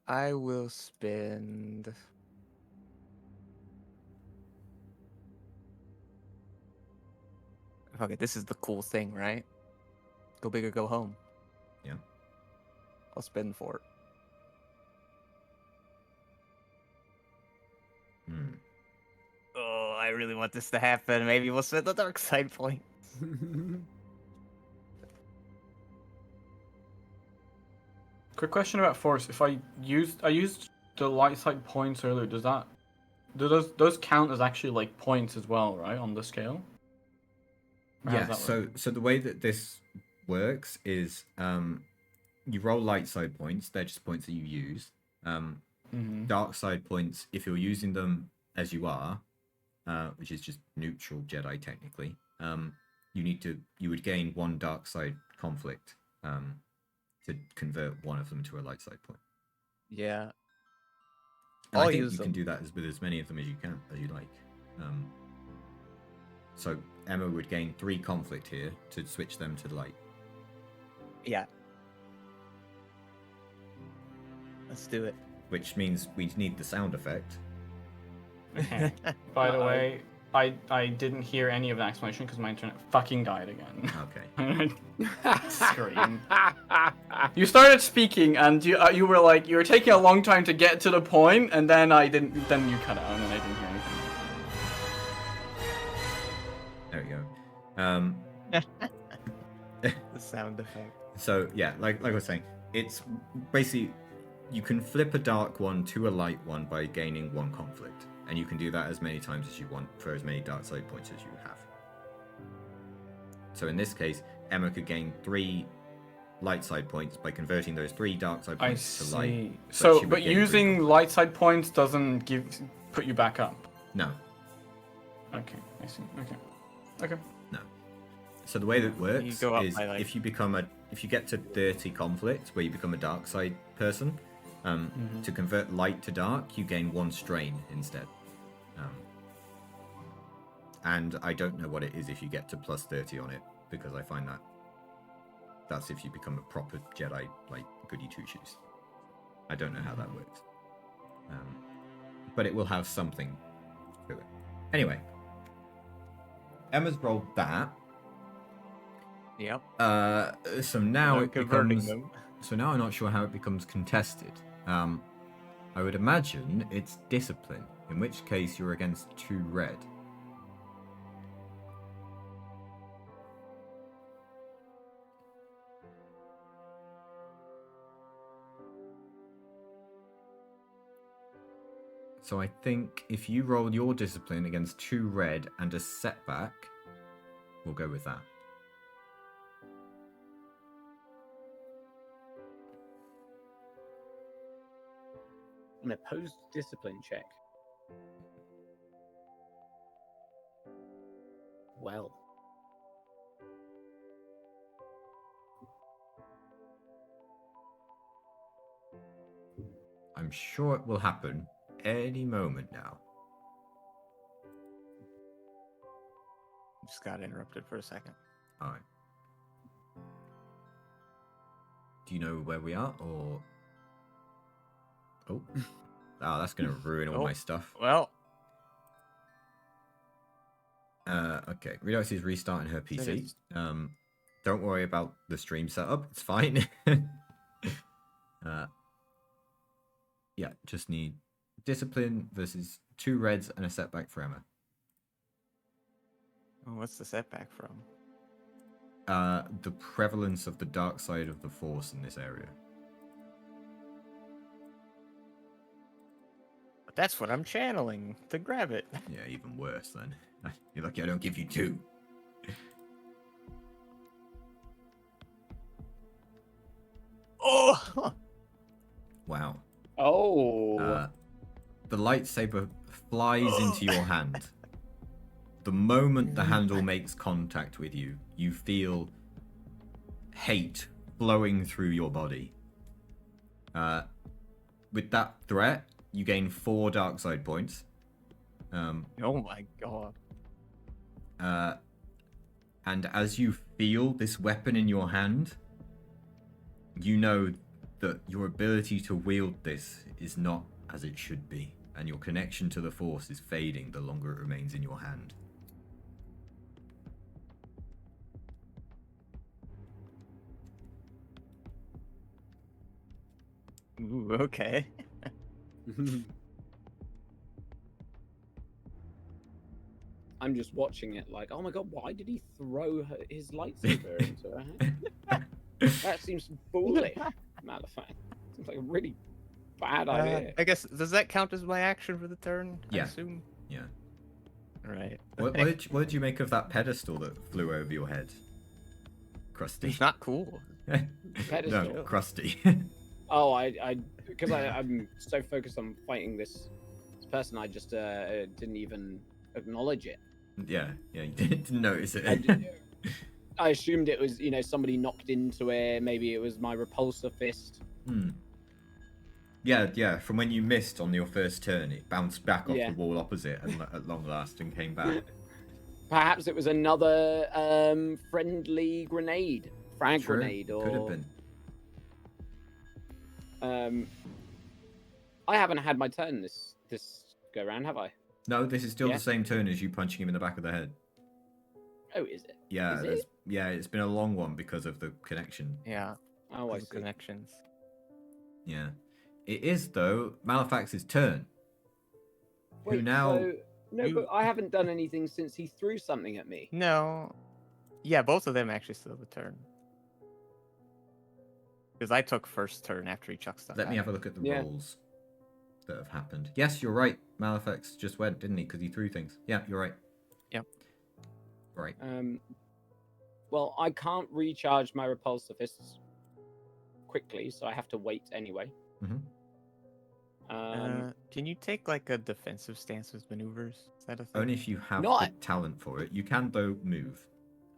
I will spend... Okay, this is the cool thing, right? Go big or go home. Yeah. I'll spend 4. really want this to happen. Maybe we'll spend the dark side point. Quick question about force. If I used the light side points earlier, do those count as actually like points as well, right, on the scale? Or how Yeah. does that work? So the way that this works is you roll light side points. They're just points that you use. Dark side points, if you're using them as you are, which is just neutral Jedi technically, you would gain one dark side conflict to convert one of them to a light side point. Yeah. And I'll I think use you them. can do that with as many of them as you like. So Emma would gain 3 conflict here to switch them to light. Yeah. Let's do it. Which means we need the sound effect. Okay. By the way, I didn't hear any of the explanation because my internet fucking died again. Okay. Scream. You started speaking and you were taking a long time to get to the point, and then then you cut out and then I didn't hear anything. There we go. The sound effect. So yeah, like I was saying, it's basically you can flip a dark one to a light one by gaining 1 conflict, and you can do that as many times as you want for as many dark side points as you have. So in this case, Emma could gain 3 light side points by converting those 3 dark side points to light. But using light side points doesn't put you back up. No. Okay, I see. Okay. No. So the way that it works go up is by, like- if you get to 30 conflict, where you become a dark side person, to convert light to dark, you gain 1 strain instead. And I don't know what it is if you get to plus 30 on it, because I find that's if you become a proper Jedi, like goody two shoes. I don't know how that works. But it will have something to it. Anyway, Emma's rolled that. Yep. So now it converting becomes. them. So now I'm not sure how it becomes contested. I would imagine it's discipline, in which case you're against 2 red. So I think if you roll your discipline against 2 red and a setback, we'll go with that. An opposed discipline check. Well. I'm sure it will happen any moment now. Just got interrupted for a second. Alright. Do you know where we are, or... Oh. Oh, that's going to ruin all my stuff. Well, Okay. Redox is restarting her PC. it's- Don't worry about the stream setup. It's fine. Yeah, just need discipline versus 2 reds and a setback for Emma. what's the setback from? The prevalence of the dark side of the Force in this area. But that's what I'm channeling to grab it. Yeah, even worse then. You're lucky I don't give you 2. Oh! Wow. Oh. The lightsaber flies into your hand. The moment the handle makes contact with you, you feel hate flowing through your body. With that threat, you gain 4 dark side points. Oh my god. And as you feel this weapon in your hand, you know that your ability to wield this is not as it should be, and your connection to the Force is fading the longer it remains in your hand. Ooh, okay. I'm just watching it like, oh my god, why did he throw his lightsaber into her? That seems foolish, Malefak. Seems like a really bad idea. I guess, does that count as my action for the turn? I Yeah. assume? Yeah. Right. What did you make of that pedestal that flew over your head? Crusty. It's not cool. Pedestal. No, crusty. Oh, because I'm so focused on fighting this person, I just didn't even acknowledge it. yeah, you didn't notice it. I assumed it was, somebody knocked into it. Maybe it was my repulsor fist. Yeah. From when you missed on your first turn, it bounced back off Yeah. the wall opposite and at long last and came back. Perhaps it was another friendly grenade, frag True. grenade, or Could have been. I haven't had my turn this go round, have I? No, this is still Yeah. the same turn as you punching him in the back of the head. Oh, is it? Yeah, Is it? it's been a long one because of the connection. Yeah. Oh, I those see. connections. Yeah. It is, though, Malefax's turn. Wait, now- so no, but I haven't done anything since he threw something at me. No. Yeah, both of them actually still have a turn. Because I took first turn after he chucked stuff Let me at have a look at the Yeah. rolls that have happened. Yes, you're right. Malefax just went, didn't he? Because he threw things. Yeah, you're right. Yep. Right. Well, I can't recharge my repulsor fists quickly, so I have to wait anyway. Mhm. Can you take like a defensive stance with maneuvers? Is that a thing? Only if you have the Not- talent for it. You can, though, move.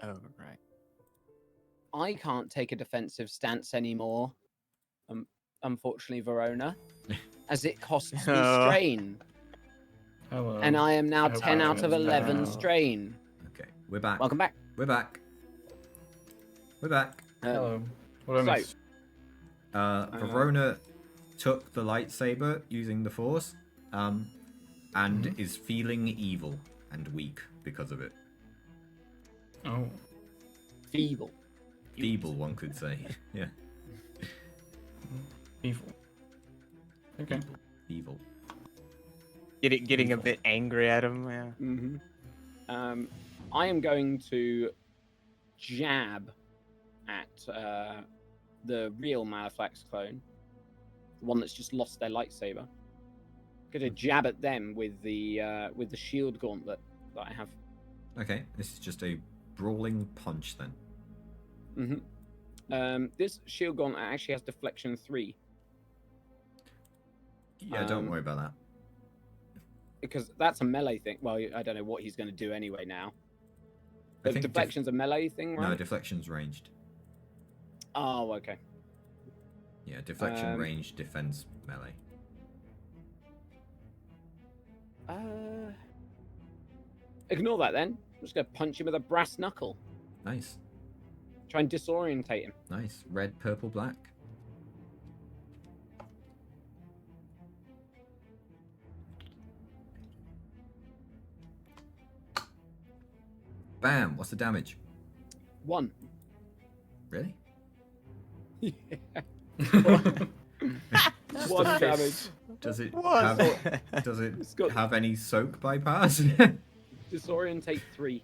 Oh, right. I can't take a defensive stance anymore. Unfortunately, Verona, as it costs me Oh. strain, Hello. and I am now I hope 10 I out of don't 11 know. strain. Okay, we're back. Welcome back. We're back. We're back. Hello. What did I so- miss? Verona took the lightsaber using the Force, and is feeling evil and weak because of it. Oh. Feeble. Feeble, one could say. Yeah, Evil. Okay. evil. Getting a bit angry at him. Yeah. Mm-hmm. I am going to jab at the real Maleflax clone, the one that's just lost their lightsaber. Going to jab at them with the shield gauntlet that I have. Okay, this is just a brawling punch then. This shield gauntlet actually has deflection 3 Yeah, don't worry about that. because that's a melee thing. Well, I don't know what he's going to do anyway now. I But think deflection's a melee thing, right? No, deflection's ranged. Oh, okay. Yeah, deflection, range, defense, melee. Ignore that then. I'm just going to punch him with a brass knuckle. Nice, Try and disorientate him. nice. Red, purple, black. Bam! What's the damage? 1. Really? Just One damage. Does it What? have, does it It's got- have any soak bypass? Disorientate 3.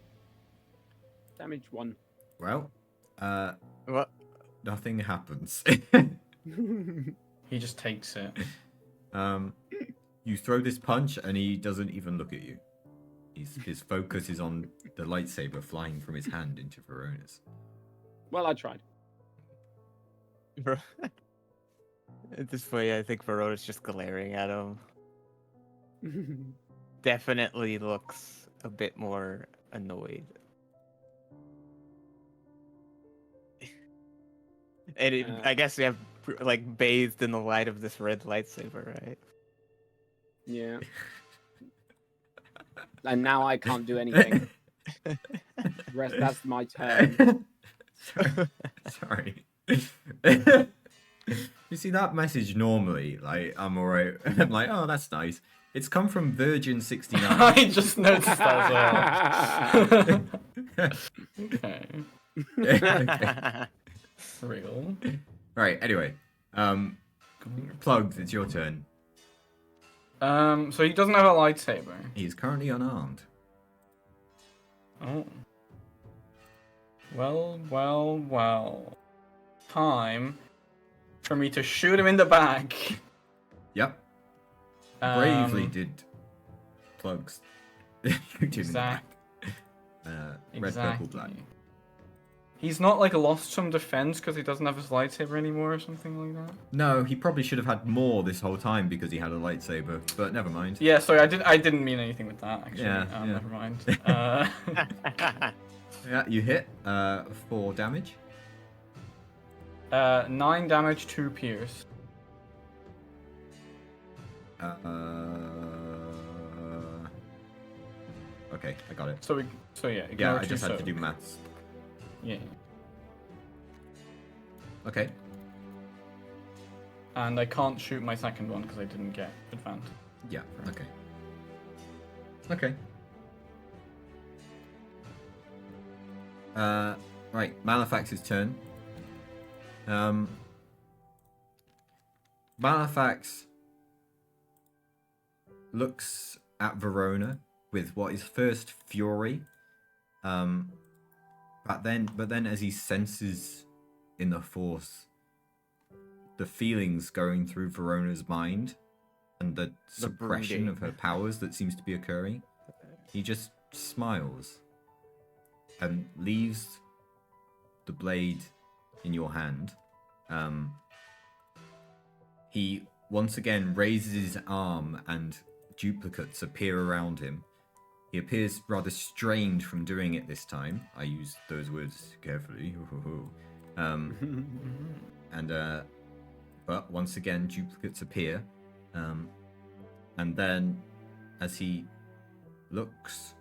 Damage 1. Well, What? nothing happens. He just takes it. You throw this punch and he doesn't even look at you. His focus is on the lightsaber flying from his hand into Verona's. Well, I tried. At this point, I think Verona's just glaring at him. Definitely looks a bit more annoyed. And I guess we have like bathed in the light of this red lightsaber, right? Yeah. And now I can't do anything. That's my turn. Sorry. You see that message normally, like I'm alright. I'm like, oh, that's nice. It's come from Virgin 69. I just noticed that as well. Okay. Real. Right. Anyway, Plugs, it's your turn. So he doesn't have a lightsaber. He is currently unarmed. Oh. Well. Time for me to shoot him in the back. Yep. Bravely Um, did plugs. Shoot him in the back. Red, purple, black. He's not like lost some defense because he doesn't have his lightsaber anymore or something like that. No, he probably should have had more this whole time because he had a lightsaber, but never mind. Yeah, sorry, I didn't mean anything with that actually. Yeah, yeah. Never mind. Yeah, you hit 4 damage. 9 damage, 2 pierce. Okay, I got it. So yeah. Yeah, ignore I just two had to do soak. maths. Yeah. Okay. And I can't shoot my second one because I didn't get advantage. Yeah. Okay. Okay. Right. Malefax's turn. Malefax looks at Verona with what is first fury, but then as he senses in the Force the feelings going through Verona's mind and the suppression brooding. of her powers that seems to be occurring, he just smiles and leaves the blade in your hand. He once again raises his arm and duplicates appear around him. He appears rather strained from doing it this time. I use those words carefully. But once again, duplicates appear. And then, as he looks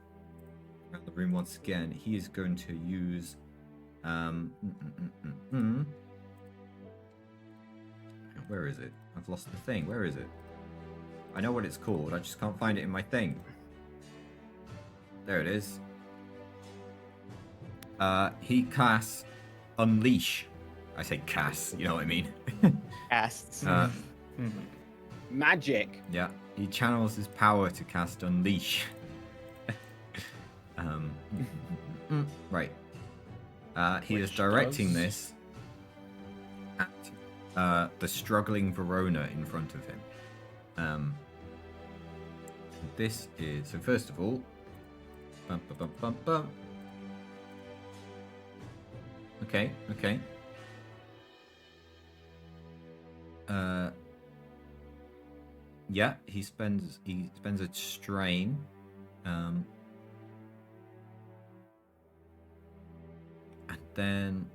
around the room once again, he is going to use... Where is it? I've lost the thing. Where is it? I know what it's called. I just can't find it in my thing. There it is. He casts Unleash. I say cast, you know what I mean? Casts. Magic. Yeah, he channels his power to cast Unleash. Right. He is Which directing does? this at the struggling Verona in front of him. This is... So first of all... Bum, bum, bum, bum, bum. Okay. Yeah, he spends a strain. And then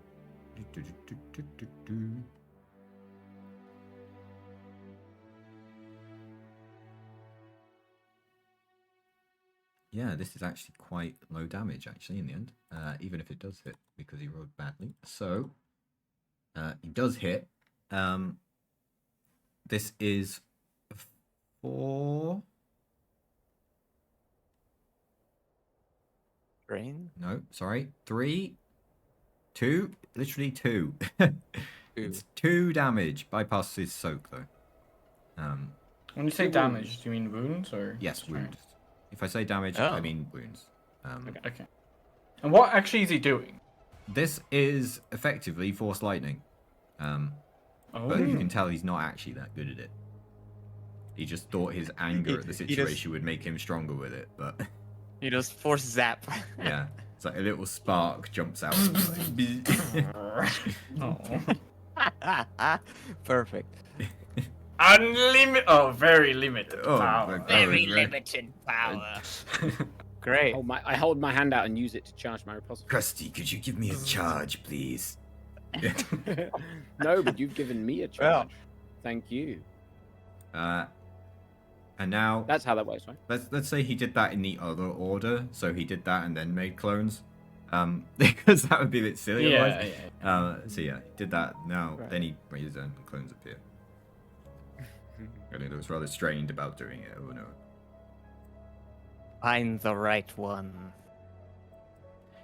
yeah, this is actually quite low damage actually in the end, even if it does hit because he rolled badly. So he does hit. This is 4. Drain. No, sorry, 3, 2, literally 2. It's 2 damage. Bypasses his soak though. When you say Two damage, wounds. do you mean wounds or? Yes, Sorry. wounds. If I say damage, Oh. I mean wounds. Okay. And what actually is he doing? This is effectively Force Lightning. Oh. But you can tell he's not actually that good at it. He just thought his anger at the He just- situation would make him stronger with it, but You just force zap. yeah. It's like a little spark jumps out. Oh. Perfect. Unlimited. Oh, very limited Oh, power. my power is limited power. Great. I hold my hand out and use it to charge my riposte. Krusty, could you give me a charge, please? No, but you've given me a charge. Thank you. And now That's how that works, right? let's say he did that in the other order, so he did that and then made clones. Because that would be a bit silly. Yeah, otherwise. yeah. So yeah, he did that. Now Right. then he raises and clones appear. I think it was rather strained about doing it. Oh no. Find the right one.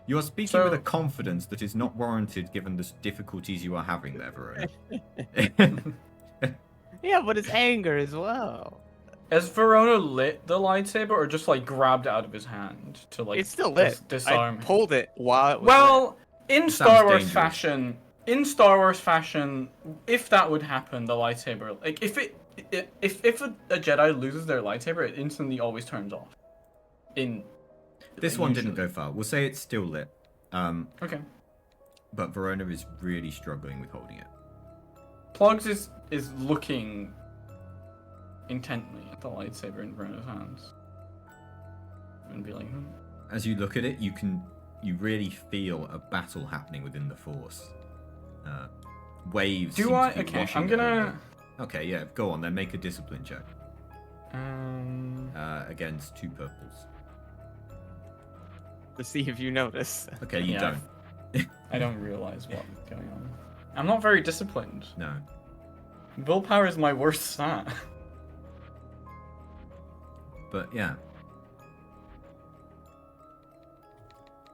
You are speaking with So- a confidence that is not warranted given the difficulties you are having there, Verona. Yeah, but it's anger as well. Has Verona lit the lightsaber or just like grabbed it out of his hand to like It's still lit. disarm I him? pulled it while it was Well, in It Star sounds Wars dangerous. fashion, if that would happen, the lightsaber, like if a Jedi loses their lightsaber, it instantly always turns off. This one didn't usually. go far. We'll say it's still lit. Okay. But Verona is really struggling with holding it. Plugs is looking intently at the lightsaber in Verona's hands. And be like, As you look at it, you really feel a battle happening within the Force. Waves. Do seem I? to be Okay, washing I'm over. gonna. Okay, yeah, go on then. Make a discipline check Um. against 2 purples. to see if you notice. Okay, you Yeah. don't. I don't realize what's going on. I'm not very disciplined. No. Willpower is my worst stat. But yeah.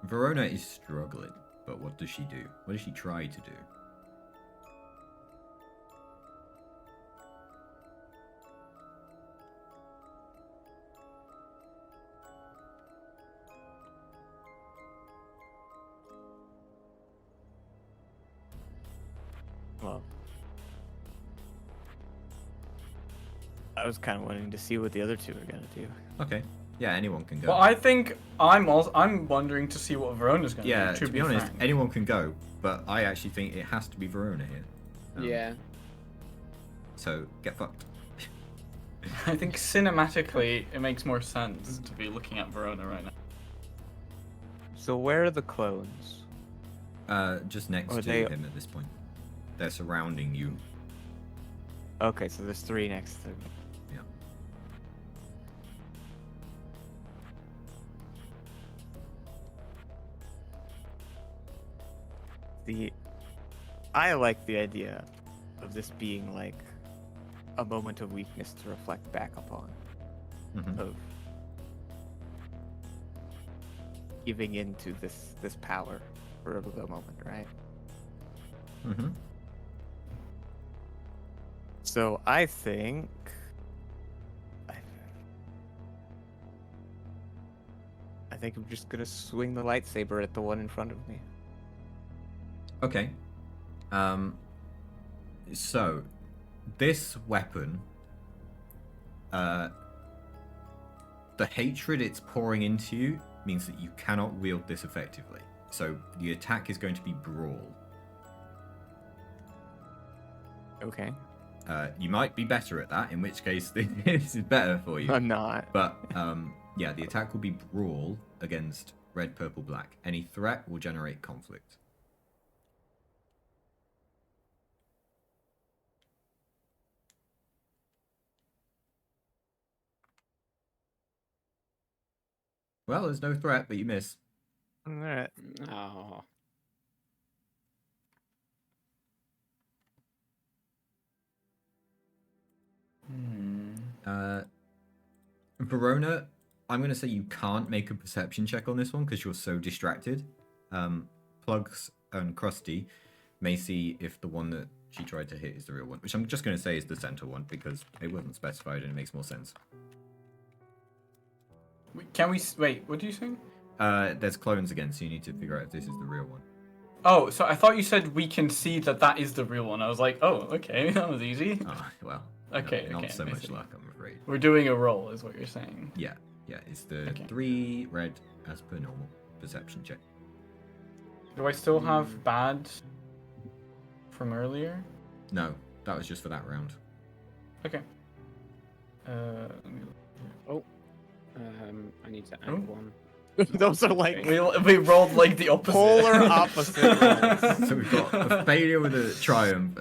Verona is struggling, but what does she do? What does she try to do? Well, I was kind of wanting to see what the other 2 are gonna do. Okay. Yeah, anyone can go. Well, I think I'm wondering to see what Verona's going to yeah, do. to be honest, frank. anyone can go, but I actually think it has to be Verona here. Yeah. So, get fucked. I think cinematically it makes more sense to be looking at Verona right now. So where are the clones? Just next Or to they- him at this point. They're surrounding you. Okay, so there's 3 next to me. Yeah. I like the idea of this being like a moment of weakness to reflect back upon, Mhm. of giving into this power for a moment, right? Mm-hmm. So I think I think I'm just gonna swing the lightsaber at the one in front of me. Okay. So, this weapon, the hatred it's pouring into you means that you cannot wield this effectively. So, the attack is going to be brawl. Okay. You might be better at that, in which case this is better for you. I'm not. But, yeah, the attack will be brawl against red, purple, black. Any threat will generate conflict. Well, there's no threat, but you miss. All right. Oh. Verona, I'm going to say you can't make a perception check on this one because you're so distracted. Plugs and Krusty may see if the one that she tried to hit is the real one, which I'm just going to say is the center one because it wasn't specified and it makes more sense. Can we wait? What do you say? There's clones again, so you need to figure out if this is the real one. Oh, so I thought you said we can see that is the real one. I was like, oh, okay, that was easy. Ah, well. Okay, Not okay, so I much see. luck, I'm afraid. We're doing a roll, is what you're saying. Yeah, it's the Okay. 3 red as per normal perception check. Do I still have bad from earlier? No, that was just for that round. Okay. Let me look. I need to add Oh. one. Those are like We rolled like the opposite. polar opposite rolls. So we've got a failure with a triumph.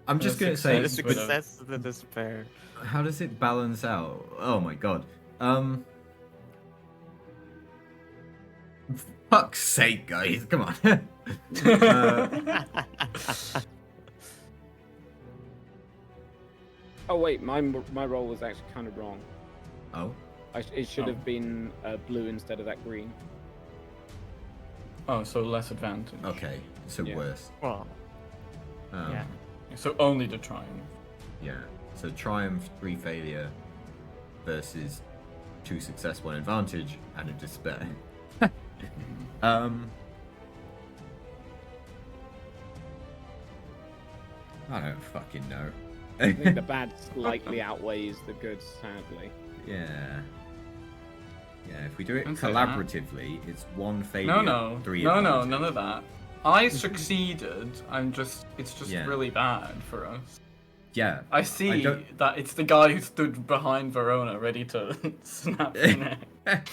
I'm just going to say, Success The with a- success of the despair. how does it balance out? Oh my god. Fuck's sake, guys, come on. Oh wait, my roll was actually kind of wrong. Oh, It should Oh. have been blue instead of that green. Oh, so less advantage. okay, so Yeah. worse. Well, Um, yeah. So only the triumph. Yeah. So triumph, 3 failure versus 2 success, 1 advantage, and a despair. I don't fucking know. I think the bad slightly outweighs the good, sadly. Yeah. Yeah, if we do it Don't say collaboratively, it's 1 failure, No, 3 no, advantage. none of that. I succeeded. It's just Yeah. really bad for us. Yeah. I see that it's the guy who stood behind Verona, ready to snap the neck.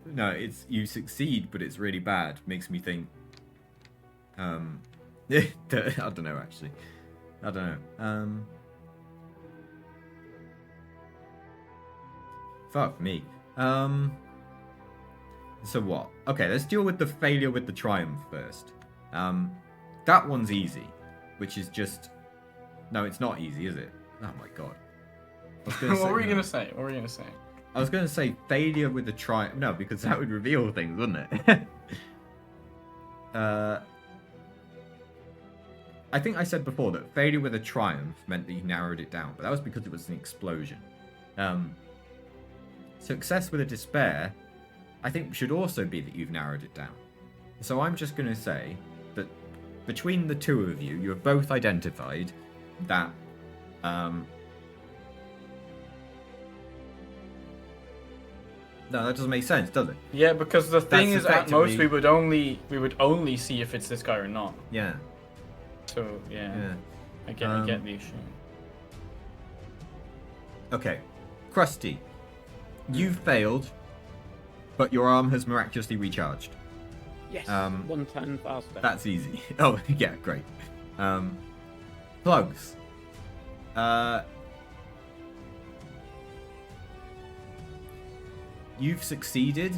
No, it's you succeed, but it's really bad. Makes me think. I don't know actually. I don't know. Fuck me. So what? Okay, let's deal with the failure with the triumph first. That one's easy, which is just. No, it's not easy, is it? Oh my god. What were you gonna say? What were you gonna say? I was going to say failure with the triumph. No, because that would reveal things, wouldn't it? I think I said before that failure with a triumph meant that you narrowed it down, but that was because it was an explosion. Success with a despair, I think should also be that you've narrowed it down. So I'm just going to say that between the two of you, you have both identified that no, that doesn't make sense, does it? Yeah, because the thing That's is, at most effectively- we would only see if it's this guy or not. Yeah. So yeah, Yeah. I get the issue. Okay. Krusty, you've failed, but your arm has miraculously recharged. Yes, 1 turn faster. That's easy. Oh, yeah, great. Plugs. You've succeeded,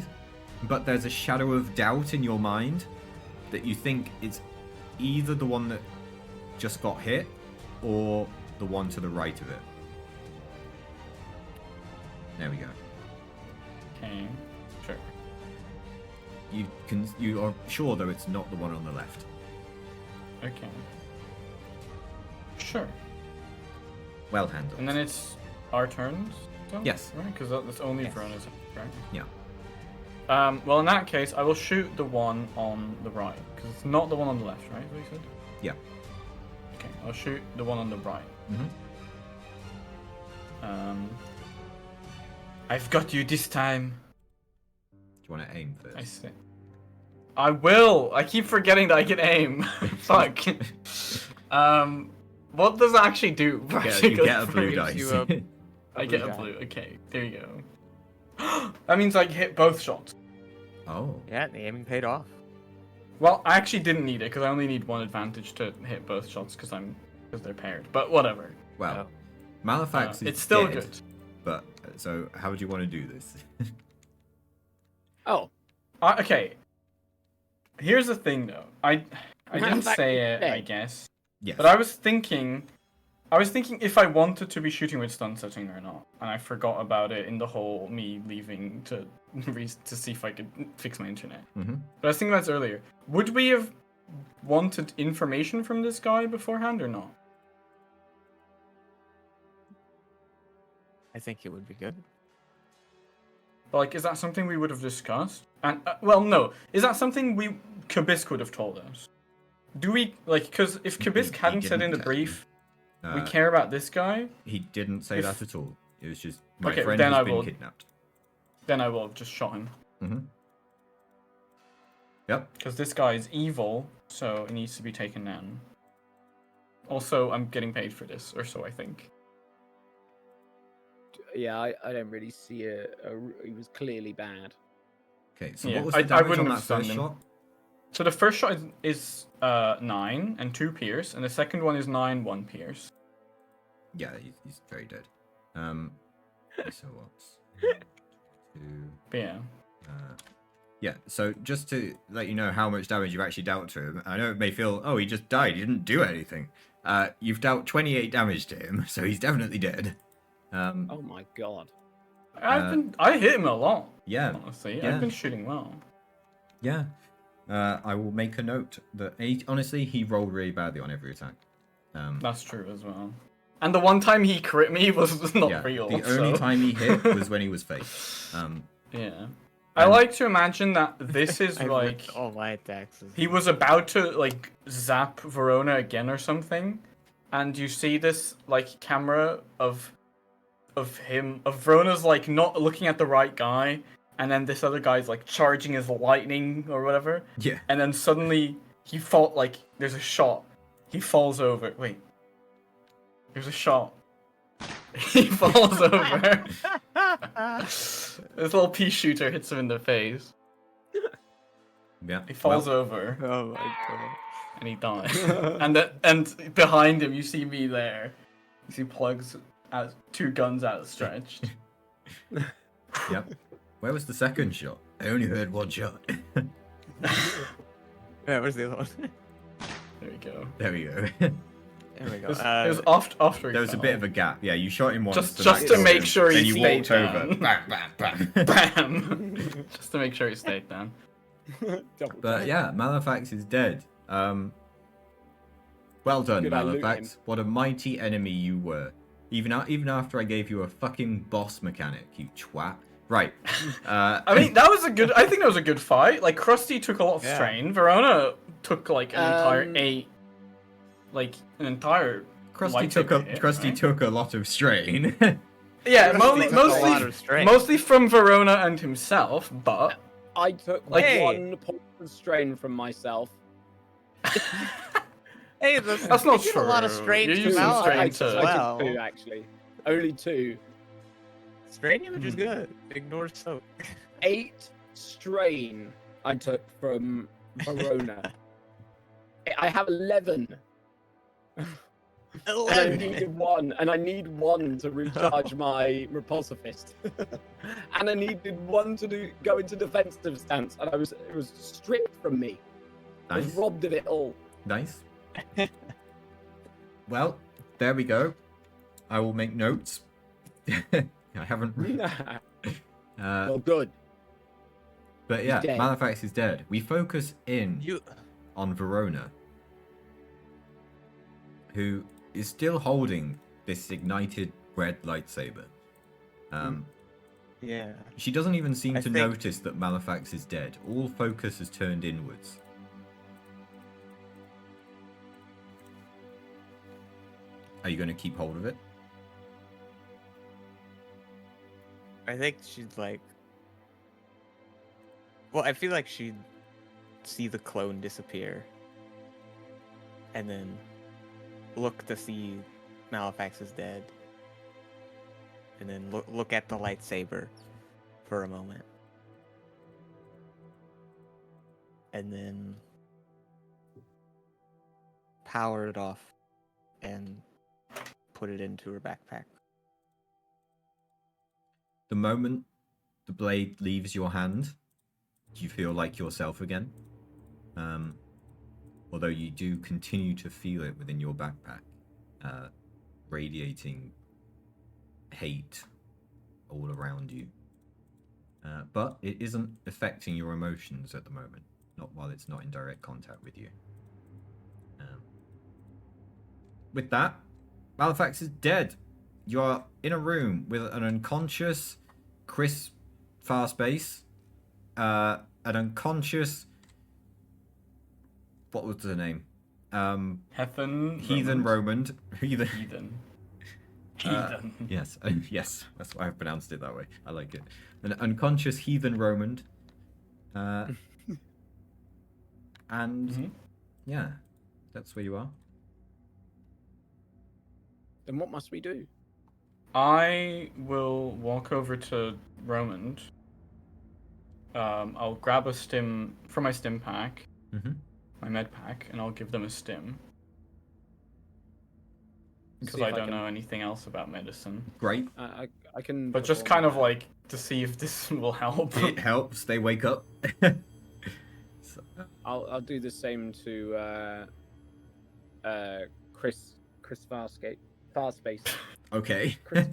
but there's a shadow of doubt in your mind that you think it's either the one that just got hit or the one to the right of it. There we go. Okay, sure. You are sure though it's not the one on the left. Okay. Sure. Well handled. And then it's our turns. So? Yes. Right, because that's only Yes. Verona's, right? Yeah. Well, in that case, I will shoot the one on the right, because it's not the one on the left, right? Is what you said? Yeah. Okay, I'll shoot the one on the right. I've got you this time. Do you want to aim first? I see. I will. I keep forgetting that I can aim. Fuck. What does that actually do? You get a blue dice. You, I get a blue die. blue. Okay, there you go. That means I hit both shots. Oh. Yeah, the aiming paid off. Well, I actually didn't need it because I only need 1 advantage to hit both shots because they're paired. But whatever. Well, Malefax is it's still dead, good. But so how would you want to do this? Oh, Okay. Here's the thing, though. I didn't Malefax say is it, dead. I guess. Yes. But I was thinking if I wanted to be shooting with stun setting or not, and I forgot about it in the whole me leaving to see if I could fix my internet. Mm-hmm. But I was thinking about this earlier. Would we have wanted information from this guy beforehand or not? I think it would be good. But, like, is that something we would have discussed? And well, no. Is that something Kabisk would have told us? Do we because if Kabisk He hadn't said in the didn't tell you. brief, we care about this guy, He didn't say If- that at all. It was just my Okay, friend then has I been will- kidnapped. then I will have just shot him. Mm-hmm. Yep. Because this guy is evil, so it needs to be taken down. Also, I'm getting paid for this, or so I think. yeah, I don't really see he was clearly bad. Okay. So Yeah, what was I the damage wouldn't on have that first stunned him. shot? So the first shot is 9 and 2 pierce, and the second one is 9, 1 pierce. Yeah, he's very dead. So what's 2? But yeah. Yeah, so just to let you know how much damage you've actually dealt to him, I know it may feel, oh, he just died, he didn't do anything. You've dealt 28 damage to him, so he's definitely dead. Oh my god. I hit him a lot. Yeah, Honestly, yeah. I've been shooting well. yeah. I will make a note that, honestly, he rolled really badly on every attack. That's true as well. And the one time he crit me was not Yeah, real. the only so- time he hit was when he was fake. Yeah. I like to imagine that this is I like ripped all my attacks. he was about to like zap Verona again or something, and you see this like camera of Verona's like not looking at the right guy, and then this other guy's like charging his lightning or whatever, Yeah. and then suddenly there's a shot. He falls over. Wait. There's a shot. He falls over. This little pea shooter hits him in the face. Yeah. He falls well, over Oh my god. and he dies. and behind him, you see me there. You see Plugs as 2 guns outstretched. Yep. Where was the second shot? I only heard one shot. Yeah, where's the other one? There we go. There we go. There we go. It was after. There was a bit of a gap. Yeah, you shot him once. Just and that to killed make him. sure Then he you stayed walked down. over. Bam, bam, bam. Bam. Just to make sure he stayed down. But yeah, Malefax is dead. Well done, Good, I loot Malefax. him. What a mighty enemy you were. Even after I gave you a fucking boss mechanic, you twat. Right. I mean, I think that was a good fight. Like, Krusty took a lot of Yeah. strain. Verona took like an entire 8. Like, an entire. Krusty lightsaber hit, right? took a lot of strain. Yeah, Krusty took a lot of strain. mostly from Verona and himself, but. I took Like- Hey. 1 point of strain from myself. Hey, That's not a lot of true. strain You're to using Malak strain I to- took, as I well. took 2 actually. Only 2. Strain damage is good. Ignore soak. 8 strain I took from Verona. I have 11. And I needed 1, and I need 1 to recharge my repulsor fist. And I needed 1 to go into defensive stance, and it was stripped from me. I was Nice. robbed of it all. Nice. Well, there we go. I will make notes. I haven't. Well, good. But yeah, dead. Malefax is dead. We focus in You. on Verona, who is still holding this ignited red lightsaber. Yeah. She doesn't even seem I to think- notice that Malefax is dead. All focus has turned inwards. Are you going to keep hold of it? I think she'd like. Well, I feel like she'd see the clone disappear, and then look to see Malefax is dead, and then look at the lightsaber for a moment, and then power it off and put it into her backpack. The moment the blade leaves your hand, you feel like yourself again. Although you do continue to feel it within your backpack, radiating hate all around you. But it isn't affecting your emotions at the moment, not while it's not in direct contact with you. With that, Malefax is dead. You are in a room with an unconscious Chris Farspace, an unconscious. What was the name? Heathen Romand. Heathen. Yes, yes, that's why I've pronounced it that way. I like it. An unconscious heathen Romand. And yeah, that's where you are. Then what must we do? I will walk over to Romand. I'll grab a stim from my stim pack, my med pack, and I'll give them a stim. Because See if I don't can- know anything else about medicine. Great. I can. But just perform kind of that. like to see if this will help. It helps. They wake up. So- I'll do the same to Chris Farspace. okay. Chris,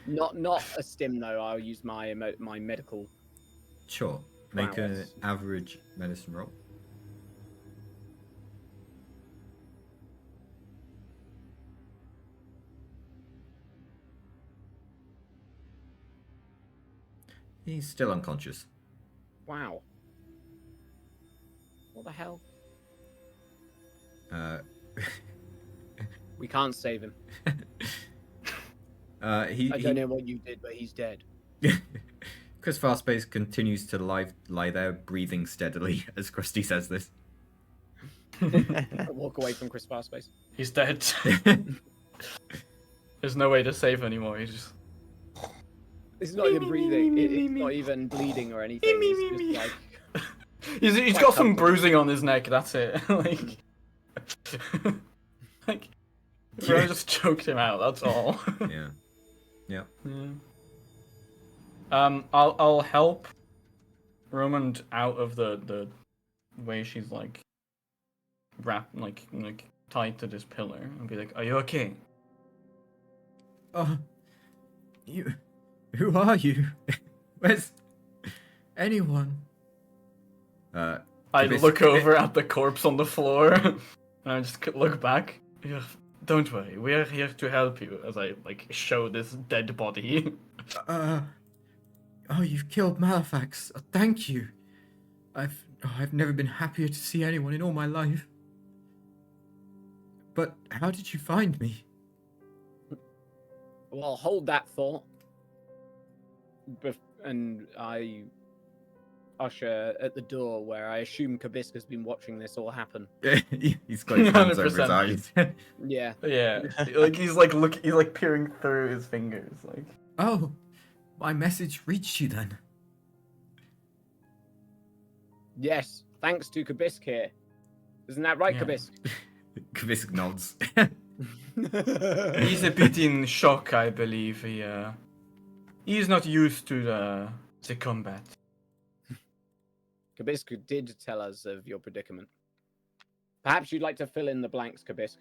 not a stim though. I'll use my my medical. Sure. Make an Prowess. average medicine roll. He's still unconscious. Wow. What the hell? Uh, We can't save him. he. I don't know what you did, but he's dead. Chris Fastpace continues to lie there, breathing steadily as Krusty says this. I walk away from Chris Farspace. He's dead. There's no way to save anymore. He's just. He's not even breathing. It's not even bleeding or anything. He's just like. He's got some bruising on his neck. That's it. like. like. Bro just choked him out. That's all. Yeah. Yeah. I'll help Roman out of the way she's like wrapped like tied to this pillar and be like, "Are you okay?" Who are you? Where's anyone? I look over at the corpse on the floor and I just look back. Yeah, don't worry, we are here to help you. As I like show this dead body. Oh, you've killed Malefax. Thank you. I've never been happier to see anyone in all my life. But how did you find me? Well, hold that thought. And I usher at the door where I assume Kabisк has been watching this all happen. He's got his hands over his 100%. eyes. Yeah. Yeah, like he's like peering through his fingers, like. Oh, my message reached you then. Yes, thanks to Kabisk here. Isn't that right, Yeah. Kabisk? Kvisk nods. He's a bit in shock, I believe. He's not used to the combat. Kabisk did tell us of your predicament. Perhaps you'd like to fill in the blanks, Kabisk.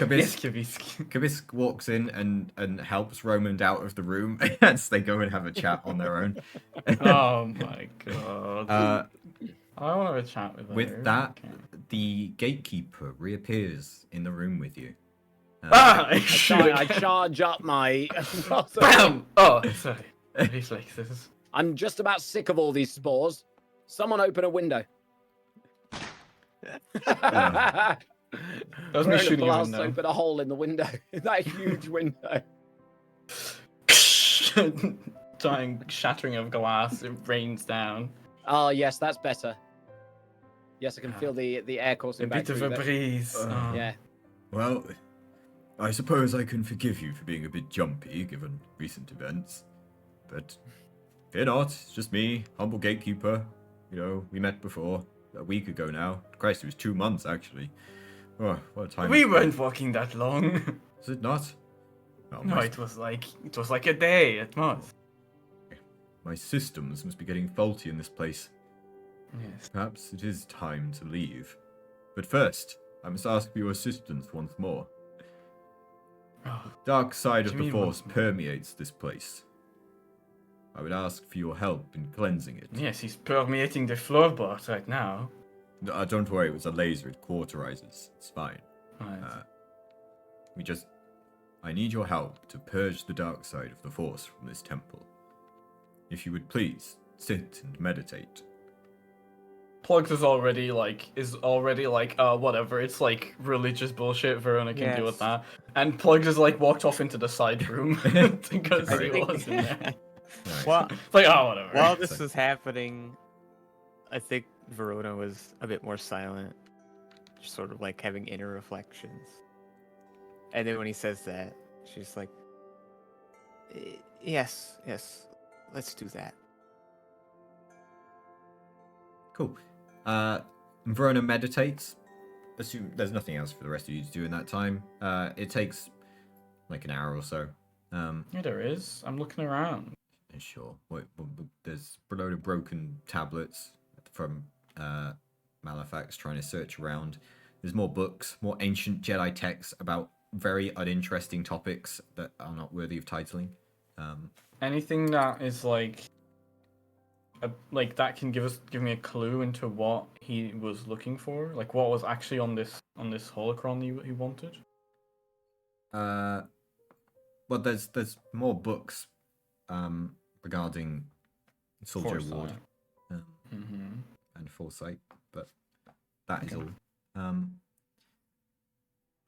Yes, Kvisk, Kvisk walks in and helps Roman out of the room as they go and have a chat on their own. Oh my god. I want to have a chat with her. With that, Okay. the gatekeeper reappears in the room with you. I I charge up my. Bam! Oh, sorry. Reflexes. I'm just about sick of all these spores. Someone open a window. That was me shooting a window. Open a hole in the window. That huge window. Dying shattering of glass. It rains down. Oh yes, that's better. Yes, I can feel the air coursing A back bit of through a there. breeze. Oh. Yeah. Well, I suppose I can forgive you for being a bit jumpy given recent events. But fear not, it's just me, humble gatekeeper. You know, we met before, a week ago now. Christ, it was 2 months actually. Oh, what a time. We weren't walking that long. Is it not? Oh, No, it was like a day at most. my systems must be getting faulty in this place. Yes. Perhaps it is time to leave. But first, I must ask for your assistance once more. Oh, Dark side What of do the you mean Force once more? permeates this place. I would ask for your help in cleansing it. yes, he's permeating the floorboards right now. No, don't worry, it was a laser, it cauterizes. It's fine. Right. I need your help to purge the dark side of the Force from this temple. If you would please, sit and meditate. Plugs is already like whatever, it's like religious bullshit, Verona can deal with Yes. that. And Plugs is like walked off into the side room to go see Right. what's in there. Right. Well, It's like, oh whatever. while this was happening, I think Verona was a bit more silent, just sort of like having inner reflections. And then when he says that, she's like, yes, let's do that." Cool. Verona meditates. Assume there's nothing else for the rest of you to do in that time. It takes like an hour or so. Yeah, there is. I'm looking around. Sure. There's a load of broken tablets from Malefax trying to search around. There's more books, more ancient Jedi texts about very uninteresting topics that are not worthy of titling. Anything that is like that can give me a clue into what he was looking for, like what was actually on this holocron he wanted. Well, there's more books regarding Soldier Foresight. Ward Mm-hmm. and Foresight, but that is all.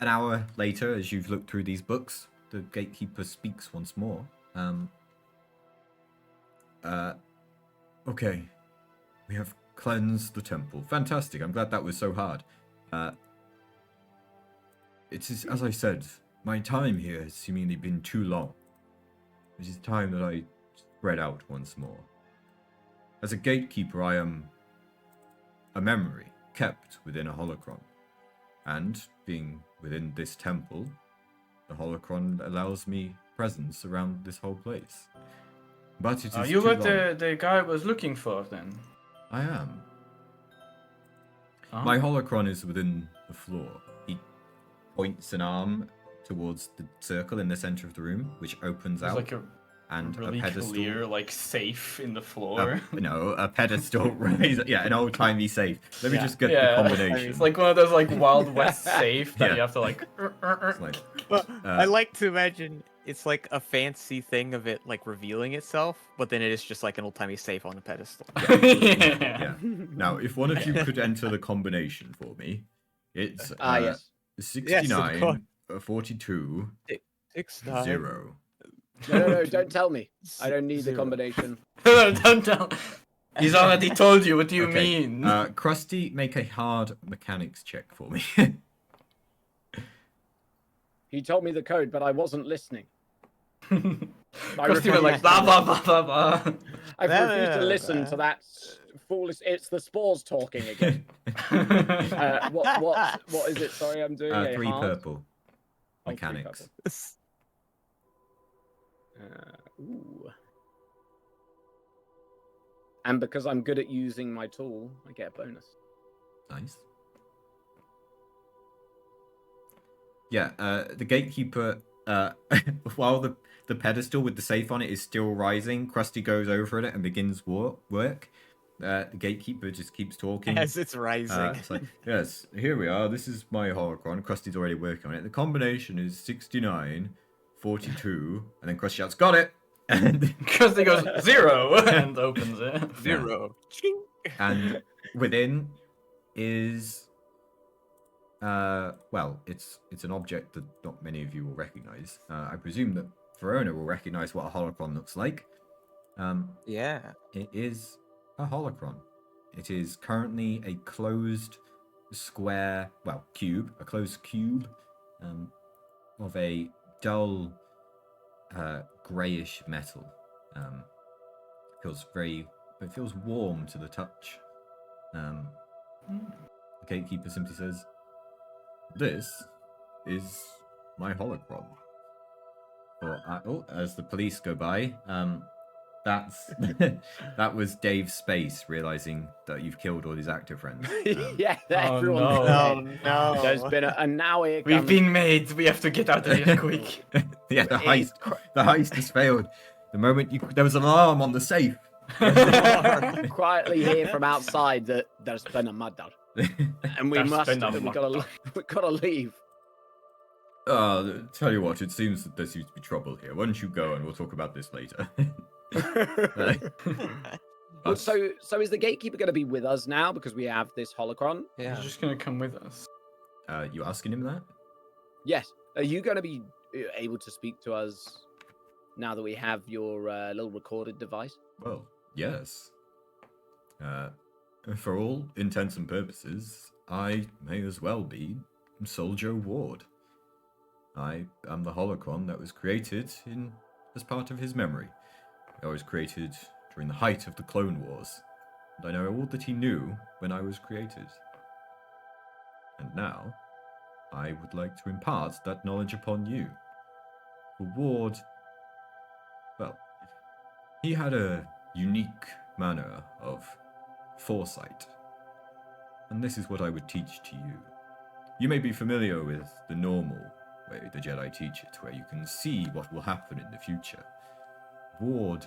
An hour later, as you've looked through these books, the gatekeeper speaks once more. Okay, we have cleansed the temple. Fantastic. I'm glad that was so hard. It is, as I said, my time here has seemingly been too long. It is time that I spread out once more. As a gatekeeper, I am a memory kept within a holocron. And being within this temple, the holocron allows me presence around this whole place. But it is You too what long. the guy was looking for then? I am. Uh-huh. My holocron is within the floor. He points an arm towards the circle in the center of the room, which opens There's out, like a and really a pedestal. clear, like, safe in the floor. A pedestal. Yeah, an old-timey safe. Let me just get the Yeah. combination. It's like one of those like Wild West safe that Yeah. you have to like. It's like, Well, I like to imagine it's like a fancy thing of it like revealing itself, but then it is just like an old timey safe on a pedestal. yeah. Now, if one of you could enter the combination for me, it's Yes. 69, 42, 6-9. 0. No, don't tell me. I don't need the Zero. combination. Don't tell. He's already told you. What do you Okay, mean? Krusty, make a hard mechanics check for me. He told me the code, but I wasn't listening. Krusty went like blah blah blah blah blah. I refuse to listen to that foolish. It's the spores talking again. What is it? Sorry, I'm doing a 3 hard... purple. Oh, 3 Mechanics. purple. Ooh. And because I'm good at using my tool, I get a bonus. Nice. Yeah, the gatekeeper, while the pedestal with the safe on it is still rising, Krusty goes over it and begins work. The gatekeeper just keeps talking. As it's rising. It's like, yes, here we are. This is my holocron. Krusty's already working on it. The combination is 69, 42, and then Krusty shouts, "Got it!" And Krusty goes 0 and opens it. 0. Ching. and within is well, it's an object that not many of you will recognize. I presume that Verona will recognize what a holocron looks like. Yeah. It is a holocron. It is currently a closed square, well, cube, a closed cube of a dull grayish metal. It feels warm to the touch. The gatekeeper simply says, "This is my holocron." As the police go by, that's that was Dave's space realizing that you've killed all his actor friends. Yeah, Oh, everyone's no. dead. no. There's been and now here We've comes... been made. We have to get out of here quick. Yeah, the heist has failed. The moment there was an alarm on the safe. quietly hear from outside that there's been a murder, and we gotta leave. Tell you what, it seems that there seems to be trouble here. Why don't you go and we'll talk about this later. Well, so is the gatekeeper going to be with us now because we have this holocron? He's just gonna come with us. You asking him that? Yes. Are you going to be able to speak to us now that we have your little recorded device? Well, yes. For all intents and purposes, I may as well be Soldier Ward. I am the holocron that was created as part of his memory. I was created during the height of the Clone Wars, and I know all that he knew when I was created. And now, I would like to impart that knowledge upon you. For Ward, well, he had a unique manner of foresight, and this is what I would teach to you. You may be familiar with the normal way the Jedi teach it, where you can see what will happen in the future. Ward,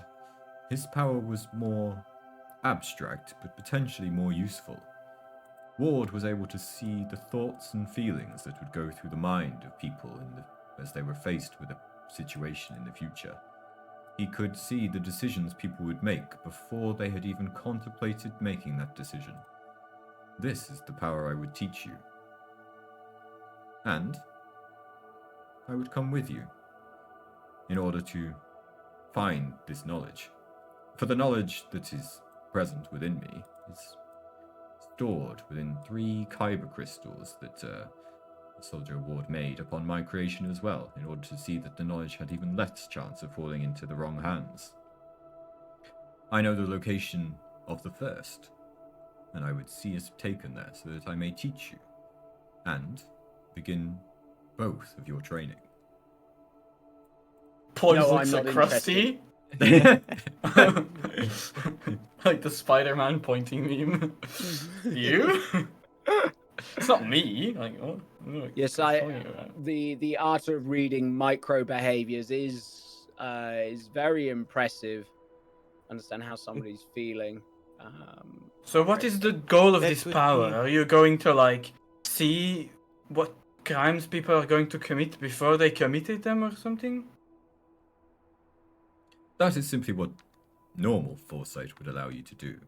his power was more abstract, but potentially more useful. Ward was able to see the thoughts and feelings that would go through the mind of people as they were faced with a situation in the future. he could see the decisions people would make before they had even contemplated making that decision. This is the power I would teach you. And I would come with you in order to find this knowledge. For the knowledge that is present within me is stored within 3 kyber crystals that the Soldier Ward made upon my creation as well, in order to see that the knowledge had even less chance of falling into the wrong hands. I know the location of the first, and I would see it taken there so that I may teach you, and begin both of your training. Poise No, looks I'm at not Krusty. Like the Spider-Man pointing meme. You? It's not me. Like, what? Yes, the art of reading micro behaviors is very impressive. Understand how somebody's feeling. So what is the goal of That this would power? be- Are you going to like see what crimes people are going to commit before they committed them or something? That is simply what normal foresight would allow you to do.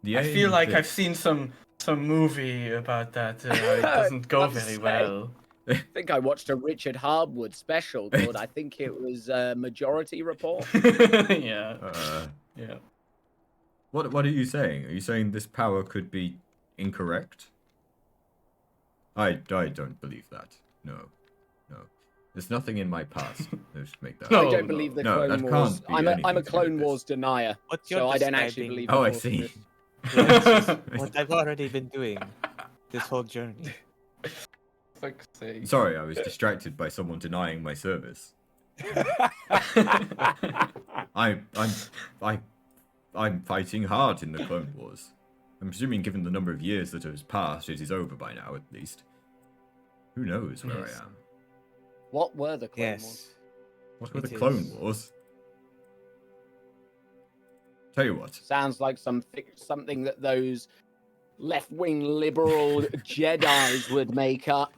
The I aim feel of like I've this- seen some movie about that. It doesn't go I'd very say. well. I think I watched a Richard Hardwood special called, I think it was Majority Report. Yeah. Yeah. What are you saying? Are you saying this power could be incorrect? I don't believe that. No. There's nothing in my past that should make that. No. I don't believe the No, Clone that Wars. can't be I'm a anything to do Clone with Wars this. denier, What you're so I don't actually describing- believe. Oh, the I Force see. exists. That's just what I've already been doing this whole journey. Fuck's sake. Sorry, I was distracted by someone denying my service. I'm fighting hard in the Clone Wars. I'm presuming, given the number of years that has passed, it is over by now, at least. Who knows where Yes. I am? What were the Clone Wars? Yes. What were It the Clone is. Wars? Tell you what. Sounds like something that those left-wing liberal Jedi's would make up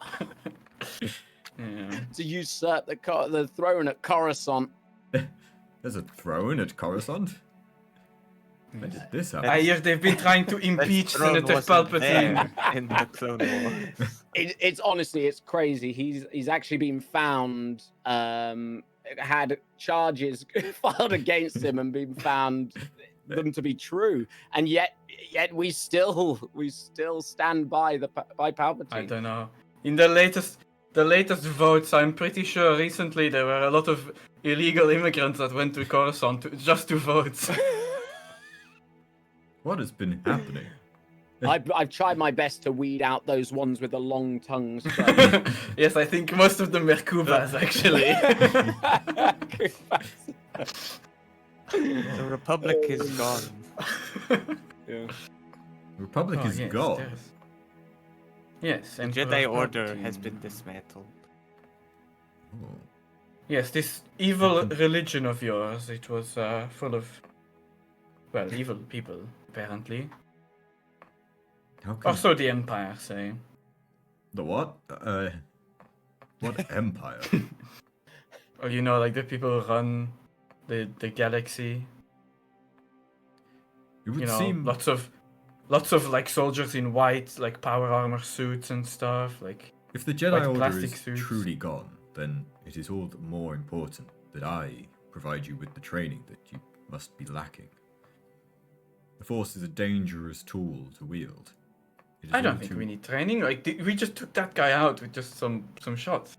Yeah. to usurp the throne at Coruscant. There's a throne at Coruscant? When did this happen? I hear they've been trying to impeach Senator Palpatine. in the Clone Wars. It's honestly, it's crazy. He's actually been found, had charges filed against him and been found them to be true, and yet we still stand by Palpatine. I don't know. In the latest votes, I'm pretty sure recently there were a lot of illegal immigrants that went to Coruscant just to vote. What has been happening? I've tried my best to weed out those ones with the long tongues. But... Yes, I think most of them were Kubas, actually. The Republic is gone. Yeah. Republic Oh, is yes, gone. there's- Yes, The and Jedi Order has been dismantled. Oh. Yes, this evil religion of yours, it was full of, well, evil people, apparently. How come Also the Empire, say. the what? What empire? Or, you know, like the people who run the galaxy. It would You know, seem lots of like soldiers in white, like power armor suits and stuff. Like, if the Jedi like Order plastic is suits. truly gone, then it is all the more important that I provide you with the training that you must be lacking. The Force is a dangerous tool to wield. It is I don't all think too- we need training. Like, we just took that guy out with just some shots.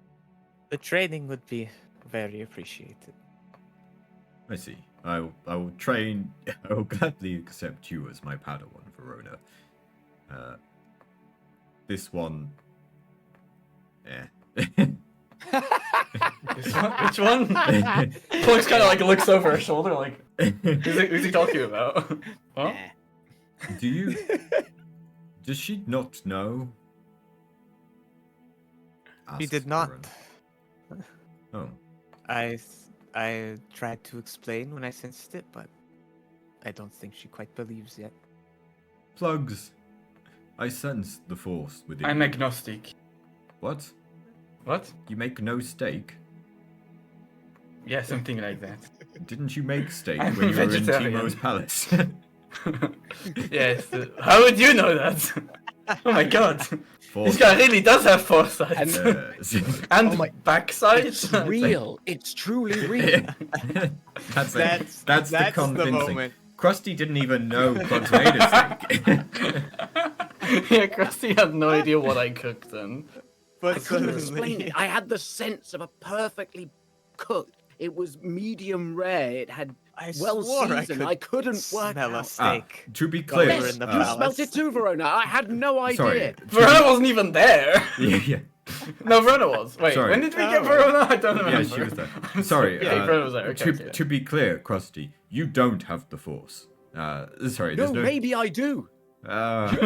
The training would be very appreciated. I see. I will train. I will gladly accept you as my Padawan, Verona. This one. Which one? Fox kind of like looks over her shoulder, like, who's he talking about? Huh? Eh. Do you? Does she not know? He Asks did not. Verona. Oh, I tried to explain when I sensed it, but I don't think she quite believes yet. plugs. I sense the Force within I'm you. agnostic. What? What? You make no steak? Yeah, something like that. Didn't you make steak I'm when you were in vegetarian. Timo's palace? Yes. How would you know that? Oh my god. This Foresight. guy really does have foresight. And- Yes. And Oh my- backside. It's real. It's truly real. That's That's the convincing. moment. Krusty didn't even know Bugs made a steak. Yeah, Krusty had no idea what I cooked then. But I couldn't suddenly- explain it. I had the sense of a perfectly cooked. It was medium rare. It had I well swore seasoned. I I couldn't work smell a out. steak. To be While we clear, were in the You palace. smelt it too, Verona. I had no idea. sorry. Verona wasn't even there. Yeah. No, Verona was. Wait, Sorry. when did we get Oh. Verona? I don't remember. Yeah, she was there. Sorry. Yeah, Verona was there. Okay, okay. To be clear, Krusty, you don't have the Force. Sorry, No, there's no. maybe I do.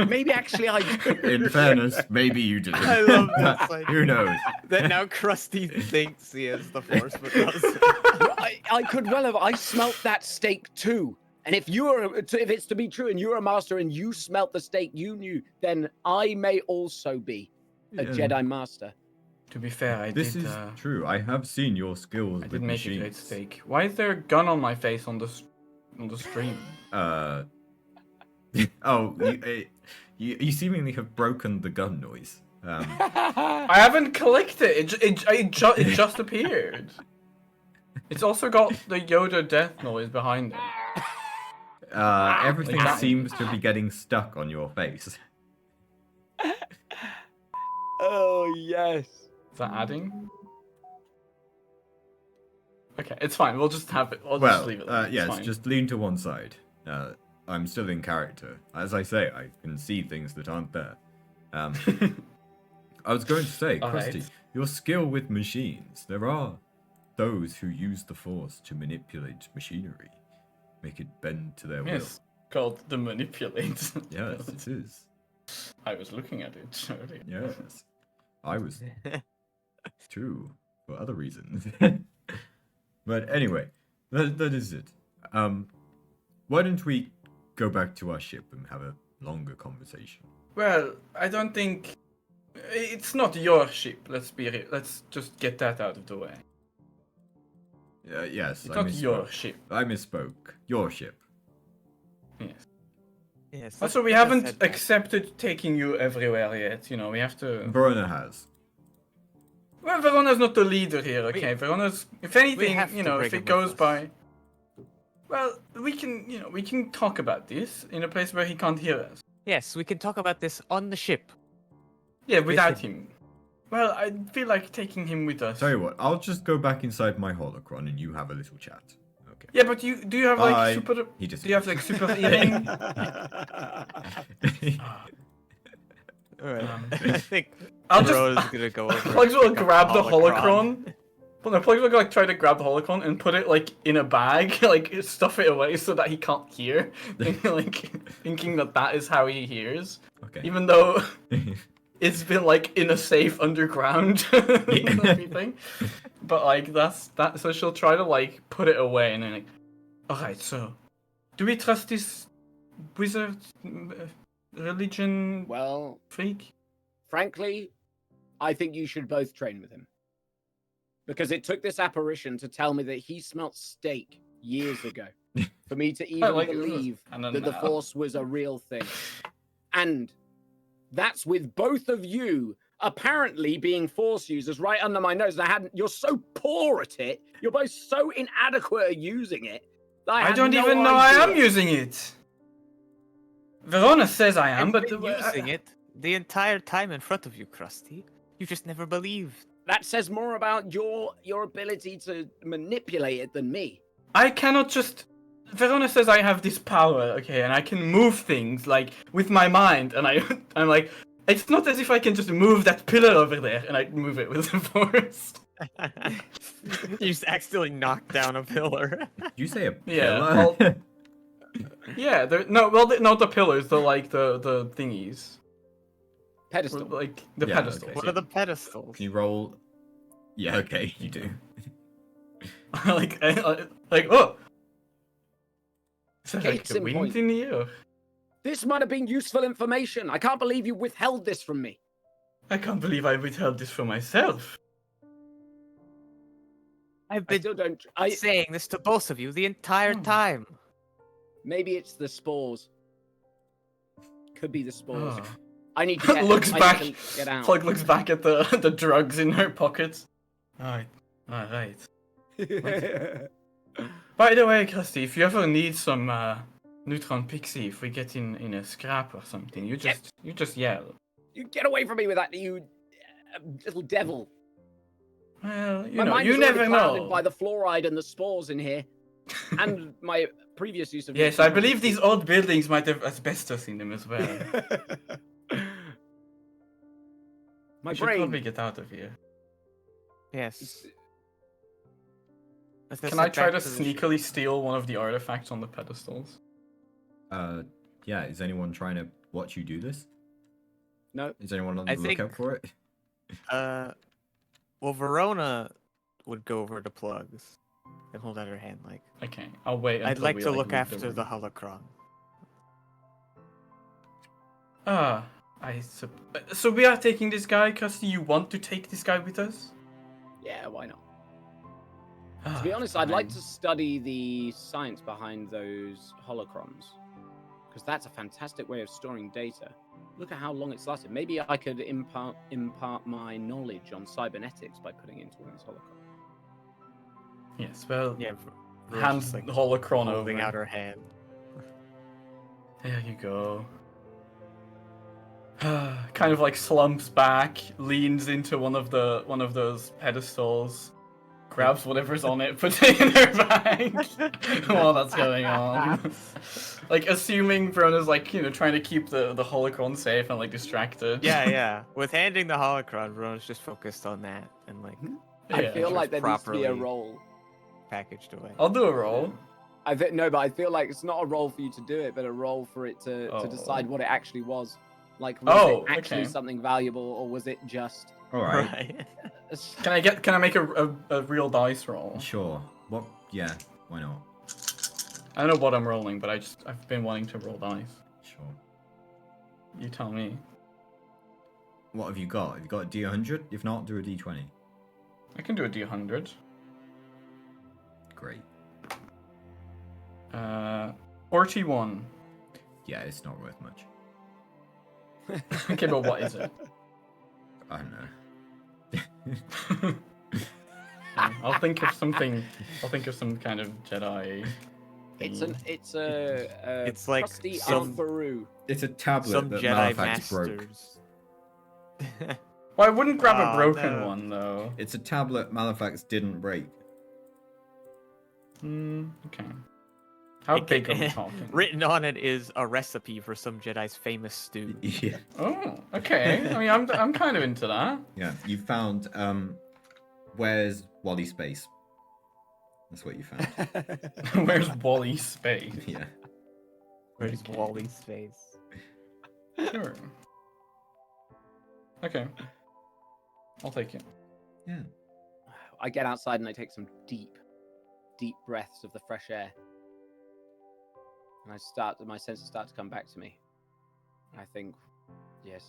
Maybe actually I do. In fairness, maybe you do. I love this. Like, Who knows? that now Krusty thinks he is the Force, but doesn't. I could well have. I smelt that steak too. And if it's to be true, and you're a master, and you smelt the steak you knew, then I may also be a Yeah. Jedi master. To be fair, I This did. is true. I have seen your skills I with did make machines. a great steak. Why is there a gun on my face on the stream? Oh, you seemingly have broken the gun noise. I haven't clicked it. It just appeared. It's also got the Yoda death noise behind it. Everything Like that. seems to be getting stuck on your face. Oh yes. Is that adding? Okay, it's fine. We'll just have it. I'll Well, just leave it. There. It's yes, fine. just lean to one side. I'm still in character. As I say, I can see things that aren't there. I was going to say, Alright. Krusty, your skill with machines. There are those who use the Force to manipulate machinery, make it bend to their will. Yes, called the manipulate. Yes, it is. I was looking at it earlier. Yes. I was too, for other reasons. But anyway, that is it. Why don't we go back to our ship and have a longer conversation? Well, I don't think it's not your ship. Let's just get that out of the way. Yes, It's I not misspoke. your ship. I misspoke. Your ship. Yes. Yes. Also, we I just haven't said that. accepted taking you everywhere yet. You know, we have to. Verona has. Well, Verona's not the leader here. Okay, Verona's. If anything, have you to know, bring if it him with goes us. by. Well, we can talk about this in a place where he can't hear us. Yes, we can talk about this on the ship. Yeah, without him. him. Well, I feel like taking him with us. Tell you what, I'll just go back inside my holocron and you have a little chat. Okay. Yeah, but do you have like Bye. super? He Do you have like super hearing? Alright. Um, I think I'll just- Verona's gonna go over. Plugs will like a grab the holocron. Well, no, Plugs will like try to grab the holocron and put it like in a bag, like stuff it away so that he can't hear, thinking that is how he hears, Okay. even though it's been like in a safe underground and everything. But like that's that. So she'll try to like put it away and then like, all right. So, do we trust this wizard religion Well, freak? frankly, I think you should both train with him. Because it took this apparition to tell me that he smelt steak years ago for me to even like- believe and then that the now. Force was a real thing. And that's with both of you apparently being Force users right under my nose. And you're so poor at it. You're both so inadequate at using it. That I I had don't no even know I am idea. using it. Verona says I am, but You've been using it the entire time in front of you, Krusty. You just never believed. That says more about your ability to manipulate it than me. I cannot just. Verona says I have this power, okay, and I can move things like with my mind, and I'm like, it's not as if I can just move that pillar over there, and I move it with the Force. You just accidentally knocked down a pillar. Did you say a Yeah, pillar? Yeah, not the pillars, the thingies, Pedestal. like the Yeah, pedestals. okay. What are the pedestals? Can you roll? Yeah, okay, you do. like oh. Is that like Case a in wind point. in the air? This might have been useful information. I can't believe you withheld this from me. I can't believe I withheld this for myself. I've I been still don't. saying this to both of you the entire Hmm. time. Maybe it's the spores. Could be the spores. Oh. I need to get. Looks I back. Need to get out. Plug looks back at the drugs in her pockets. Alright. Alright. By the way, Krusty, if you ever need some neutron pixie, if we get in a scrap or something, you just yell. You get away from me with that, you little devil. Well, My mind you is already never clouded know. by the fluoride and the spores in here, and my previous use of. Yes, I believe these old buildings might have asbestos in them as well. My We should brain. probably get out of here. Yes. Let's Can get I try back to the ship. sneakily steal one of the artifacts on the pedestals? Yeah. Is anyone trying to watch you do this? No. Is anyone on I the think- lookout for it? Well, Verona would go over to Plugs and hold out her hand like, Okay, I'll wait until I'd like we, to look leave after room. the holocron. So we are taking this guy, Krusty. You want to take this guy with us? Yeah, why not? To be honest, I'd like to study the science behind those holocrons, because that's a fantastic way of storing data. Look at how long it's lasted. Maybe I could impart my knowledge on cybernetics by putting it into one of these holocrons. Yes, well, Yeah, Verona's hands just, like, the holocron holding over. out her hand. There you go. Kind of like slumps back, leans into one of those pedestals, grabs whatever's on it, puts it in her bag while that's going on. Like assuming Verona's like, trying to keep the holocron safe and like distracted. Yeah. With handing the holocron, Verona's just focused on that and like I Yeah. feel like there needs to be a properly- role. packaged away. I'll do a roll. No, but I feel like it's not a role for you to do it, but a role for it to Oh. decide what it actually was. Like, was it actually okay. something valuable, or was it just? All right. Right. Can I make a real dice roll? Sure. What? Yeah. Why not? I don't know what I'm rolling, but I've been wanting to roll dice. Sure. You tell me. What have you got? Have you got a D100? If not, do a D20. I can do a D100. Great. 41. Yeah, it's not worth much. Okay, but what is it? I don't know. I'll think of something. I'll think of some kind of Jedi. It's thingy. It's like crusty some- Alfaru. It's a tablet Some that Jedi Malefax broke. masters. Well, I wouldn't grab a Oh, broken no. one though. It's a tablet Malefax didn't break. Okay. How It big are can- we talking? Written on it is a recipe for some Jedi's famous stew. Yeah. Oh, okay. I mean, I'm kind of into that. Yeah. You found where's Wally Space? That's what you found. Where's Wally's space? Yeah. Where's Okay. Wally's face? Sure. Okay. I'll take it. Yeah. I get outside and I take some deep breaths of the fresh air. And my senses start to come back to me. I think, yes,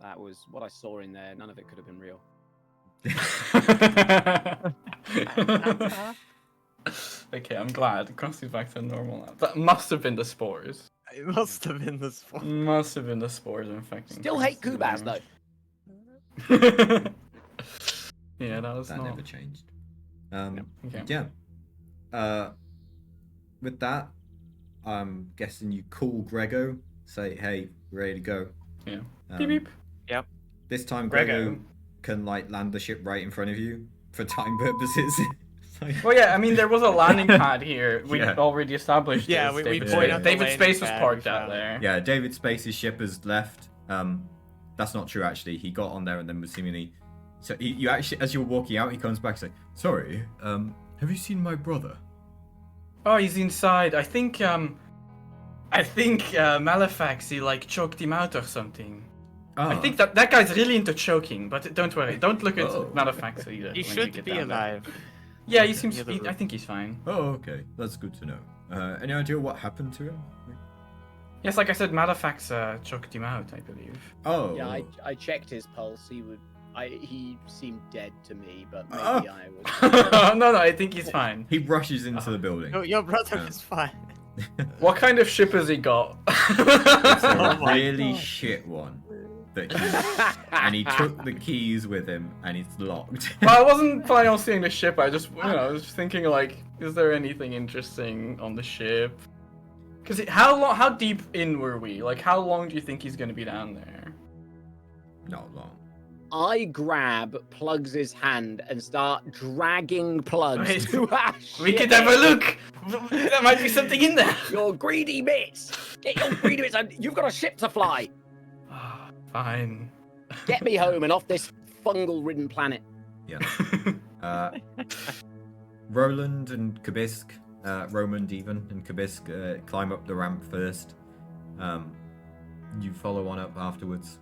that was what I saw in there. None of it could have been real. Okay, I'm glad. Krusty's back to normal now. That must have been the spores. It must have been this one. Must have been the spores infecting. Still hate Krusty Kubas, very though. much. Yeah, that was That not... never changed. Okay. Yeah. With that, I'm guessing you call Grego, say, hey, we're ready to go. Yeah. Um, Beep beep. This time Grego. Grego can like land the ship right in front of you for time purposes. Like- Well, yeah, I mean, there was a landing pad here. We Yeah. already established Yeah, this. we David point Space- out the David landing Space was pad parked we out found. there. Yeah, David Space's ship has left. That's not true actually. He got on there and then was seemingly. So you actually, as you're walking out, he comes back and says, "Sorry, have you seen my brother?" Oh, he's inside. I think Malefax, he like choked him out or something. I Ah, think that guy's really into choking, but don't worry, don't look at Oh. Malefax either. He when you should get be down there. alive. Yeah, he seems. Near the I roof. think he's fine. Oh, okay, that's good to know. Any idea what happened to him? Yes, like I said, Malefax choked him out, I believe. Oh, Yeah, I checked his pulse. He He seemed dead to me, but maybe Oh. I was. No, I think he's fine. He rushes into the building. Your brother Um, is fine. What kind of ship has he got? It's a Oh my really God. shit one. And he took the keys with him, and it's locked. Well, I wasn't planning on seeing the ship. I just, I was just thinking, like, is there anything interesting on the ship? Because how deep in were we? Like, how long do you think he's gonna be down there? Not long. I grab Plugs' hand and start dragging Plugs Wait, to our We ship. could have a look. There might be something in there. Your greedy bits! Get your greedy bits! You've got a ship to fly! Fine. Get me home and off this fungal-ridden planet. Yeah. Roland and Kabisk, Romand even, and Kabisk climb up the ramp first. You follow on up afterwards.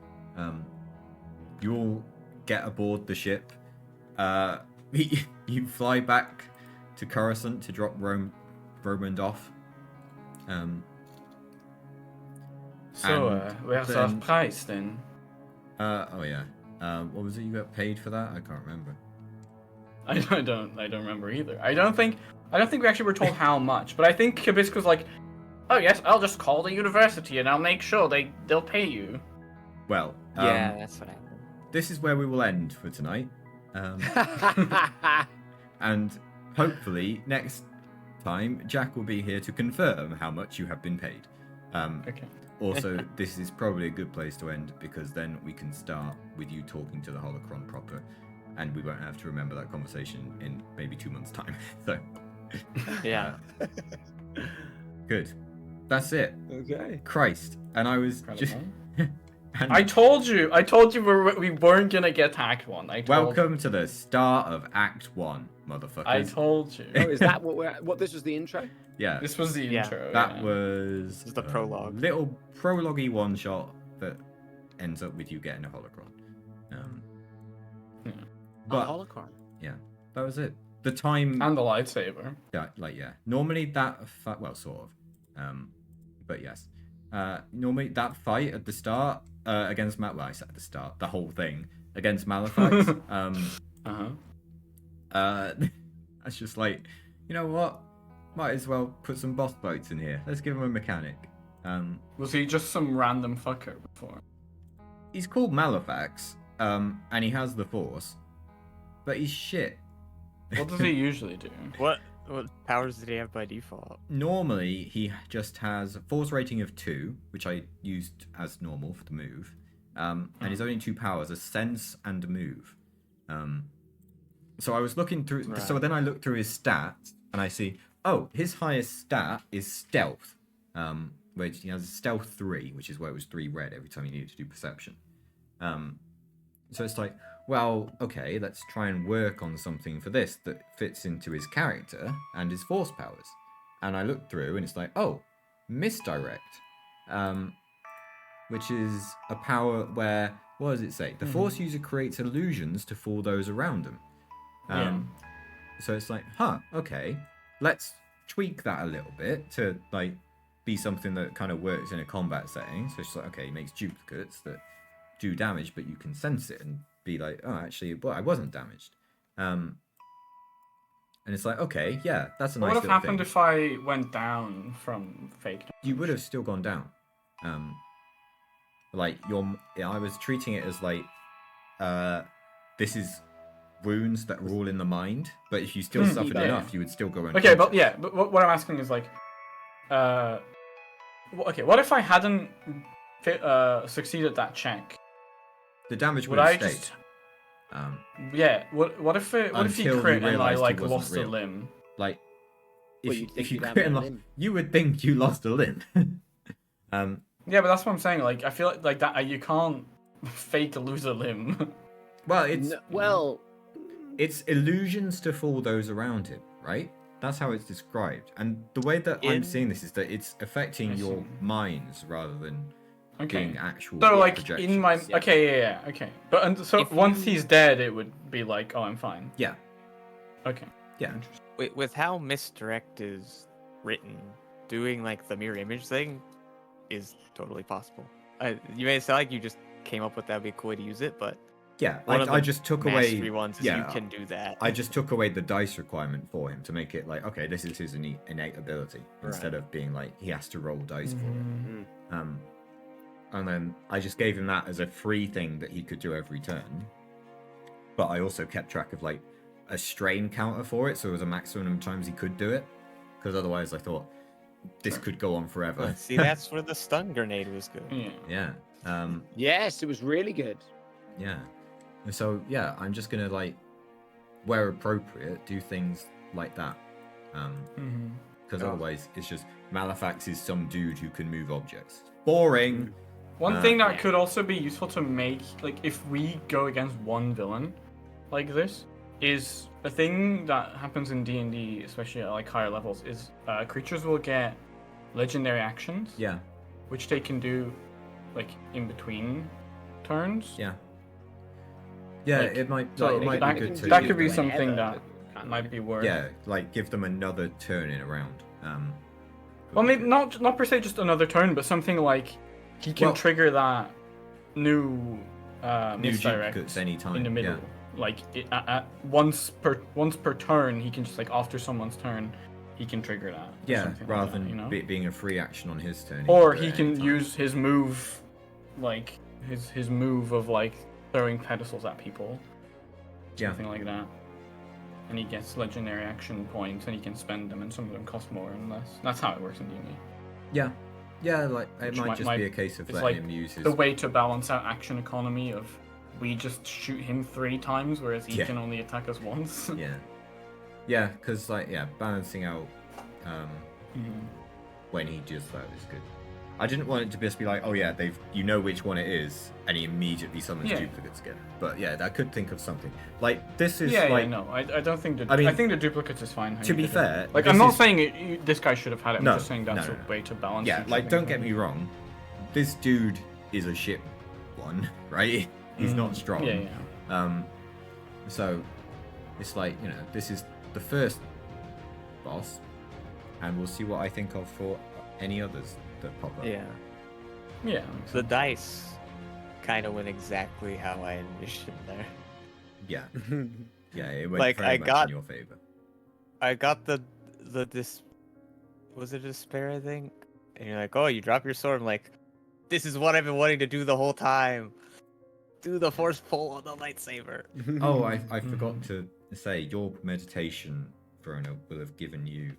You all get aboard the ship. You fly back to Coruscant to drop Romand off. So, And where's then- our price then? Oh yeah. What was it you got paid for that? I can't remember. I don't remember either. I don't think we actually were told how much, but I think Kabisk was like, "Oh yes, I'll just call the university and I'll make sure they'll pay you." Well, Yeah, that's what happened. this is where we will end for tonight. And hopefully next time Jack will be here to confirm how much you have been paid. Okay. Also, this is probably a good place to end because then we can start with you talking to the Holocron proper, and we won't have to remember that conversation in maybe 2 months' time. So, Yeah. good. That's it. Okay. Christ. And I was just. Incredible. and I told you we weren't gonna get Act 1. welcome to the start of Act 1, motherfuckers. I told you. Oh, is that what this was the intro? Yeah. This was the Yeah. intro. That yeah. was is the a prologue. little prologue-y one shot that ends up with you getting a holocron. Yeah. But Holocron. that was it. The time, And the lightsaber. yeah. Normally that, well, sort of. But yes. Normally that fight at the start against well, I said at the start, the whole thing against Malafax. That's just like, you know what? Might as well put some boss boats in here. Let's give him a mechanic. Was he just some random fucker before? He's called Malafax, and he has the Force, but he's shit. What does he usually do? What powers did he have by default? Normally, he just has a Force rating of 2, which I used as normal for the move, and his only 2 powers are Sense and Move. So I was looking through. Right. So then I looked through his stats, and I see, oh, his highest stat is Stealth, which he has Stealth 3, which is where it was 3 red every time you needed to do Perception. So it's like, well, okay, let's try and work on something for this that fits into his character and his Force powers. And I looked through, and it's like, oh, Misdirect, which is a power where, what does it say? The Force user creates illusions to fool those around them. So it's like, okay, let's tweak that a little bit to like be something that kind of works in a combat setting. So it's like, okay, he makes duplicates that do damage, but you can sense it and be like, oh, actually, well, I wasn't damaged. And it's like, okay, yeah, that's a nice What would little have happened thing. if I went down from fake? You would have still gone down. Like I was treating it as like, this is wounds that are all in the mind, but if you still suffered yeah. enough, you would still go Okay, but unconscious. yeah, but what I'm asking is like, okay, what if I hadn't succeeded that check? The damage Would would I have stayed. just? Yeah. What if he Until you crit and I realised he like wasn't lost real. a limb? Like, Well, you'd think if you you'd have crit and a lost, limb. you would think you lost a limb. Yeah, but that's what I'm saying. Like, I feel like that you can't fake lose a limb. Well, it's Well, it's illusions to fool those around him, right? That's how it's described. And the way that I'm In- seeing this is that it's affecting I your see. minds rather than Okay. being actual. So like projections. in my yeah. okay, okay. But so If once you- he's dead, it would be like, oh, I'm fine. Yeah, Okay. yeah. With how Misdirect is written, doing like the mirror image thing is totally possible. You may sound like you just came up with that would be a cool way to use it, but Yeah, one of I the just took mastery away. ones is Yeah, you can do that. I just took away the dice requirement for him to make it like, okay, this is his innate ability, instead of being like he has to roll dice for it. And then I just gave him that as a free thing that he could do every turn. But I also kept track of like a strain counter for it, so it was a maximum of times he could do it. Because otherwise, I thought this could go on forever. See, that's where the stun grenade was good. Yeah. Yeah. Yes, it was really good. Yeah. And so yeah, I'm just gonna like, where appropriate, do things like that. Because otherwise, it's just Malefax is some dude who can move objects. Boring. One thing that yeah. could also be useful to make, like, if we go against one villain like this, is a thing that happens in D&D, especially at like higher levels, is creatures will get legendary actions, Yeah. which they can do like in between turns. Yeah. Yeah, Like, it might. so it might that, be good to. that give could be them- something whenever, that might be worth. Yeah, like give them another turn in a round. Well, maybe not per se just another turn, but something like he can Well- trigger that new New misdirect duplicates anytime. in the middle. Yeah. Like once per turn, he can just like after someone's turn, he can trigger that. or Yeah, something like rather that, than you know? it being a free action on his turn. Or can do he it can anytime. use his move, like his move of like throwing pedestals at people, Yeah. something like that. And he gets legendary action points, and he can spend them, and some of them cost more and less. That's how it works in D&D. Yeah. Yeah, like it Which might just might- be a case of it's letting like him use his. the way to balance out action economy of we just shoot him 3 times, whereas he Yeah. can only attack us once. Yeah. Yeah, because like balancing out Mhm. when he does that is good. I didn't want it to just be like, oh yeah, you know which one it is, and he immediately summons Yeah. duplicates again. But yeah, I could think of something. Like this is Yeah, like no, I don't think I mean, I think the duplicates is fine. how to you be did it. fair, like this I'm not is- saying this guy should have had it. I'm No, just saying that's no, a no. way to balance. yeah, each like other. don't get me wrong, this dude is a shit one, right? He's not strong. Yeah, yeah. So it's like, this is the first boss, and we'll see what I think of for any others that pop up. Yeah. Yeah. The dice kind of went exactly how I envisioned there. Yeah, yeah, it went Like, very I much got- in your favor. I got the was it a despair thing? And you're like, oh, you drop your sword. I'm like, this is what I've been wanting to do the whole time. Do the force pull on the lightsaber. Oh, I forgot to say, your meditation, Verona, will have given you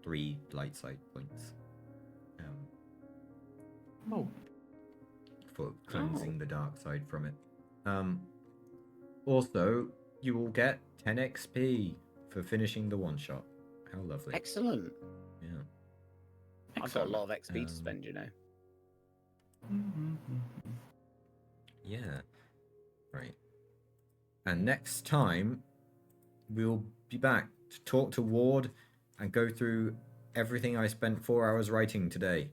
3 light side points. Oh. For cleansing the dark side from it. Also, you will get 10 XP for finishing the one shot. How lovely. Excellent. Yeah. I've got a lot of XP to Um, spend, you know. Yeah. Right. And next time, we'll be back to talk to Ward and go through everything I spent 4 hours writing today.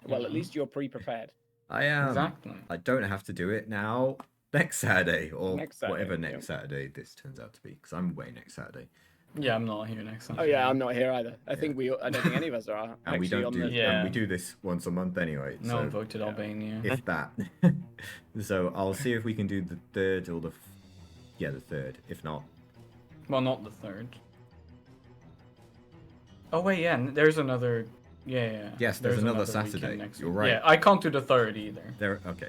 Well, at least you're pre-prepared. I am. Exactly. I don't have to do it now. Next Saturday, or Next Saturday, whatever yeah. next Saturday this turns out to be, because I'm away next Saturday. Yeah, I'm not here next time. Oh yeah, I'm not here either. I don't think any of us are. And we actually don't on do. the... Yeah. And we do this once a month anyway. No so one voted Albania. if that. So I'll see if we can do the third or the third. If not, Well, not the third. Oh wait, yeah. There's another. Yeah. Yes, there's another weekend Saturday. next You're week. right. Yeah, I can't do the third either. there. Okay.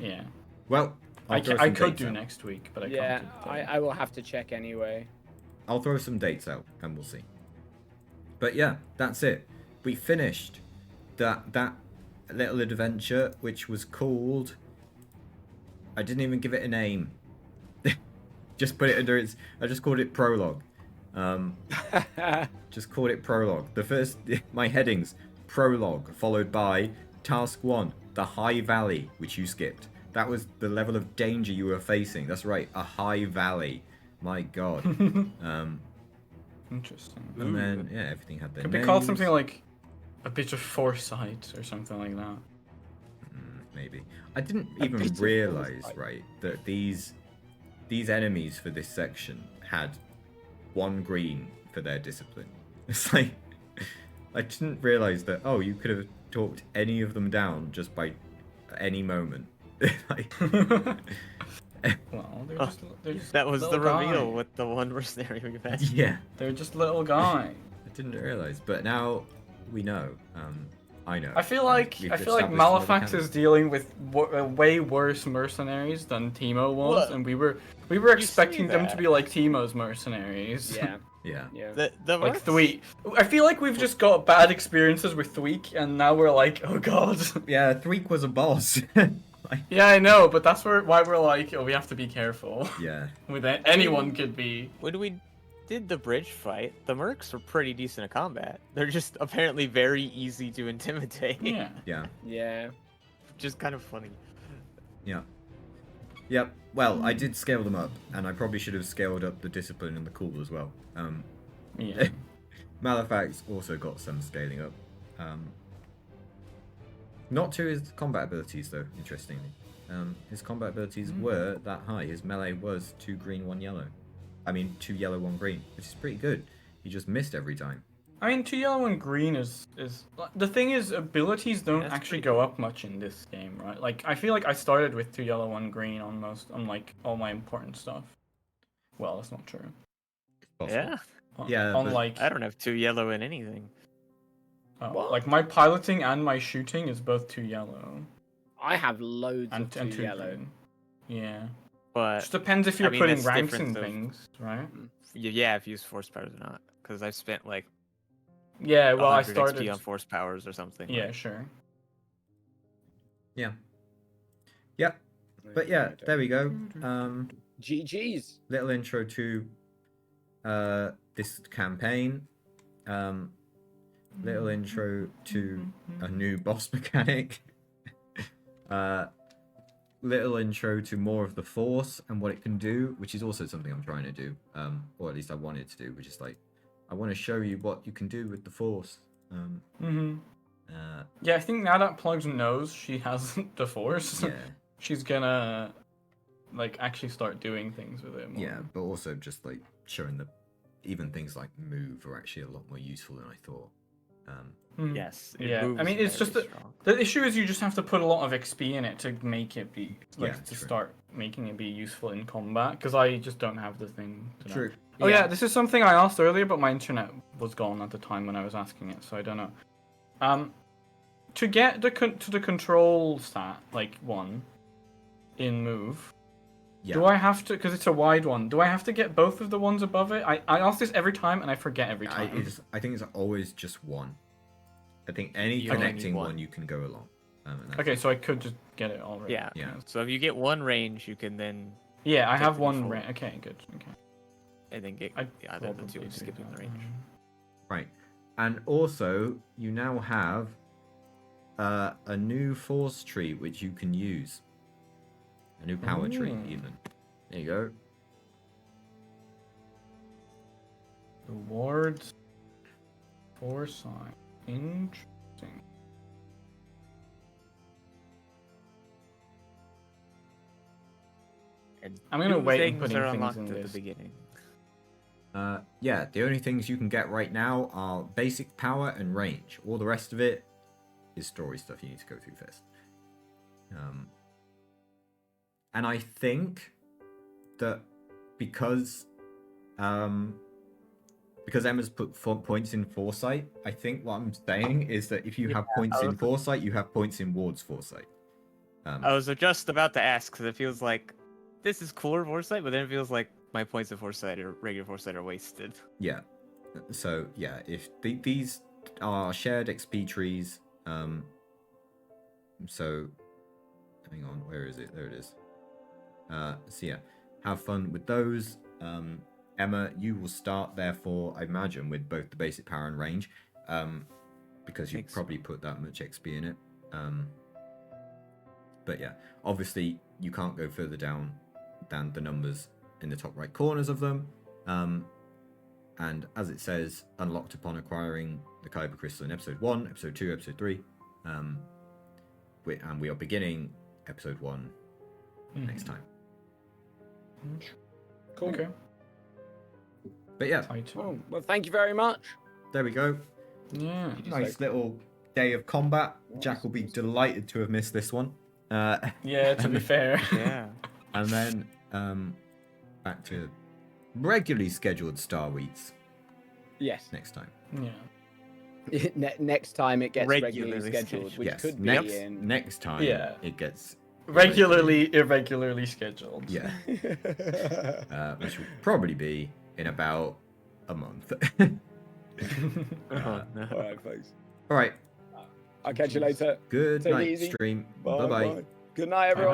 Yeah. Well, I'll throw I some could dates do out. next week, but I Yeah, can't do the third. I will have to check anyway. I'll throw some dates out and we'll see. But yeah, that's it. We finished that little adventure, which was called. I didn't even give it a name. Just put it under its. I just called it prologue. Just called it prologue. The first, my headings: prologue, followed by task 1, the High Valley, which you skipped. That was the level of danger you were facing. That's right, a high valley. My God. Interesting. And then everything had their Could names. be called something like a bit of foresight or something like that. Maybe. I didn't A even bit of realize, foresight. right, that these enemies for this section had 1 green for their discipline. It's like I didn't realize that. Oh, you could have talked any of them down just by at any moment. Like, Well, they're just That was the little reveal guys. with the one mercenary we met. yeah, They're just little guys. I didn't realize, but now we know. I know. I feel and like we've I feel like established another Malefax canon. is dealing with way worse mercenaries than Timo was, What? and we were say expecting them to that. be like Timo's mercenaries. Yeah, Yeah. yeah. The Like mercs- Thweek. I feel like we've just got bad experiences with Thweek, and now we're like, oh god. Yeah, Threek was a boss. Like, Yeah, I know, but that's why we're like, oh, we have to be careful. yeah. With it, anyone could be. When we did the bridge fight, the mercs were pretty decent at combat. They're just apparently very easy to intimidate. Yeah. Yeah. Yeah. Just kind of funny. Yeah. Yep. Well, I did scale them up, and I probably should have scaled up the discipline and the cool as well. Yeah. Malefax also got some scaling up. Not to his combat abilities though, interestingly. His combat abilities were that high. His melee was 2 green, 1 yellow. I mean, 2 yellow, 1 green, which is pretty good. He just missed every time. I mean, 2 yellow and green is the thing is abilities don't That's actually pretty go up much in this game, right? Like I feel like I started with 2 yellow, 1 green on like all my important stuff. Well, that's not true. Possible. Yeah. Yeah, but Unlike I don't have 2 yellow in anything. What? like my piloting and my shooting is both 2 yellow I have loads and of two 2 yellow. green. Yeah. But Just depends if you're mean, putting that's ranks different in though. things, right? yeah, if you use force powers or not. Because I've spent like Yeah, well, I 100 started. XP on force powers or something. Yeah, like- sure. Yeah. Yep. But yeah, there we go. GG's. Little intro to this campaign. Little intro to a new boss mechanic. Little intro to more of the Force and what it can do, which is also something I'm trying to do, or at least I wanted to do, which is like, I want to show you what you can do with the Force. Yeah, I think now that Plugs knows she has the Force, Yeah, she's gonna like actually start doing things with it more. yeah, but also just like showing that even things like move are actually a lot more useful than I thought. Mhm. Yes. it Yeah, I moves mean, it's just very that strong. the issue is you just have to put a lot of XP in it to make it be like Yeah, to true. start making it be useful in combat. Because I just don't have the thing. To know. True. Oh yeah, this is something I asked earlier, but my internet was gone at the time when I was asking it, so I don't know. To get to the control stat like 1 in move, Yeah. do I have to? Because it's a wide one. Do I have to get both of the ones above it? I ask this every time and I forget every time. I think it's always just one. I think any You only need connecting one. one you can go along. And that's Okay, it. so I could just get it already. Yeah. Yeah. So if you get one range, you can then Yeah, I Take have the one. default. Okay, good. Okay. and then get I'd the other two probably do skipping the that. range. Right. And also, you now have a new force tree which you can use. A new power tree, Ooh. even. There you go. Rewards. Foresight. Interesting. And I'm gonna new wait and things putting are things unlocked in at this. the beginning. Yeah, the only things you can get right now are basic power and range. All the rest of it is story stuff you need to go through first. And I think that because Emma's put points in foresight, I think what I'm saying is that if you have points in foresight, you have points in Ward's foresight. I was just about to ask because it feels like this is cooler foresight, but then it feels like my points of foresight or regular foresight are wasted. Yeah. So yeah, if these are shared XP trees, so hang on, where is it? There it is. So yeah, have fun with those. Emma, you will start therefore, I imagine, with both the basic power and range, because you Thanks. probably put that much XP in it. But yeah, obviously you can't go further down than the numbers in the top right corners of them. And as it says, unlocked upon acquiring the Kyber Crystal in episode 1, episode 2, episode 3. And we are beginning episode 1 next time. Cool. Okay. But yeah, Oh, well, thank you very much. there we go. Yeah. Nice little day of combat. Jack will be delighted to have missed this one. Yeah, to be fair. Yeah. And then back to regularly scheduled Star Weeks Yes. next time. Yeah. Next time it gets regularly Regularly scheduled, which Yes, could be in. next time Yeah. it gets Irregularly scheduled. yeah, which will probably be in about a month. Oh, no. All right, folks. All right. I'll catch you later. Good Take it night, easy. stream. Bye. Bye bye. Good night, everyone.